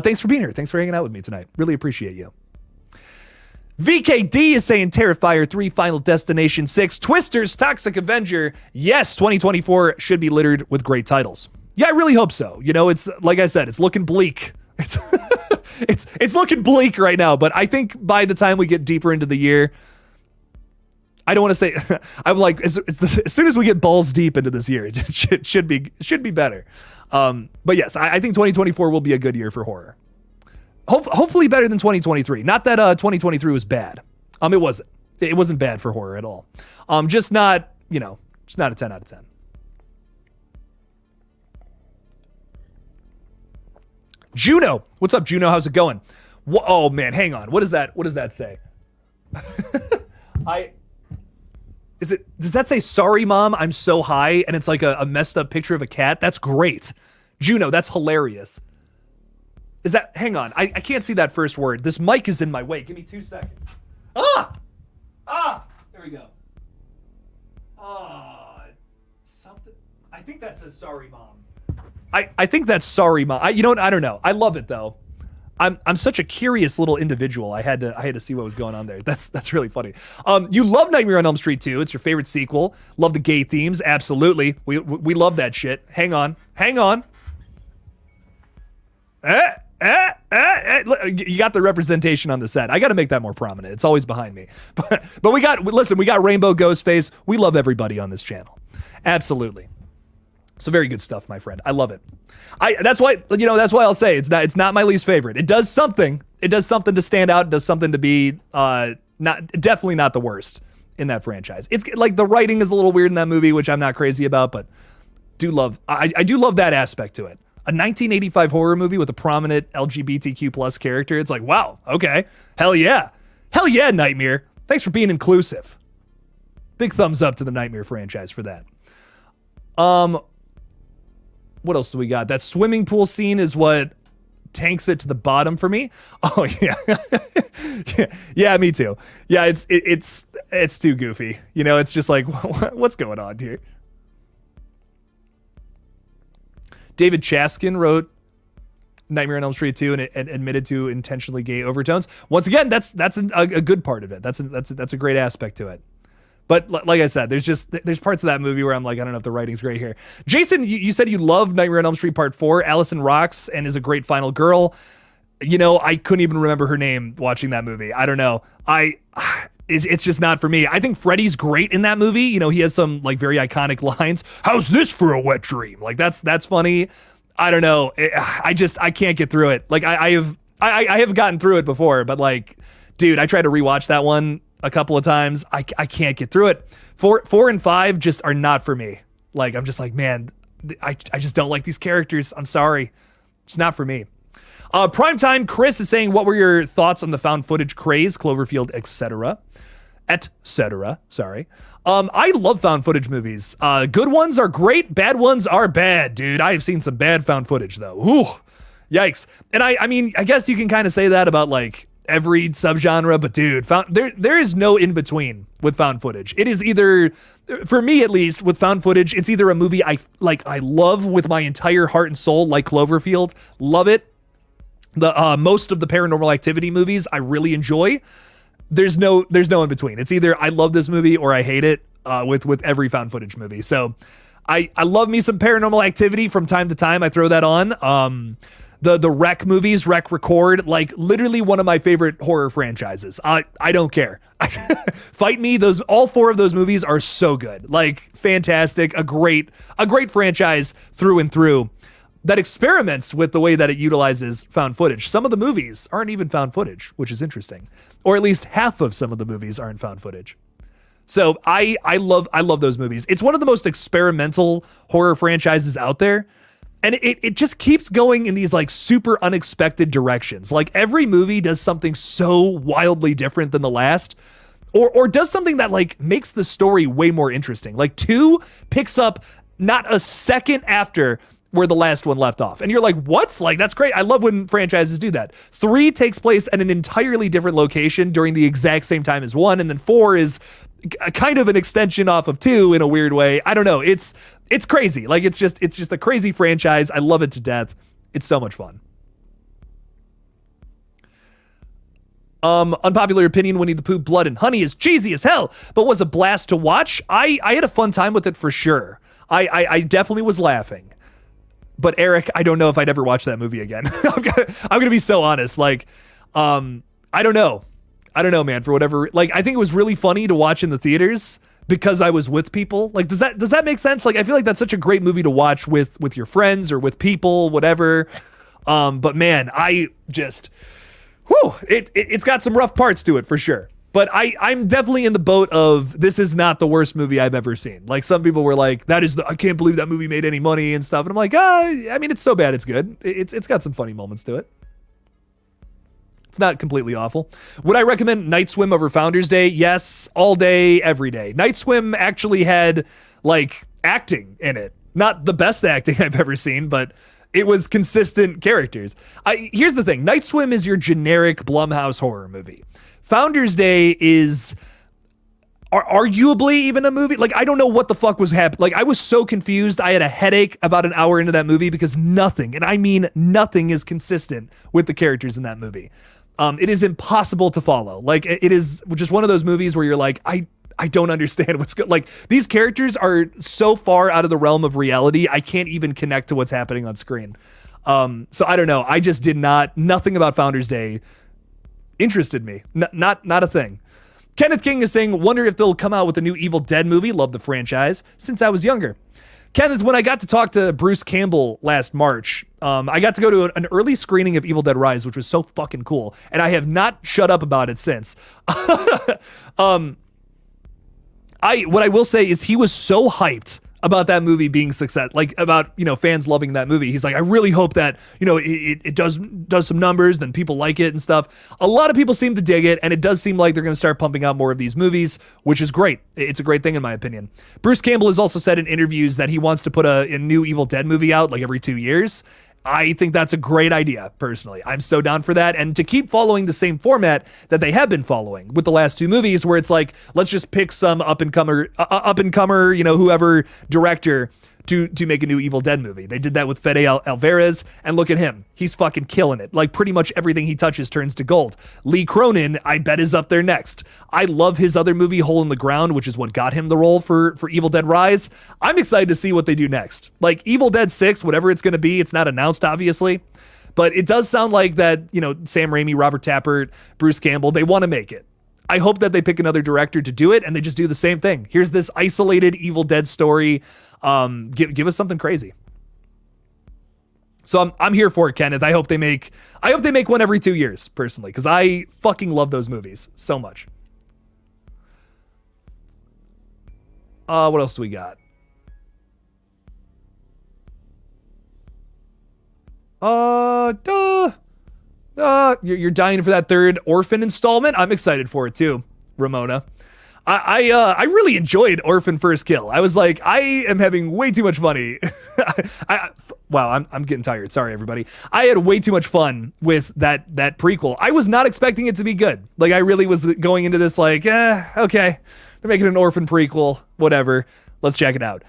Thanks for being here. Thanks for hanging out with me tonight. Really appreciate you. VKD is saying Terrifier 3, Final Destination 6, Twisters, Toxic Avenger. Yes, 2024 should be littered with great titles. Yeah, I really hope so. You know, it's like I said, it's looking bleak. It's looking bleak right now, but I think by the time we get deeper into the year, I don't want to say, I'm like, as soon as we get balls deep into this year, it should be better. But yes, I think 2024 will be a good year for horror. Hopefully better than 2023. Not that 2023 was bad. It wasn't. It wasn't bad for horror at all. Just not a 10 out of 10. Juno, what's up, Juno? How's it going? Oh man, hang on. What does that say? Does that say, sorry, mom, I'm so high? And it's like a messed up picture of a cat? That's great. Juno, that's hilarious. Hang on. I can't see that first word. This mic is in my way. Give me 2 seconds. There we go. Something. I think that says sorry, mom. I think that's sorry, mom. You know what? I don't know. I love it though. I'm such a curious little individual. I had to see what was going on there. That's really funny. You love Nightmare on Elm Street 2. It's your favorite sequel. Love the gay themes. Absolutely. We love that shit. Hang on. You got the representation on the set. I got to make that more prominent. It's always behind me. But we got Rainbow Ghostface. We love everybody on this channel. Absolutely. So very good stuff, my friend. I love it. That's why I'll say it's not my least favorite. It does something. It does something to stand out. It does something to be definitely not the worst in that franchise. It's like the writing is a little weird in that movie, which I'm not crazy about, but I do love that aspect to it. A 1985 horror movie with a prominent LGBTQ plus character. It's like, wow, okay. Hell yeah, Nightmare. Thanks for being inclusive. Big thumbs up to the Nightmare franchise for that. What else do we got? That swimming pool scene is what tanks it to the bottom for me. Oh yeah. Yeah, me too. Yeah, it's too goofy. You know, it's just like, what's going on here? David Chaskin wrote Nightmare on Elm Street 2 and admitted to intentionally gay overtones. Once again, that's a good part of it. That's a great aspect to it. But like I said, there's parts of that movie where I'm like, I don't know if the writing's great here. Jason, you said you love Nightmare on Elm Street Part 4. Allison rocks and is a great final girl. You know, I couldn't even remember her name watching that movie. I don't know. It's just not for me. I think Freddy's great in that movie. You know, he has some like very iconic lines. How's this for a wet dream? Like that's funny. I don't know. I can't get through it. Like I have gotten through it before, but like, dude, I tried to rewatch that one a couple of times. I can't get through it. 4 and 5 just are not for me. Like, I'm just like, man, I just don't like these characters. I'm sorry. It's not for me. Primetime Chris is saying, what were your thoughts on the found footage craze, Cloverfield, etc.? Sorry. I love found footage movies. Good ones are great. Bad ones are bad, dude. I have seen some bad found footage though. Ooh, yikes. And I mean, I guess you can kind of say that about like every subgenre, but dude, there is no in between with found footage. It is either, for me at least, with found footage, it's either a movie I love with my entire heart and soul, like Cloverfield, love it. The most of the Paranormal Activity movies I really enjoy. There's no in between. It's either I love this movie or I hate it. With every found footage movie. So I love me some Paranormal Activity from time to time. I throw that on. The Rec movies, Rec Record, like literally one of my favorite horror franchises. I don't care. Fight me. All 4 of those movies are so good. Like fantastic. A great franchise through and through that experiments with the way that it utilizes found footage. Some of the movies aren't even found footage, which is interesting. Or at least half of some of the movies aren't found footage. So I love those movies. It's one of the most experimental horror franchises out there. And it just keeps going in these like super unexpected directions. Like every movie does something so wildly different than the last, or does something that like makes the story way more interesting. Like 2 picks up not a second after where the last one left off. And you're like, what? Like, that's great. I love when franchises do that. 3 takes place at an entirely different location during the exact same time as 1. And then 4 is kind of an extension off of 2 in a weird way. I don't know. It's crazy. Like it's just a crazy franchise. I love it to death. It's so much fun. Unpopular opinion, Winnie the Pooh Blood and Honey is cheesy as hell, but was a blast to watch. I had a fun time with it for sure. I definitely was laughing. But Eric, I don't know if I'd ever watch that movie again. I'm gonna be so honest. Like, I don't know, man. For whatever, like, I think it was really funny to watch in the theaters because I was with people. Like, does that make sense? Like, I feel like that's such a great movie to watch with your friends or with people, whatever. But man, I just, it's got some rough parts to it for sure. But I'm definitely in the boat of this is not the worst movie I've ever seen. Like some people were like, I can't believe that movie made any money and stuff. And I'm like, I mean, it's so bad it's good. It's got some funny moments to it. It's not completely awful. Would I recommend Night Swim over Founders Day? Yes, all day, every day. Night Swim actually had like acting in it. Not the best acting I've ever seen, but it was consistent characters. Here's the thing. Night Swim is your generic Blumhouse horror movie. Founders Day is arguably even a movie. Like, I don't know what the fuck was happening. Like, I was so confused. I had a headache about an hour into that movie because nothing, and I mean nothing, is consistent with the characters in that movie. It is impossible to follow. Like, it is just one of those movies where you're like, I don't understand what's good. Like, these characters are so far out of the realm of reality, I can't even connect to what's happening on screen. So I don't know. I just nothing about Founders Day interested me. Not a thing. Kenneth King is saying, wonder if they'll come out with a new Evil Dead movie. Love the franchise since I was younger. Kenneth, when I got to talk to Bruce Campbell last March, I got to go to an early screening of Evil Dead Rise, which was so fucking cool. And I have not shut up about it since. What I will say is he was so hyped about that movie being success, like about, fans loving that movie. He's like, I really hope that, it does some numbers, then people like it and stuff. A lot of people seem to dig it, and it does seem like they're going to start pumping out more of these movies, which is great. It's a great thing in my opinion. Bruce Campbell has also said in interviews that he wants to put a new Evil Dead movie out like every 2 years. I think that's a great idea, personally. I'm so down for that. And to keep following the same format that they have been following with the last two movies, where it's like, let's just pick some up-and-comer, whoever director to make a new Evil Dead movie. They did that with Fede Alvarez, and look at him. He's fucking killing it. Like, pretty much everything he touches turns to gold. Lee Cronin, I bet, is up there next. I love his other movie, Hole in the Ground, which is what got him the role for Evil Dead Rise. I'm excited to see what they do next. Like, Evil Dead 6, whatever it's going to be, it's not announced, obviously, but it does sound like that, Sam Raimi, Robert Tappert, Bruce Campbell, they want to make it. I hope that they pick another director to do it, and they just do the same thing. Here's this isolated Evil Dead story. Give us something crazy. So I'm here for it, Kenneth. I hope they make one every 2 years, personally, because I fucking love those movies so much. What else do we got? You're dying for that third Orphan installment. I'm excited for it too, Ramona. I really enjoyed Orphan First Kill. I was like, I am having way too much funny. Wow, I'm getting tired. Sorry, everybody. I had way too much fun with that prequel. I was not expecting it to be good. Like, I really was going into this like, okay, they're making an Orphan prequel, whatever. Let's check it out.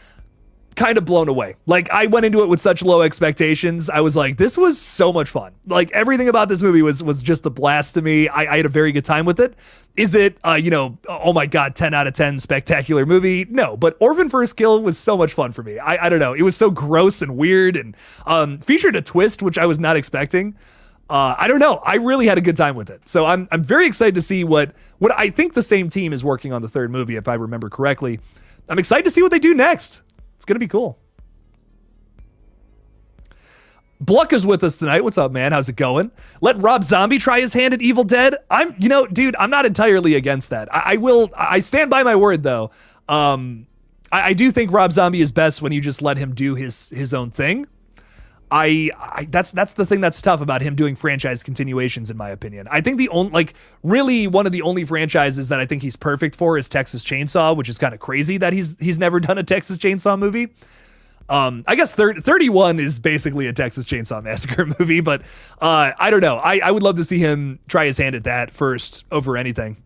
Kind of blown away. Like, I went into it with such low expectations. I was like, this was so much fun. Like, everything about this movie was just a blast to me. I had a very good time with it. Is it, oh my God, 10 out of 10 spectacular movie? No, but Orphan First Kill was so much fun for me. I don't know. It was so gross and weird, and featured a twist, which I was not expecting. I don't know. I really had a good time with it. So I'm very excited to see what I think the same team is working on the third movie, if I remember correctly. I'm excited to see what they do next. It's going to be cool. Bluck is with us tonight. What's up, man? How's it going? Let Rob Zombie try his hand at Evil Dead. Dude, I'm not entirely against that. I stand by my word, though. I do think Rob Zombie is best when you just let him do his own thing. That's the thing that's tough about him doing franchise continuations, in my opinion. I think really one of the only franchises that I think he's perfect for is Texas Chainsaw, which is kind of crazy that he's never done a Texas Chainsaw movie. I guess 31 is basically a Texas Chainsaw Massacre movie, but I don't know. I would love to see him try his hand at that first over anything.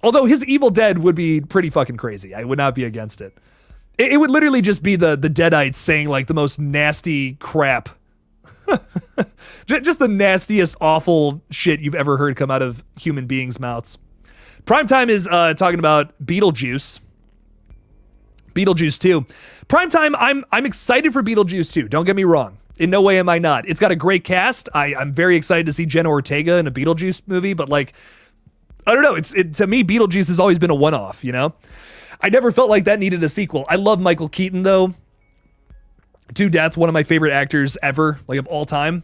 Although his Evil Dead would be pretty fucking crazy. I would not be against it. It would literally just be the Deadites saying like the most nasty crap. Just the nastiest, awful shit you've ever heard come out of human beings' mouths. Primetime is talking about Beetlejuice 2. Primetime, I'm excited for Beetlejuice 2. Don't get me wrong. In no way am I not. It's got a great cast. I'm very excited to see Jenna Ortega in a Beetlejuice movie, but like, I don't know. To me, Beetlejuice has always been a one-off, I never felt like that needed a sequel. I love Michael Keaton, though. To death, one of my favorite actors ever, like of all time.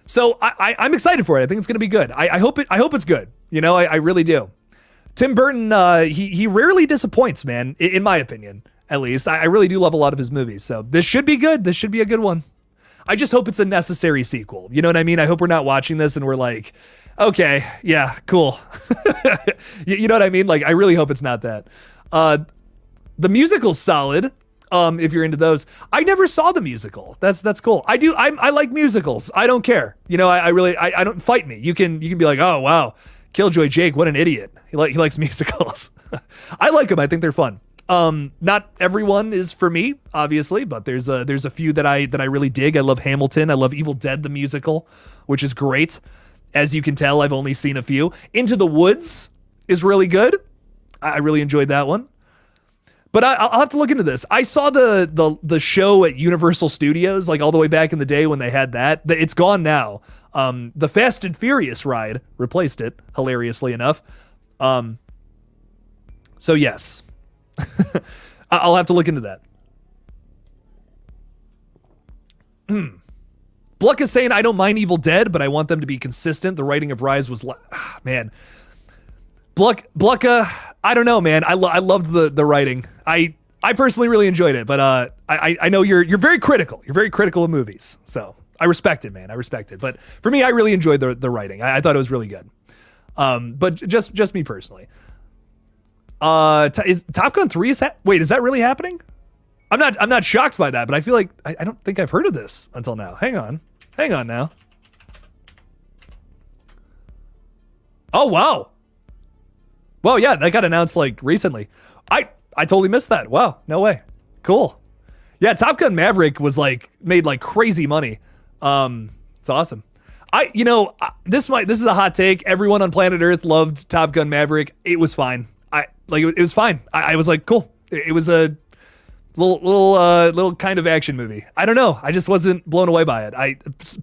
So I'm excited for it. I think it's going to be good. I hope it's good. I really do. Tim Burton, he rarely disappoints, man, in my opinion, at least. I really do love a lot of his movies. So this should be good. This should be a good one. I just hope it's a necessary sequel. You know what I mean? I hope we're not watching this and we're like, okay, yeah, cool. You know what I mean? Like, I really hope it's not that. The musical's solid. If you're into those. I never saw the musical. That's cool. I like musicals. I don't care. I don't fight me. You can be like, oh wow, Killjoy Jake, what an idiot. He likes musicals. I like them. I think they're fun. Not everyone is for me, obviously, but there's a few that I really dig. I love Hamilton. I love Evil Dead the musical, which is great. As you can tell, I've only seen a few. Into the Woods is really good. I really enjoyed that one. But I'll have to look into this. I saw the show at Universal Studios, like all the way back in the day when they had that. It's gone now. The Fast and Furious ride replaced it, hilariously enough. So yes, I'll have to look into that. Bluck is saying, I don't mind Evil Dead, but I want them to be consistent. The writing of Rise was, man. Blucka, I don't know, man. I loved the writing. I personally really enjoyed it, but I know you're very critical. You're very critical of movies, so I respect it, man. I respect it. But for me, I really enjoyed the writing. I thought it was really good. But just me personally. Is Top Gun 3 wait, is that really happening? I'm not shocked by that, but I feel like I don't think I've heard of this until now. Hang on now. Oh wow. Well, yeah, that got announced like recently. I totally missed that. Wow, no way. Cool. Yeah, Top Gun Maverick was like made like crazy money. It's awesome. This is a hot take. Everyone on planet Earth loved Top Gun Maverick. It was fine. It was fine. I was like, cool. It was a little kind of action movie. I don't know. I just wasn't blown away by it.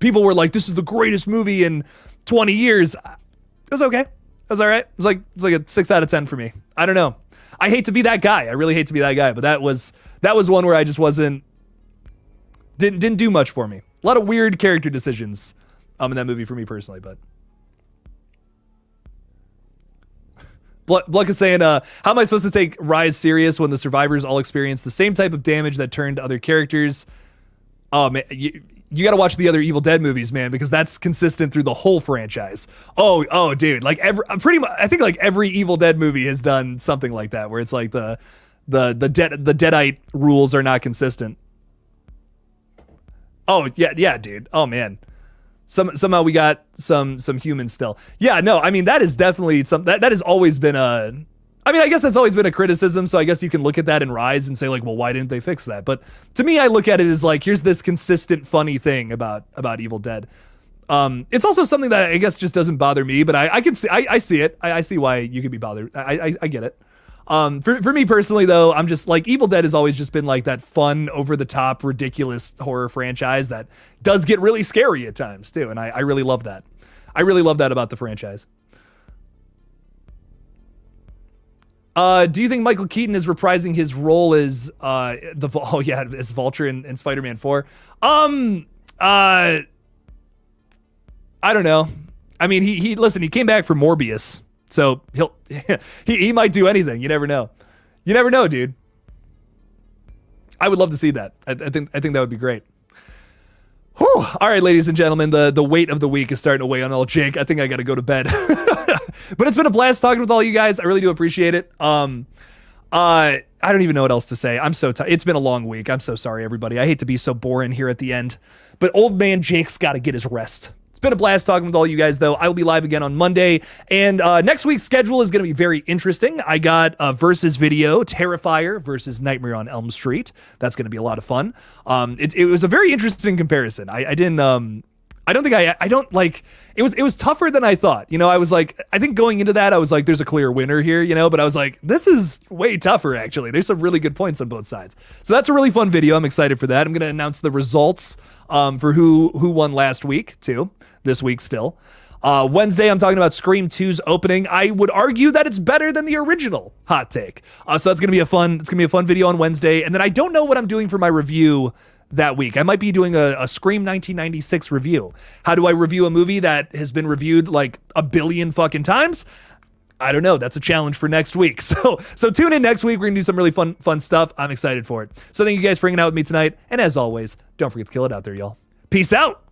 People were like, this is the greatest movie in 20 years. It was okay. It was all right. It's like a 6 out of 10 for me. I don't know. I hate to be that guy. I really hate to be that guy, but that was one where I just didn't do much for me. A lot of weird character decisions in that movie for me personally, but Bluck is saying, how am I supposed to take Rise serious when the survivors all experience the same type of damage that turned other characters? Oh man, you got to watch the other Evil Dead movies, man, because that's consistent through the whole franchise. Oh, dude, like I think like every Evil Dead movie has done something like that, where it's like the Deadite rules are not consistent. Oh yeah, dude. Oh man. Somehow we got some humans still. Yeah, no, I mean that is definitely that has always been I guess that's always been a criticism, so I guess you can look at that in Rise and say like, well, why didn't they fix that? But to me, I look at it as like, here's this consistent funny thing about Evil Dead. It's also something that I guess just doesn't bother me, but I can see I see it. I see why you could be bothered. I get it. For me personally though, I'm just like, Evil Dead has always just been like that fun, over the top, ridiculous horror franchise that does get really scary at times too. And I really love that. I really love that about the franchise. Do you think Michael Keaton is reprising his role as as Vulture in Spider-Man 4? I don't know. I mean, he came back for Morbius. So he might do anything. You never know. You never know, dude. I would love to see that. I think that would be great. Whew. All right, ladies and gentlemen, the weight of the week is starting to weigh on old Jake. I think I got to go to bed. But it's been a blast talking with all you guys. I really do appreciate it. I don't even know what else to say. I'm so tired. It's been a long week. I'm so sorry, everybody. I hate to be so boring here at the end, but old man Jake's got to get his rest. Been a blast talking with all you guys, though. I will be live again on Monday, and next week's schedule is going to be very interesting. I got a versus video, Terrifier versus Nightmare on Elm Street. That's going to be a lot of fun. It was a very interesting comparison. I don't like it was tougher than I thought. I was like, I think going into that, I was like, there's a clear winner here, but I was like, this is way tougher actually. There's some really good points on both sides. So that's a really fun video. I'm excited for that. I'm going to announce the results for who won last week too. This week still. Wednesday, I'm talking about Scream 2's opening. I would argue that it's better than the original hot take. So that's gonna be a fun video on Wednesday. And then I don't know what I'm doing for my review that week. I might be doing a Scream 1996 review. How do I review a movie that has been reviewed like a billion fucking times? I don't know. That's a challenge for next week. So tune in next week. We're gonna do some really fun stuff. I'm excited for it. So thank you guys for hanging out with me tonight. And as always, don't forget to kill it out there, y'all. Peace out.